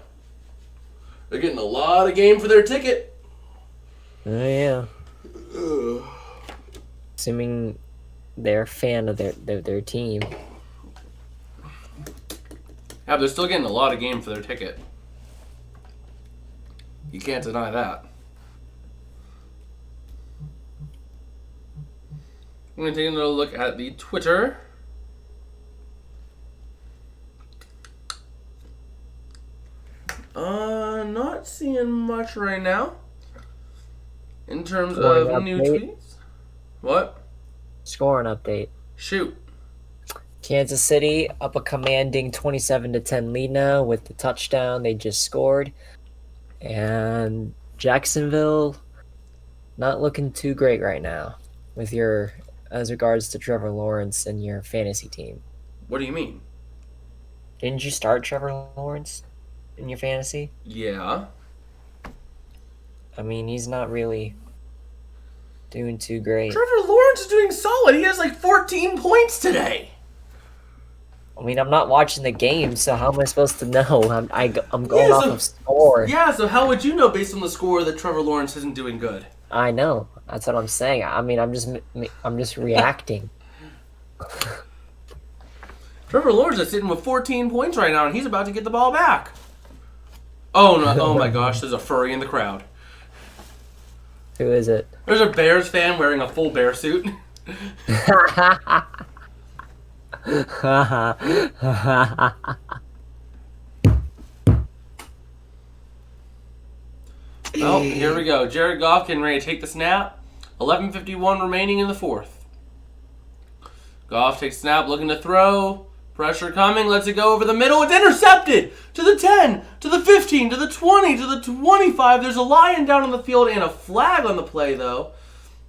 They're getting a lot of game for their ticket. Oh, yeah. Assuming they're a fan of their team. Yeah, they're still getting a lot of game for their ticket. You can't deny that. I'm going to take another look at the Twitter. Not seeing much right now in terms of new tweets. What? Scoring update. Shoot. Kansas City up a commanding 27-10 lead now with the touchdown they just scored. And Jacksonville not looking too great right now with as regards to Trevor Lawrence and your fantasy team. What do you mean? Didn't you start Trevor Lawrence in your fantasy? Yeah. I mean, he's not really doing too great. Trevor Lawrence is doing solid. He has like 14 points today. I mean, I'm not watching the game, so how am I supposed to know? I'm going off of score. Yeah, so how would you know based on the score that Trevor Lawrence isn't doing good? I know. That's what I'm saying. I mean, I'm just reacting. Trevor Lawrence is sitting with 14 points right now, and he's about to get the ball back. Oh no! Oh my gosh! There's a furry in the crowd. Who is it? There's a Bears fan wearing a full bear suit. Well, here we go. Jared Goff getting ready to take the snap. 11:51 remaining in the fourth. Goff takes snap, looking to throw. Pressure coming. Lets it go over the middle. It's intercepted! To the 10, to the 15, to the 20, to the 25. There's a lion down on the field and a flag on the play, though.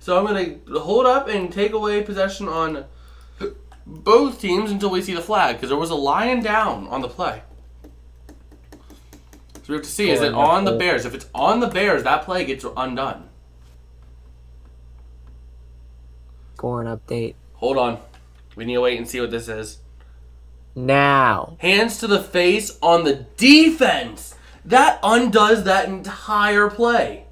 So I'm going to hold up and take away possession on both teams until we see the flag, because there was a lion down on the play. So we have to see, is it on the Bears? If it's on the Bears, that play gets undone. Scoring update. Hold on. We need to wait and see what this is. Now. Hands to the face on the defense. That undoes that entire play.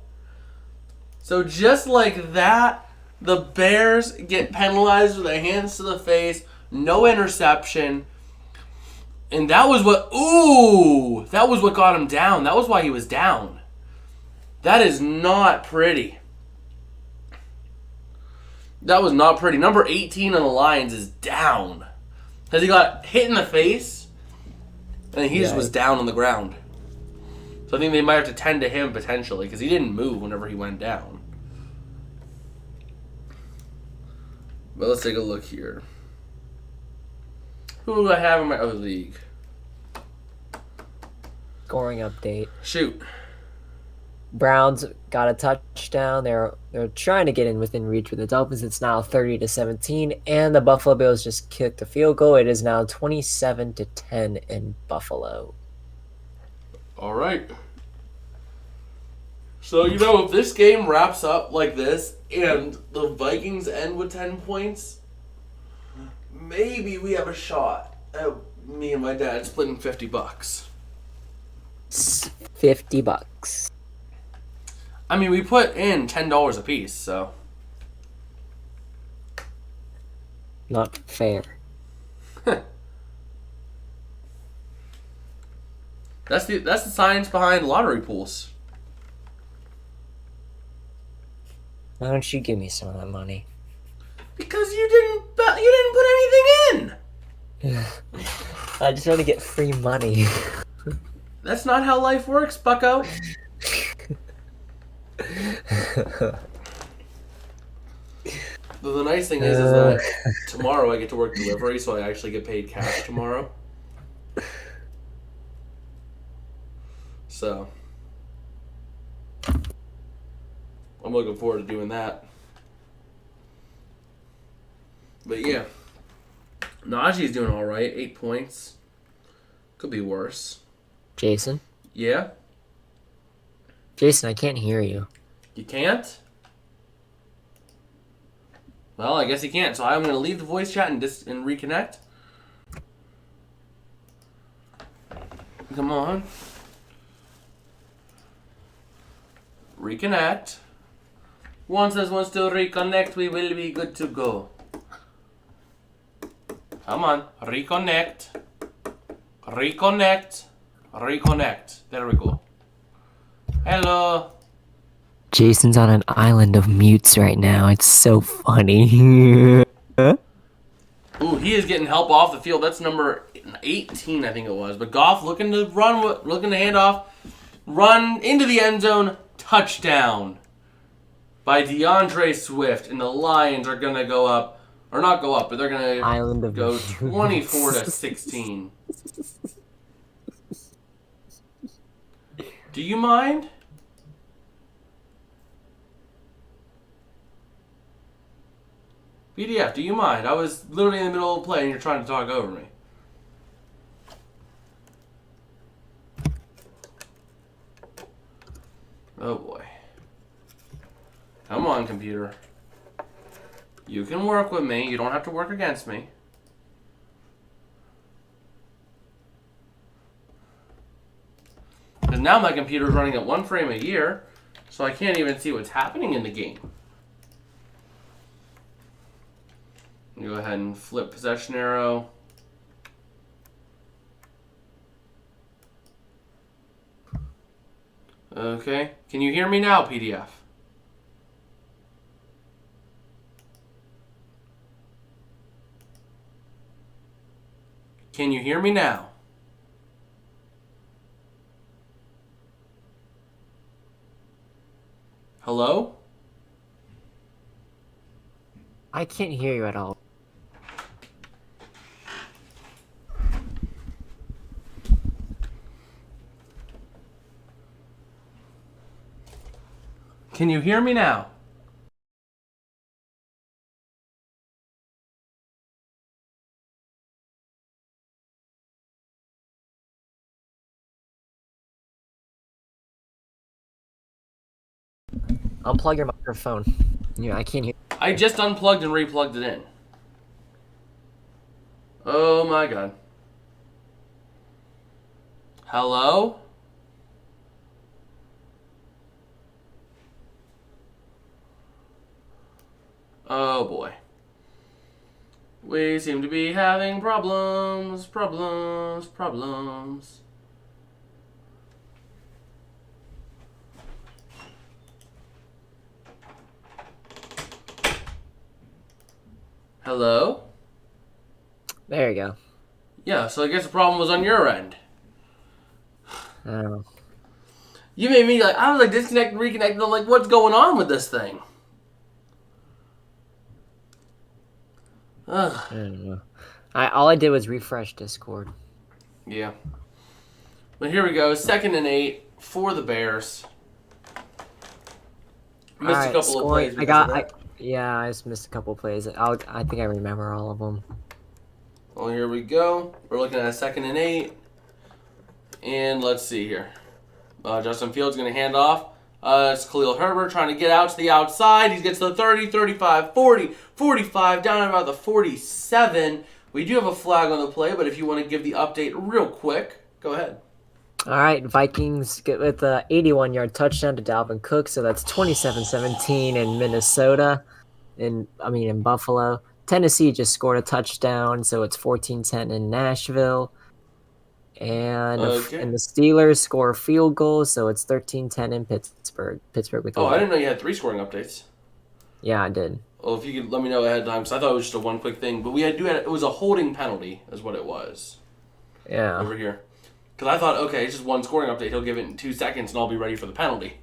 So just like that, the Bears get penalized with their hands to the face, no interception. And that was what got him down. That was why he was down. That is not pretty. That was not pretty. Number 18 on the Lions is down. Because he got hit in the face, and he just was down on the ground. So I think they might have to tend to him potentially, because he didn't move whenever he went down. But let's take a look here. Who do I have in my other league? Scoring update. Shoot. Browns got a touchdown. They're trying to get in within reach with the Dolphins. It's now 30-17, and the Buffalo Bills just kicked a field goal. It is now 27-10 in Buffalo. All right. So, if this game wraps up like this and the Vikings end with 10 points, maybe we have a shot at me and my dad splitting $50. $50. I mean, we put in $10 a piece, so. Not fair. That's the science behind lottery pools. Why don't you give me some of that money? Because you didn't put anything in. I just want to get free money. That's not how life works, bucko. The nice thing is that tomorrow I get to work delivery, so I actually get paid cash tomorrow. So I'm looking forward to doing that. But yeah, Najee's doing all right. 8 points. Could be worse. Jason? Yeah? Jason, I can't hear you. You can't? Well, I guess you can't. So I'm going to leave the voice chat and reconnect. Come on. Reconnect. Once as one still reconnect, we will be good to go. Come on. Reconnect. Reconnect. Reconnect. There we go. Hello. Jason's on an island of mutes right now. It's so funny. Ooh, he is getting help off the field. That's number 18, I think it was. But Goff looking to run, looking to hand off, run into the end zone, touchdown by DeAndre Swift. And the Lions are going to go up, or not go up, but they're going to go 24-16. Do you mind? PDF, do you mind? I was literally in the middle of a play and you're trying to talk over me. Oh boy. Come on, computer. You can work with me. You don't have to work against me. Because now my computer's running at 1 frame a year, so I can't even see what's happening in the game. Go ahead and flip possession arrow. Okay. Can you hear me now, PDF? Can you hear me now? Hello? I can't hear you at all. Can you hear me now? Unplug your microphone. Yeah, I can't hear. I just unplugged and replugged it in. Oh my god. Hello? Oh boy. We seem to be having problems. Hello? There you go. Yeah, so I guess the problem was on your end. Oh. You made me I was disconnect and reconnect, and I'm like, what's going on with this thing? Ugh. I don't know. All I did was refresh Discord. Yeah. But here we go. 2nd and 8 for the Bears. Missed a couple of plays. I just missed a couple plays. I think I remember all of them. Well, here we go. We're looking at a 2nd and 8. And let's see here. Justin Fields going to hand off. It's Khalil Herbert trying to get out to the outside. He gets to the 30, 35, 40, 45, down at about the 47. We do have a flag on the play, but if you want to give the update real quick, go ahead. All right, Vikings get with the 81-yard touchdown to Dalvin Cook, so that's 27-17 in Minnesota. In Buffalo. Tennessee just scored a touchdown, so it's 14-10 in Nashville. And the Steelers score a field goal, so it's 13-10 in Pittsburgh. I didn't know you had 3 scoring updates. Yeah, I did. Well, if you could let me know ahead of time, because I thought it was just a one quick thing. But it was a holding penalty, is what it was. Yeah. Over here. Because I thought, okay, it's just one scoring update. He'll give it in 2 seconds, and I'll be ready for the penalty.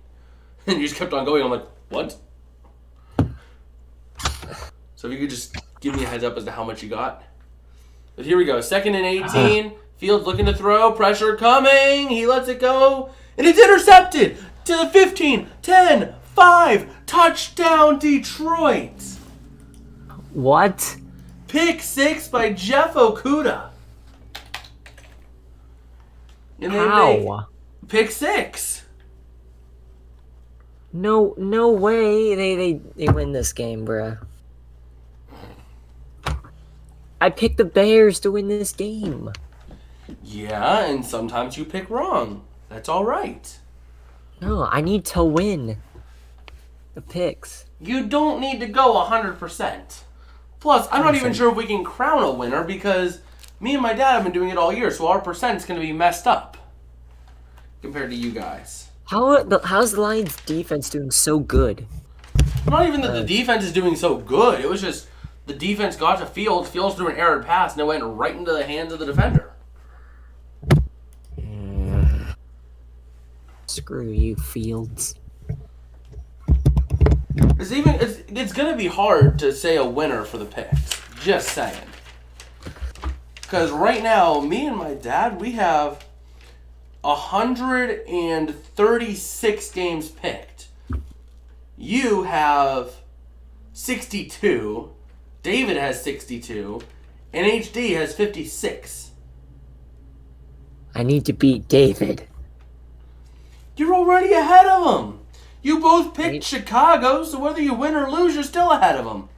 And you just kept on going. I'm like, what? So if you could just give me a heads up as to how much you got. But here we go. 2nd and 18. Fields looking to throw. Pressure coming. He lets it go. And it's intercepted to the 15, 10, 5. Touchdown, Detroit. What? Pick 6 by Jeff Okuda. And How? Pick 6. No way. They win this game, bruh. I picked the Bears to win this game. Yeah, and sometimes you pick wrong. That's all right. No, I need to win the picks. You don't need to go 100%. Plus, I'm not even sure if we can crown a winner because me and my dad have been doing it all year, so our percent's going to be messed up compared to you guys. How's the Lions' defense doing so good? Not even that the defense is doing so good. It was just the defense got to Fields. Fields threw an error pass, and it went right into the hands of the defender. Screw you, Fields. It's going to be hard to say a winner for the picks. Just saying. Because right now, me and my dad, we have 136 games picked. You have 62. David has 62. And HD has 56. I need to beat David. You're already ahead of him. You both picked Chicago, so whether you win or lose, you're still ahead of him.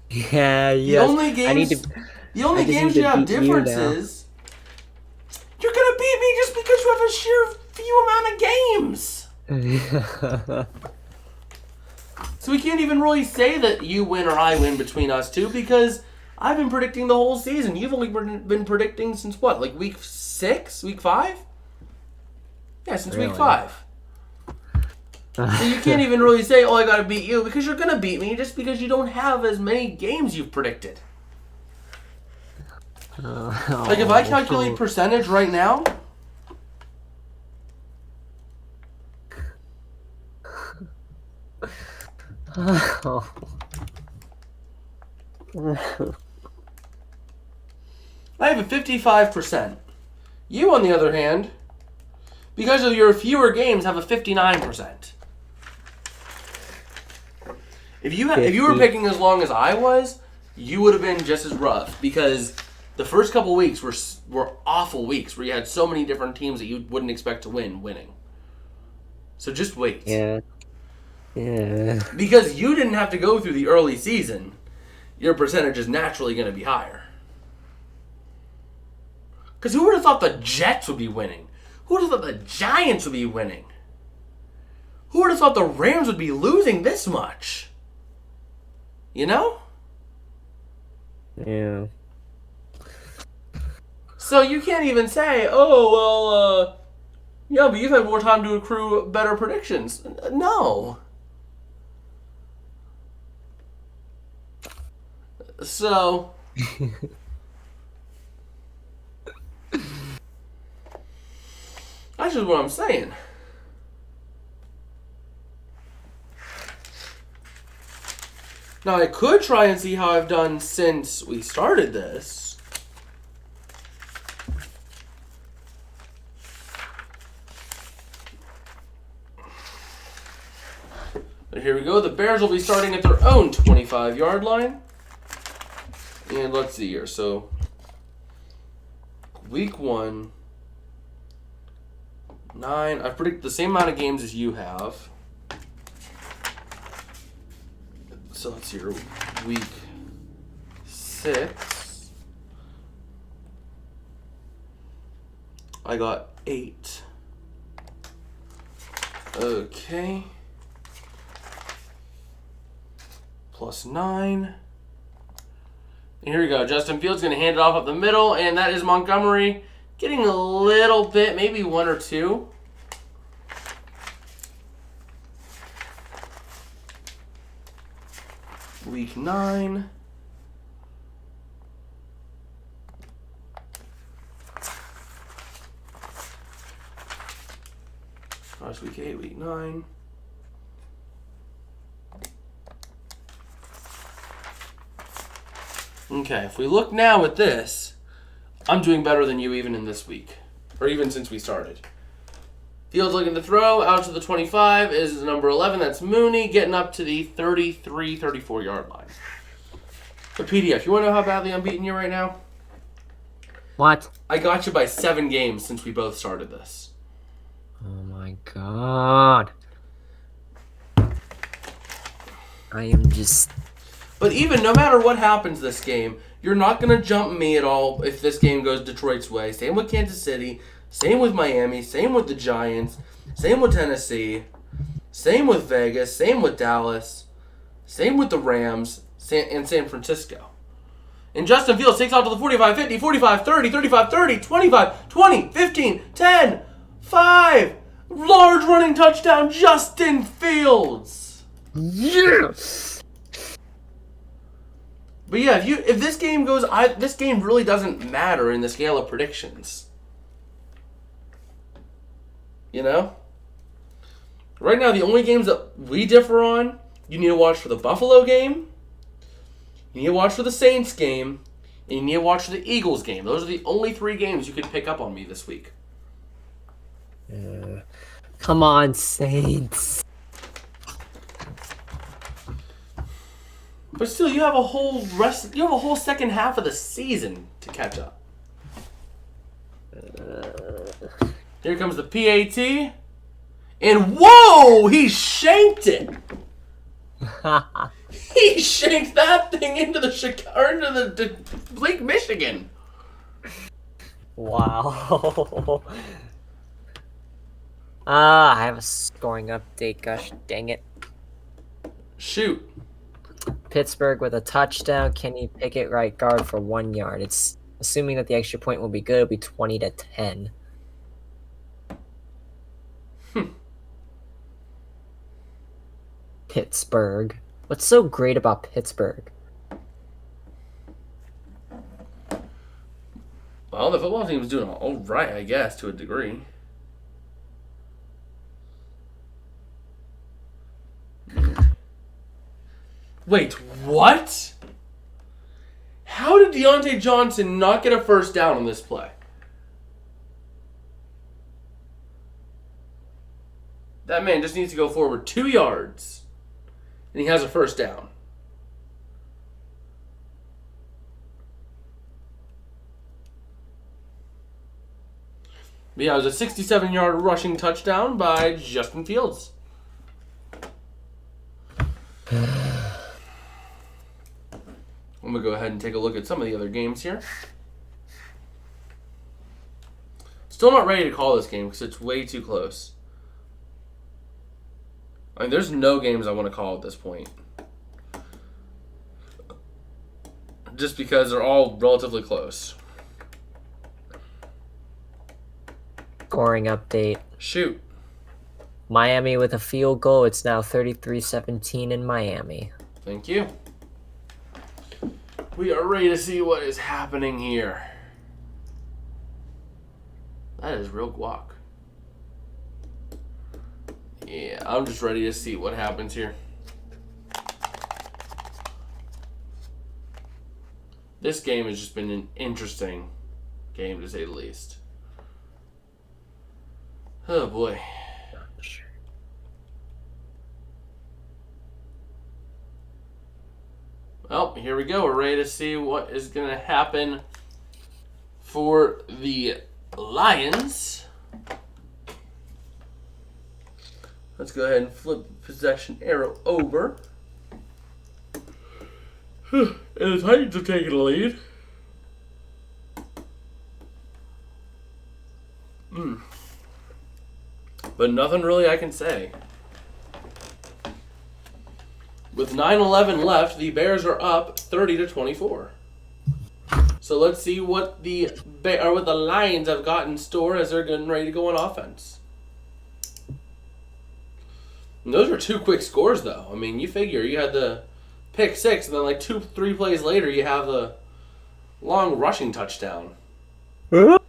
Yeah, The only games you have differences. You're gonna beat me just because you have a sheer few amount of games. So we can't even really say that you win or I win between us two because I've been predicting the whole season. You've only been predicting since what, like week 6, week 5? Yeah, since week 5. So you can't even really say, oh, I gotta beat you, because you're gonna beat me just because you don't have as many games you've predicted. Like, if I calculate percentage right now... I have a 55%. You, on the other hand, because of your fewer games, have a 59%. If you were picking as long as I was, you would have been just as rough because the first couple weeks were awful weeks where you had so many different teams that you wouldn't expect to winning. So just wait. Yeah. Because you didn't have to go through the early season, your percentage is naturally going to be higher. Because who would have thought the Jets would be winning? Who would have thought the Giants would be winning? Who would have thought the Rams would be losing this much? You know? Yeah. So you can't even say, yeah, but you've had more time to accrue better predictions. No. So... That's just what I'm saying. Now, I could try and see how I've done since we started this. But here we go. The Bears will be starting at their own 25-yard line. And let's see here. So, week 1... 9. I've predicted the same amount of games as you have. So let's see here. Week 6. I got 8. Okay. Plus 9. And here we go. Justin Fields going to hand it off up the middle, and that is Montgomery. Getting a little bit, maybe 1 or 2. Week 9. Last week 8, week 9. Okay, if we look now at this, I'm doing better than you even in this week, or even since we started. Fields looking to throw, out to the 25 is number 11, that's Mooney, getting up to the 33, 34-yard line. But PDF, you want to know how badly I'm beating you right now? What? I got you by 7 games since we both started this. Oh my god. I am just... But even no matter what happens this game, you're not going to jump me at all if this game goes Detroit's way. Same with Kansas City. Same with Miami. Same with the Giants. Same with Tennessee. Same with Vegas. Same with Dallas. Same with the Rams and San Francisco. And Justin Fields takes off to the 45, 50, 45, 30, 35, 30, 25, 20, 15, 10, 5. Large running touchdown, Justin Fields. Yes! But yeah, if this game goes, this game really doesn't matter in the scale of predictions. You know? Right now, the only games that we differ on, you need to watch for the Buffalo game, you need to watch for the Saints game, and you need to watch for the Eagles game. Those are the only 3 games you could pick up on me this week. Come on, Saints. But still, you have a whole second half of the season to catch up. Here comes the PAT. And whoa! He shanked it! He shanked that thing into the Lake Michigan. Wow. I have a scoring update. Gosh dang it. Shoot. Pittsburgh with a touchdown. Kenny Pickett, right guard, for 1 yard. It's assuming that the extra point will be good. It'll be 20-10. Pittsburgh. What's so great about Pittsburgh? Well, the football team's doing all right, I guess, to a degree. Wait, what? How did Deontay Johnson not get a first down on this play? That man just needs to go forward 2 yards, and he has a first down. But yeah, it was a 67-yard rushing touchdown by Justin Fields. I'm going to go ahead and take a look at some of the other games here. Still not ready to call this game because it's way too close. I mean, there's no games I want to call at this point. Just because they're all relatively close. Scoring update. Shoot. Miami with a field goal. It's now 33-17 in Miami. Thank you. We are ready to see what is happening here. That is real guac. Yeah, I'm just ready to see what happens here. This game has just been an interesting game, to say the least. Oh, boy. Well, here we go. We're ready to see what is going to happen for the Lions. Let's go ahead and flip the possession arrow over. And the Titans are taking the lead. But nothing really I can say. With 9:11 left, the Bears are up 30-24. So let's see what the Lions have got in store as they're getting ready to go on offense. And those are 2 quick scores, though. I mean, you figure you had the pick 6, and then like 2-3 plays later, you have the long rushing touchdown. But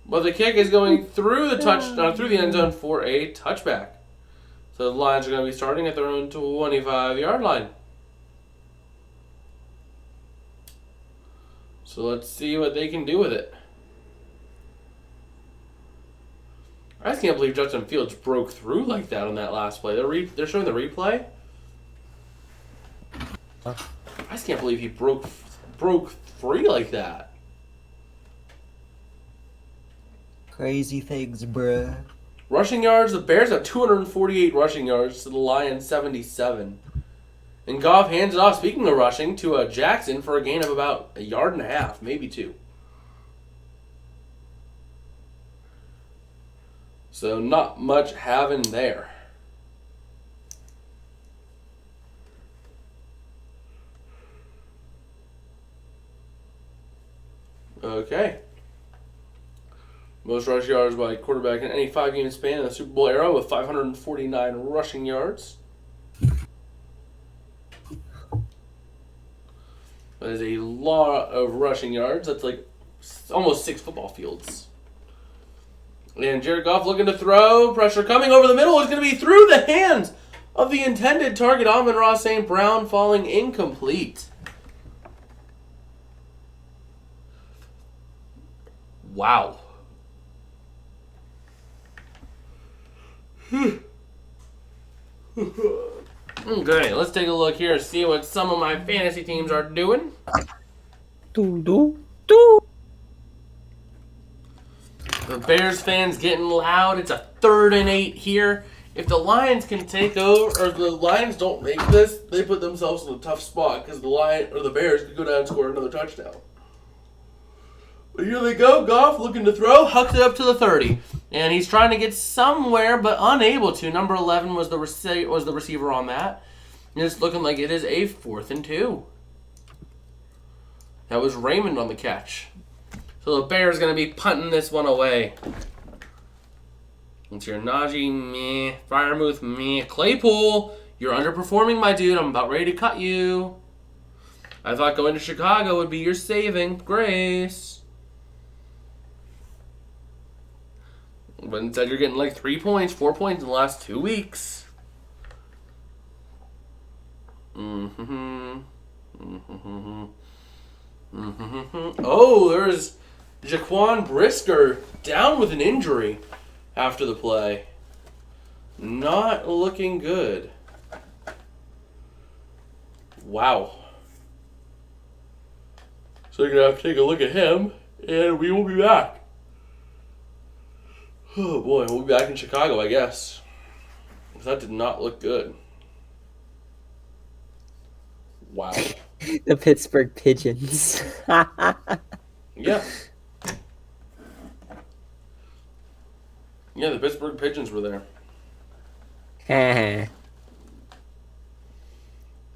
the kick is going through the end zone for a touchback. So the Lions are going to be starting at their own 25-yard line. So let's see what they can do with it. I just can't believe Justin Fields broke through like that on that last play. They're showing the replay. I just can't believe he broke free like that. Crazy things, bruh. Rushing yards, the Bears have 248 rushing yards to the Lions 77. And Goff hands it off, speaking of rushing, to Jackson for a gain of about 1.5 yards, maybe 2. So not much having there. Okay. Most rush yards by quarterback in any 5-game span in the Super Bowl era with 549 rushing yards. is a lot of rushing yards. That's like almost 6 football fields. And Jared Goff looking to throw. Pressure coming over the middle. Is going to be through the hands of the intended target, Amon-Ra St. Brown, falling incomplete. Wow. Okay, let's take a look here and see what some of my fantasy teams are doing. The Bears fans getting loud. It's a 3rd and 8 here. If the Lions can take over, or the Lions don't make this, they put themselves in a tough spot because the Bears could go down and score another touchdown. But here they go. Goff looking to throw, hucks it up to the 30, and he's trying to get somewhere but unable to. Number 11 was the receiver on that. And it's looking like it is a 4th and 2. That was Raymond on the catch. So the Bears going to be punting this one away. It's your Najee, meh. Firemouth, meh. Claypool, you're underperforming, my dude. I'm about ready to cut you. I thought going to Chicago would be your saving grace. But instead you're getting like 3 points, 4 points in the last 2 weeks. Oh, there's Jaquan Brisker down with an injury after the play. Not looking good. Wow. So you're going to have to take a look at him, and we will be back. Oh boy, we'll be back in Chicago, I guess. That did not look good. Wow. The Pittsburgh Pigeons. Yeah. Yeah, the Pittsburgh Pigeons were there.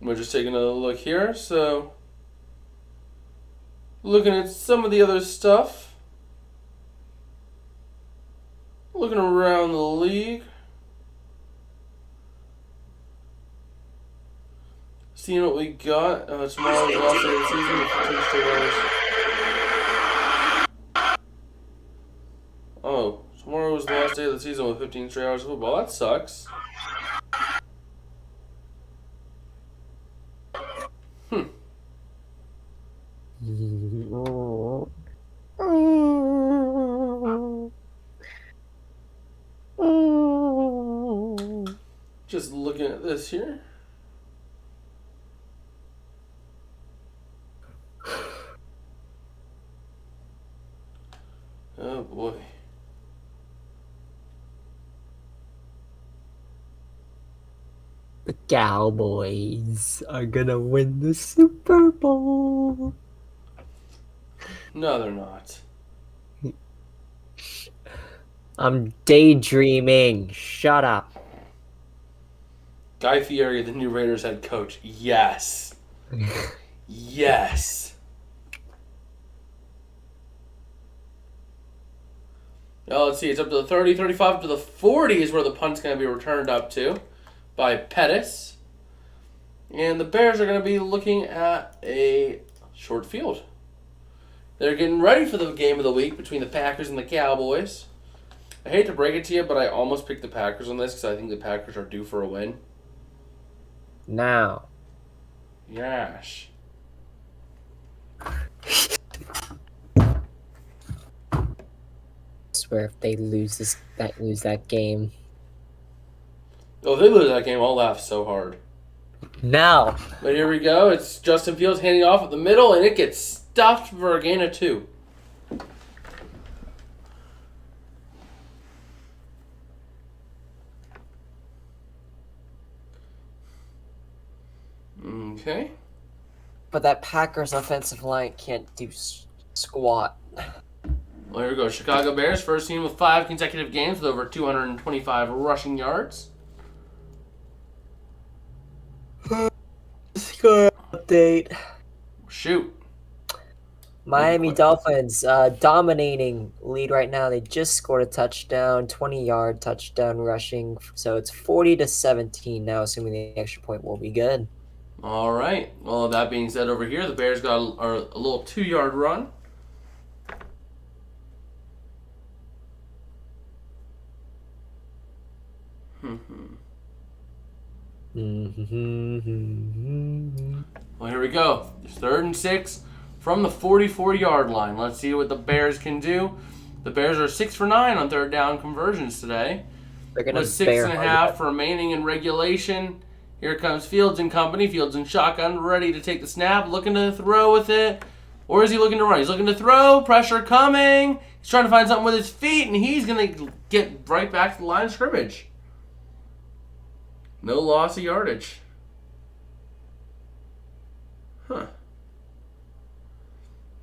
We're just taking a look here, so looking at some of the other stuff. Looking around the league. Seeing what we got. Tomorrow's the last day of the season with 15 straight hours. Oh, tomorrow was the last day of the season with 15 straight hours of football. That sucks. Just looking at this here. Oh boy. The Cowboys are gonna win the Super Bowl. No, they're not. I'm daydreaming. Shut up. Guy Fieri, the new Raiders head coach. Yes. Yes. Now let's see. It's up to the 30, 35, up to the 40 is where the punt's going to be returned up to by Pettis. And the Bears are going to be looking at a short field. They're getting ready for the game of the week between the Packers and the Cowboys. I hate to break it to you, but I almost picked the Packers on this because I think the Packers are due for a win. Now. Yes. I swear if they lose that game. Oh, if they lose that game, I'll laugh so hard. Now. But here we go. It's Justin Fields handing off at the middle, and it gets stuffed for a gain of 2. Okay. But that Packers offensive line can't do squat. Well, here we go. Chicago Bears, first team with 5 consecutive games with over 225 rushing yards. Score update. Shoot. Miami Dolphins dominating lead right now. They just scored a touchdown, 20-yard touchdown rushing. So it's 40-17 now, assuming the extra point will be good. All right. Well, that being said, over here, the Bears got a little 2-yard run. Well, here we go. It's 3rd and 6 from the 44-yard line. Let's see what the Bears can do. The Bears are 6 for 9 on 3rd down conversions today. They're gonna With 6.5 remaining in regulation. Here comes Fields and company. Fields and shotgun, ready to take the snap, looking to throw with it. Or is he looking to run? He's looking to throw. Pressure coming. He's trying to find something with his feet, and he's going to get right back to the line of scrimmage. No loss of yardage. Huh.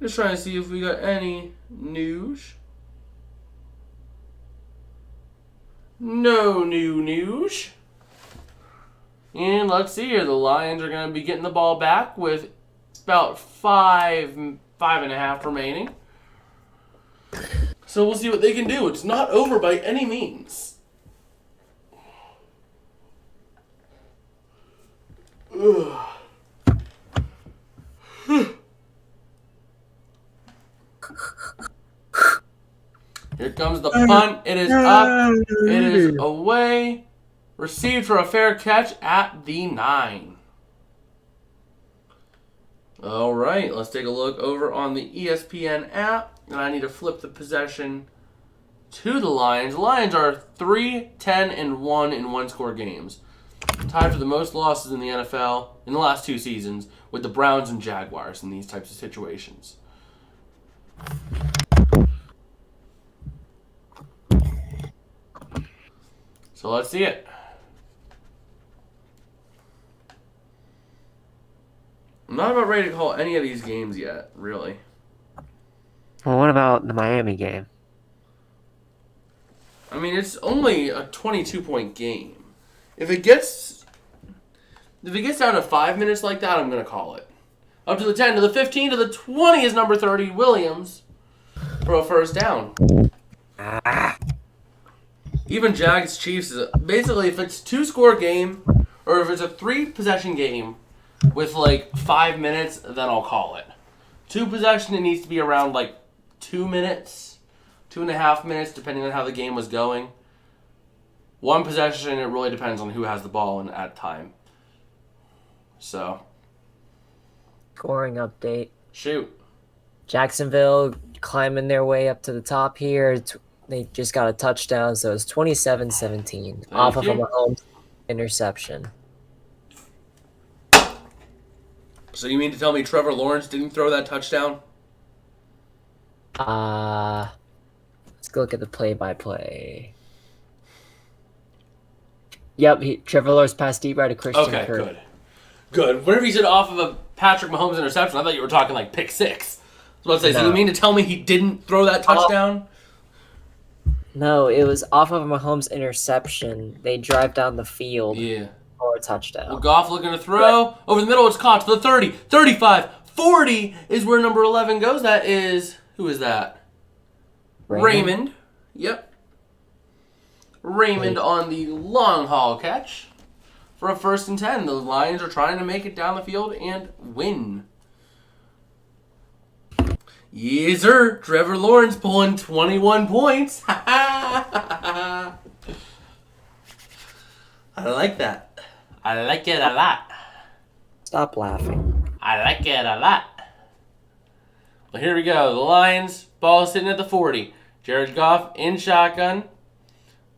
Just trying to see if we got any news. No new news. And let's see here. The Lions are going to be getting the ball back with about 5.5 remaining. So we'll see what they can do. It's not over by any means. Ugh. Here comes the punt. It is up. It is away. Received for a fair catch at the 9. All right, let's take a look over on the ESPN app. And I need to flip the possession to the Lions. The Lions are 3-10-1 in one-score games. Tied for the most losses in the NFL in the last 2 seasons with the Browns and Jaguars in these types of situations. So let's see it. I'm not about ready to call any of these games yet, really. Well, what about the Miami game? I mean, it's only a 22-point game. If it gets down to 5 minutes like that, I'm going to call it. Up to the 10, to the 15, to the 20 is number 30, Williams, for a first down. Even Jags Chiefs is basically, if it's 2-score game or if it's a 3-possession game with like 5 minutes, then I'll call it. 2 possession, it needs to be around like 2 minutes, 2.5 minutes, depending on how the game was going. 1 possession, it really depends on who has the ball and at time. So, Scoring update. shoot. Jacksonville climbing their way up to the top here. They just got a touchdown, so it's 27-17 off of a Mahomes interception. So you mean to tell me Trevor Lawrence didn't throw that touchdown? Let's go look at the play-by-play. Yep, Trevor Lawrence passed deep right to Christian Okay, Kirk. good. Whenever you said off of a Patrick Mahomes interception, I thought you were talking like pick 6. I was about to say, so you mean to tell me he didn't throw that touchdown? No, it was off of a Mahomes interception. They drive down the field Yeah. for a touchdown. Well, Goff looking to throw. Over the middle, it's caught to the 30, 35, 40 is where number 11 goes. That is, who is that? Raymond. Yep. Raymond on the long haul catch for a 1st and 10. The Lions are trying to make it down the field and win. Yes, sir. Trevor Lawrence pulling 21 points. I like that. I like it a lot. Stop laughing. I like it a lot. Well, here we go. The Lions, ball sitting at the 40. Jared Goff in shotgun.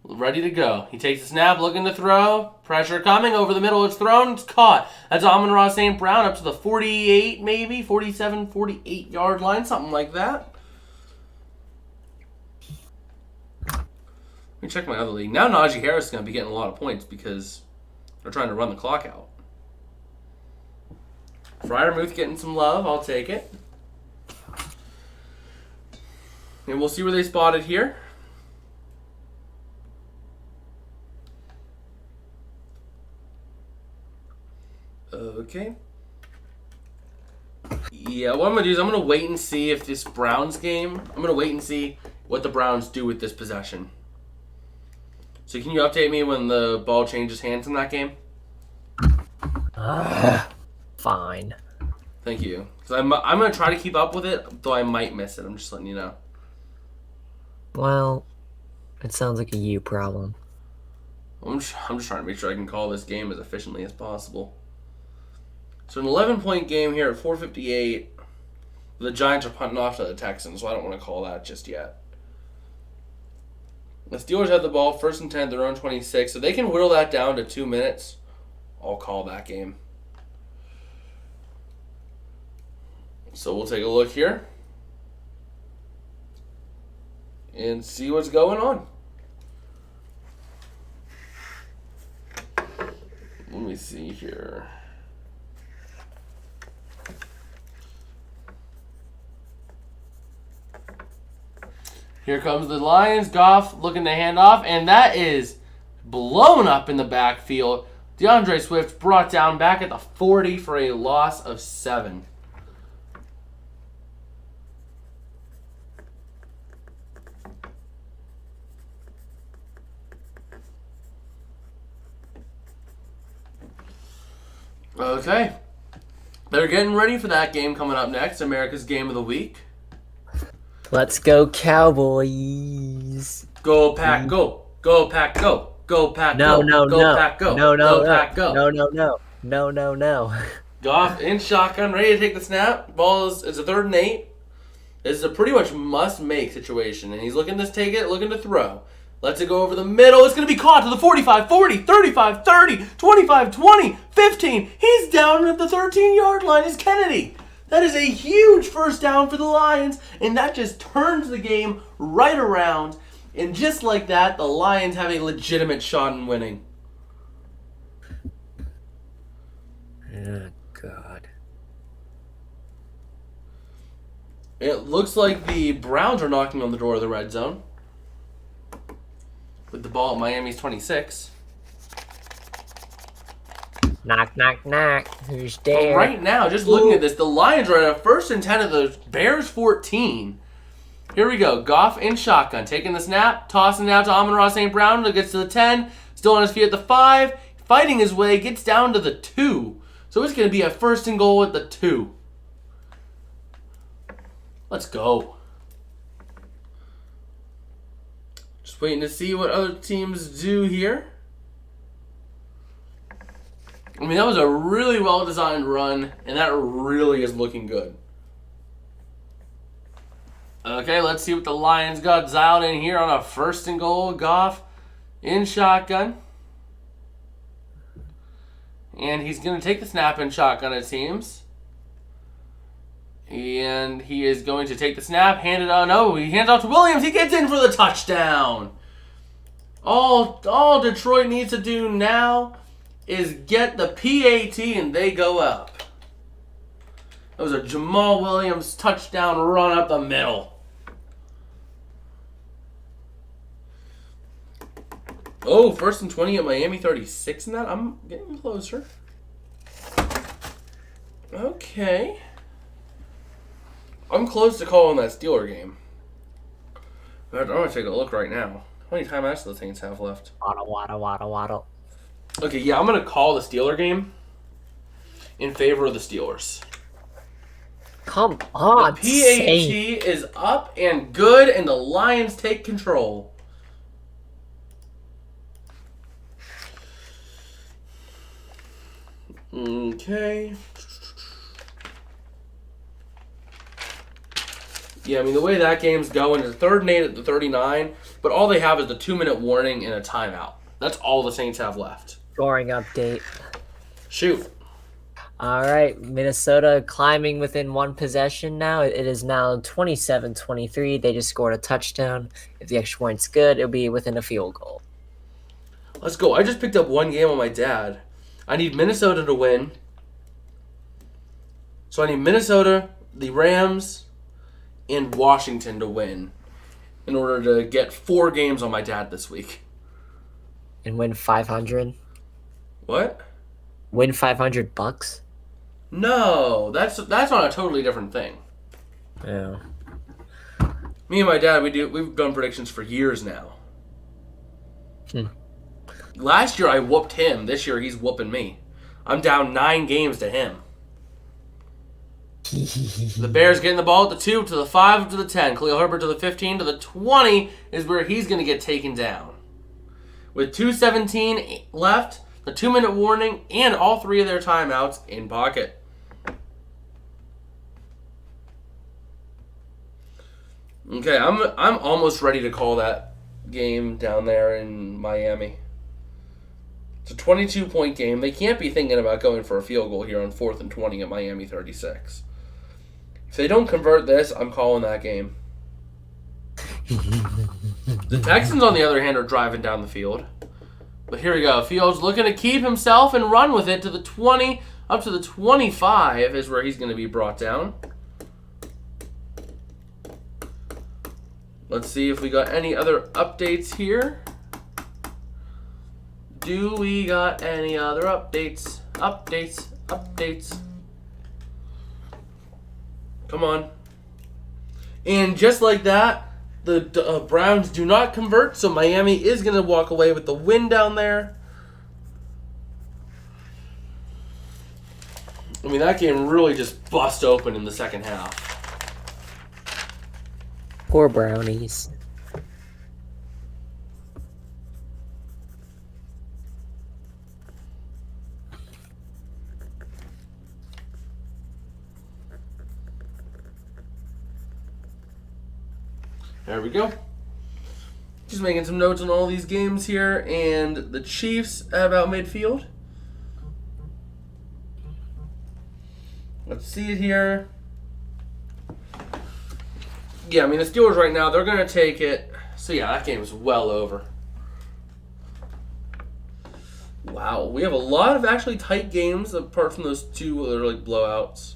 Ready to go. He takes the snap, looking to throw. Pressure coming. Over the middle, it's thrown. It's caught. That's Amon-Ra St. Brown up to the 48, maybe. 47, 48-yard line. Something like that. Let me check my other league. Now Najee Harris is going to be getting a lot of points because they're trying to run the clock out. Fryermuth getting some love. I'll take it. And we'll see where they spotted here. Okay. Yeah, what I'm going to do is I'm going to wait and see if this Browns game, I'm going to wait and see what the Browns do with this possession. So can you update me when the ball changes hands in that game? fine. Thank you. So I'm going to try to keep up with it, though I might miss it. I'm just letting you know. Well, it sounds like a you problem. I'm just trying to make sure I can call this game as efficiently as possible. So an 11-point game here at 4:58. The Giants are punting off to the Texans, so I don't want to call that just yet. The Steelers have the ball, 1st and 10, their own 26, so they can whittle that down to 2 minutes. I'll call that game. So we'll take a look here and see what's going on. Let me see here. Here comes the Lions. Goff looking to hand off, and that is blown up in the backfield. DeAndre Swift brought down back at the 40 for a loss of 7. Okay. They're getting ready for that game coming up next, America's Game of the Week. Let's go, Cowboys. Go Pack, go. Go Pack, go. Go Pack, No, go. no, Go no. Pack, go. No, no, go Pack, go. no, no, no. No, no, no. Goff in shotgun, ready to take the snap. Ball is a 3rd and 8. This is a pretty much must-make situation, and he's looking to take it, looking to throw. Lets it go over the middle. It's going to be caught to the 45, 40, 35, 30, 25, 20, 15. He's down at the 13-yard line. Is Kennedy. That is a huge first down for the Lions, and that just turns the game right around. And just like that, the Lions have a legitimate shot in winning. Oh, God. It looks like the Browns are knocking on the door of the red zone with the ball at Miami's 26. Knock, knock, knock. Who's But there? right now, just looking at this, the Lions are at a 1st and 10 of the Bears 14. Here we go. Goff in shotgun, taking the snap, tossing it out to Amon-Ra St. Brown. That gets to the 10, still on his feet at the 5, fighting his way, gets down to the 2. So it's going to be a 1st and goal at the 2. Let's go. Just waiting to see what other teams do here. I mean, that was a really well-designed run, and that really is looking good. Okay, let's see what the Lions got dialed in here on a 1st and goal. Goff in shotgun. And he's going to take the snap in shotgun, it seems. And he is going to take the snap, hand it on. Oh, he hands off to Williams. He gets in for the touchdown. All Detroit needs to do now is get the PAT and they go up. That was a Jamal Williams touchdown run up the middle. Oh, 1st and 20 at Miami 36 in that? I'm getting closer. Okay. I'm close to calling that Steeler game. I'm going to take a look right now. How many timeouts do the Saints have left? Waddle. Okay, yeah, I'm going to call the Steeler game in favor of the Steelers. Come on, The PAT is up and good, and the Lions take control. Okay. Yeah, I mean, the way that game's going is 3rd and 8 at the 39, but all they have is the 2-minute warning and a timeout. That's all the Saints have left. Scoring update. Shoot. All right, Minnesota climbing within 1 possession now. It is now 27-23. They just scored a touchdown. If the extra point's good, it'll be within a field goal. Let's go. I just picked up one game on my dad. I need Minnesota to win. So I need Minnesota, the Rams, and Washington to win in order to get 4 games on my dad this week. And win 500. What? Win $500? No, that's on a totally different thing. Yeah. Me and my dad, we've done predictions for years now. Last year I whooped him. This year he's whooping me. I'm down 9 games to him. The Bears getting the ball at the 2, to the 5, to the 10. Khalil Herbert to the 15, to the 20 is where he's going to get taken down. With 2:17 left, the 2-minute warning, and all 3 of their timeouts in pocket. Okay, I'm almost ready to call that game down there in Miami. It's a 22-point game. They can't be thinking about going for a field goal here on 4th and 20 at Miami 36. If they don't convert this, I'm calling that game. The Texans, on the other hand, are driving down the field. But here we go. Fields looking to keep himself and run with it to the 20, up to the 25 is where he's going to be brought down. Let's see if we got any other updates here. Do we got any other updates? Updates. Come on. And just like that, the Browns do not convert, so Miami is going to walk away with the win down there. I mean, that game really just bust open in the second half. Poor Brownies. There we go. Just making some notes on all these games here. And the Chiefs at about midfield. Let's see it here. Yeah, I mean, the Steelers right now, they're going to take it. So, yeah, that game is well over. Wow, we have a lot of actually tight games apart from those 2 that are like blowouts.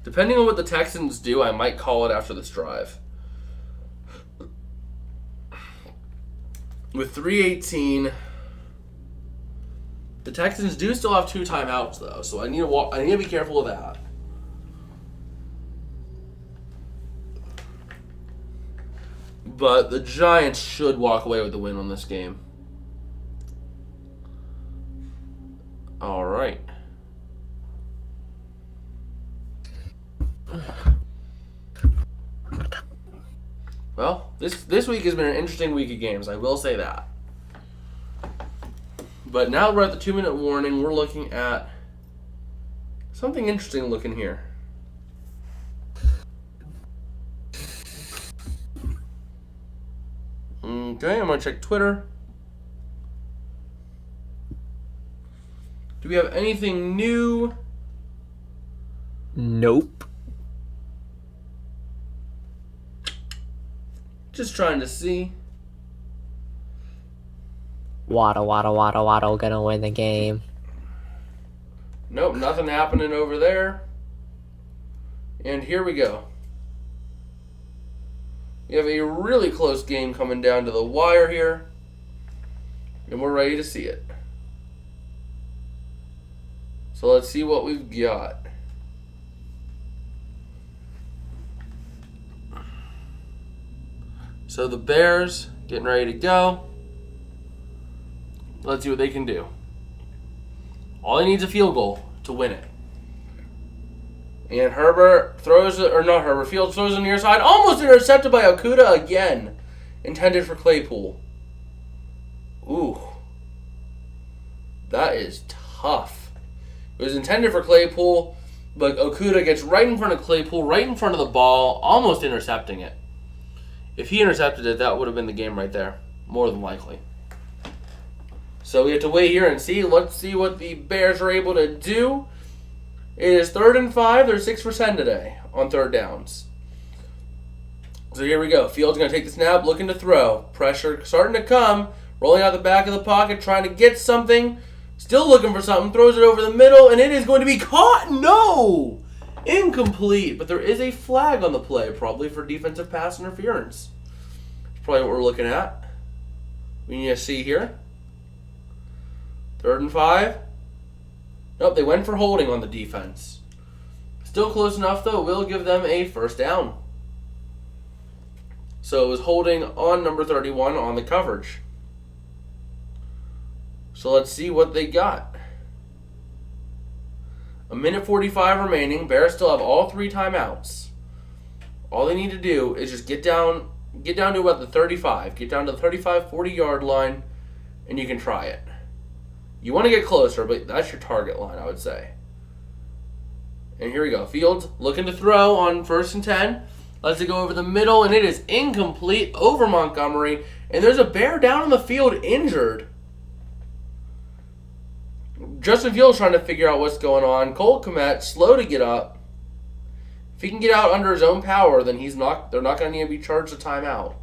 Depending on what the Texans do, I might call it after this drive. With 3:18, the Texans do still have 2 timeouts though, so I need to be careful of that. But the Giants should walk away with the win on this game. All right. Well, this week has been an interesting week of games, I will say that. But now we're at the 2-minute warning. We're looking at something interesting looking here. Okay, I'm going to check Twitter. Do we have anything new? Nope. Just trying to see. Waddle gonna win the game. Nope, nothing happening over there. And here we go. We have a really close game coming down to the wire here. And we're ready to see it. So let's see what we've got. So the Bears getting ready to go. Let's see what they can do. All they need is a field goal to win it. And Herbert throws it, or not Herbert, Fields throws it on the near side. Almost intercepted by Okuda again. Intended for Claypool. Ooh. That is tough. It was intended for Claypool, but Okuda gets right in front of Claypool, right in front of the ball, almost intercepting it. If he intercepted it, that would have been the game right there. More than likely. So we have to wait here and see. Let's see what the Bears are able to do. It is 3rd and 5. They're 6% today on 3rd downs. So here we go. Fields going to take the snap, looking to throw. Pressure starting to come. Rolling out the back of the pocket, trying to get something. Still looking for something. Throws it over the middle, and it is going to be caught. No! Incomplete. But there is a flag on the play, probably for defensive pass interference. That's probably what we're looking at. We need to see here. 3rd and 5. Nope, they went for holding on the defense. Still close enough, though. We'll give them a 1st down. So it was holding on number 31 on the coverage. So let's see what they got. A minute 45 remaining. Bears still have all 3 timeouts. All they need to do is just get down to about the 35. Get down to the 35, 40-yard line, and you can try it. You want to get closer, but that's your target line, I would say. And here we go. Fields looking to throw on 1st and 10. Lets it go over the middle, and it is incomplete over Montgomery. And there's a Bear down on the field injured. Justin Fields trying to figure out what's going on. Cole Kmet slow to get up. If he can get out under his own power, then they're not going to need to be charged a timeout.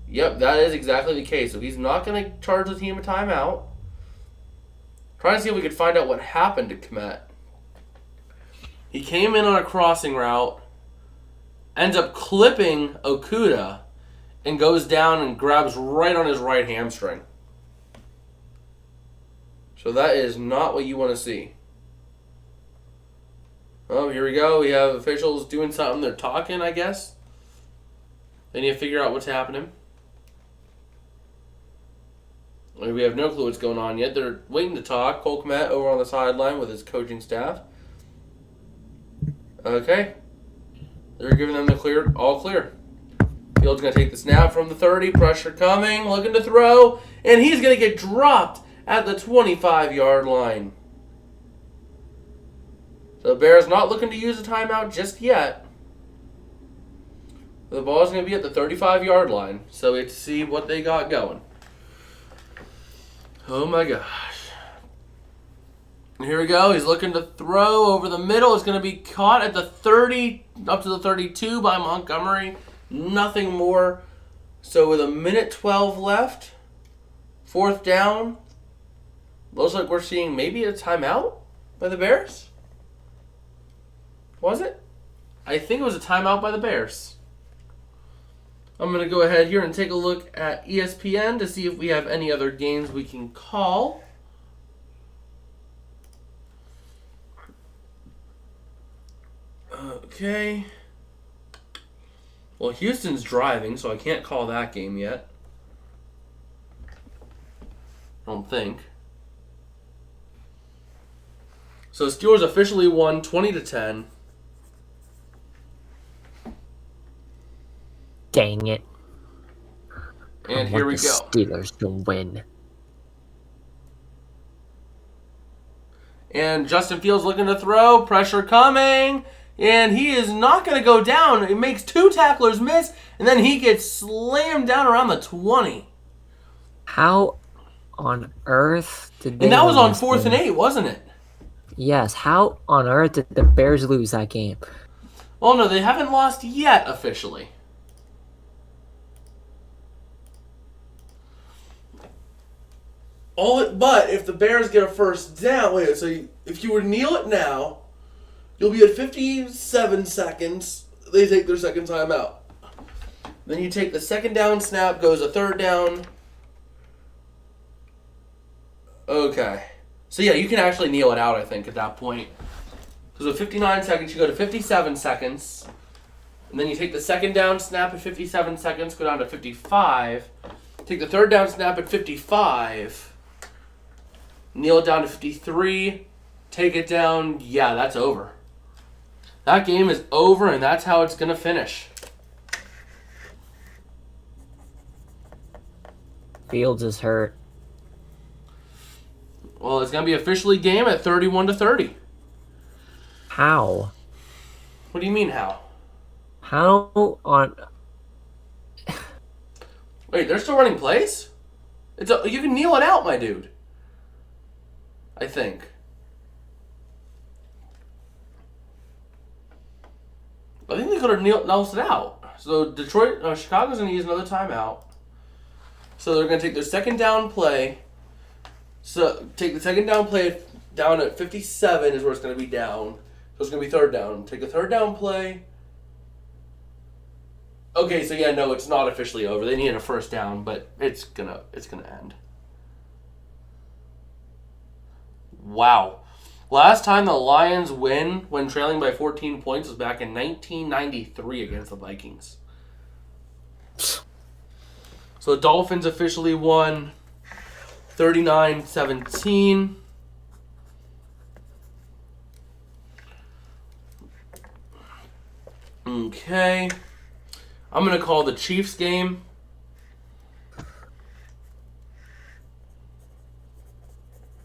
Yep, that is exactly the case. So he's not going to charge the team a timeout. Trying to see if we could find out what happened to Kmet. He came in on a crossing route, ends up clipping Okuda, and goes down and grabs right on his right hamstring. So that is not what you want to see. Oh, here we go. We have officials doing something. They're talking, I guess. They need to figure out what's happening. We have no clue what's going on yet. They're waiting to talk. Cole Kmet over on the sideline with his coaching staff. Okay. They're giving them the all clear. Fields going to take the snap from the 30. Pressure coming. Looking to throw. And he's going to get dropped at the 25-yard line. So the Bears not looking to use a timeout just yet. The ball is going to be at the 35-yard line. So we have to see what they got going. Oh my gosh. Here we go. He's looking to throw over the middle. It's going to be caught at the 30, up to the 32 by Montgomery. Nothing more. So with a minute 12 left, 4th down, looks like we're seeing maybe a timeout by the Bears. Was it? I think it was a timeout by the Bears. I'm going to go ahead here and take a look at ESPN to see if we have any other games we can call. Okay. Well, Houston's driving, so I can't call that game yet. I don't think. So the Steelers officially won 20-10. Dang it. And here we go. Steelers to win. And Justin Fields looking to throw. Pressure coming. And he is not going to go down. It makes 2 tacklers miss. And then he gets slammed down around the 20. How on earth did they... And that was on 4th and 8, wasn't it? Yes. How on earth did the Bears lose that game? Well, no, they haven't lost yet officially. But if the Bears get a 1st down, if you were to kneel it now, you'll be at 57 seconds. They take their second time out. Then you take the 2nd down snap, goes a 3rd down. Okay. So yeah, you can actually kneel it out, I think, at that point. Because with 59 seconds, you go to 57 seconds. And then you take the 2nd down snap at 57 seconds, go down to 55. Take the 3rd down snap at 55. Kneel it down to 53. Take it down. Yeah, that's over. That game is over, and that's how it's going to finish. Fields is hurt. Well, it's going to be officially game at 31-30. How? What do you mean, how? How on... Wait, they're still running plays? You can kneel it out, my dude. I think. I think they could have knelt it out. So Chicago's going to use another timeout. So they're going to take their 2nd down play. So take the 2nd down play down at 57 is where it's going to be down. So it's going to be 3rd down. Take a 3rd down play. Okay, so yeah, no, it's not officially over. They need a 1st down, but it's gonna end. Wow. Last time the Lions win when trailing by 14 points was back in 1993 against the Vikings. So the Dolphins officially won 39-17. Okay. I'm going to call the Chiefs game.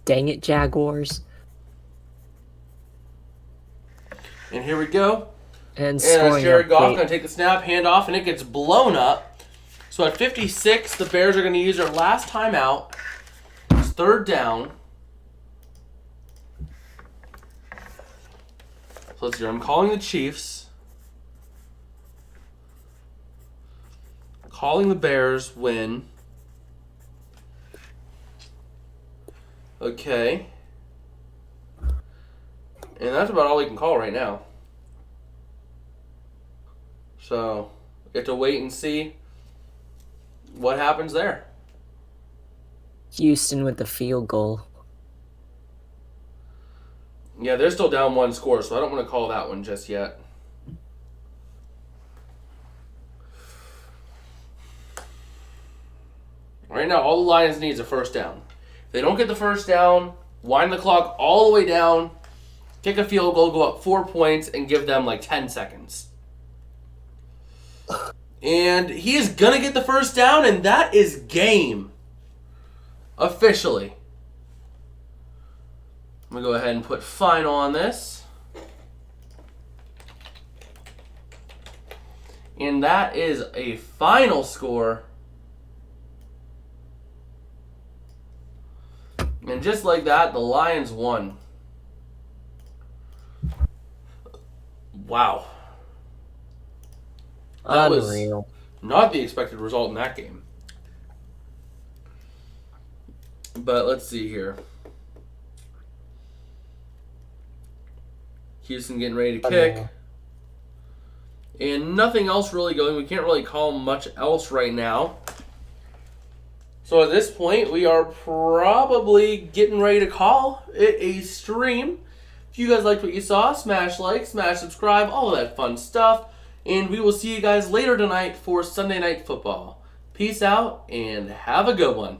Dang it, Jaguars. And here we go. And It's scoring Jared Goff update. going to take the snap, hand off, and it gets blown up. So at 56, the Bears are going to use their last timeout. It's third down. So let's see. I'm calling the Chiefs. Calling the Bears win. Okay. And that's about all we can call right now. So, we have to wait and see what happens there. Houston with the field goal. Yeah, they're still down one score, so I don't want to call that one just yet. Right now, all the Lions need is a first down. If they don't get the first down, wind the clock all the way down, kick a field goal, go up 4 points, and give them like 10 seconds. And he is going to get the first down, and that is game. Officially. I'm going to go ahead and put final on this. And that is a final score. And just like that, the Lions won. Wow. That Unreal. was not the expected result in that game. But let's see here. Houston getting ready to kick. Unreal. And nothing else really going. We can't really call much else right now. So at this point, we are probably getting ready to call it a stream. If you guys liked what you saw, smash like, smash subscribe, all of that fun stuff. And we will see you guys later tonight for Sunday Night Football. Peace out and have a good one.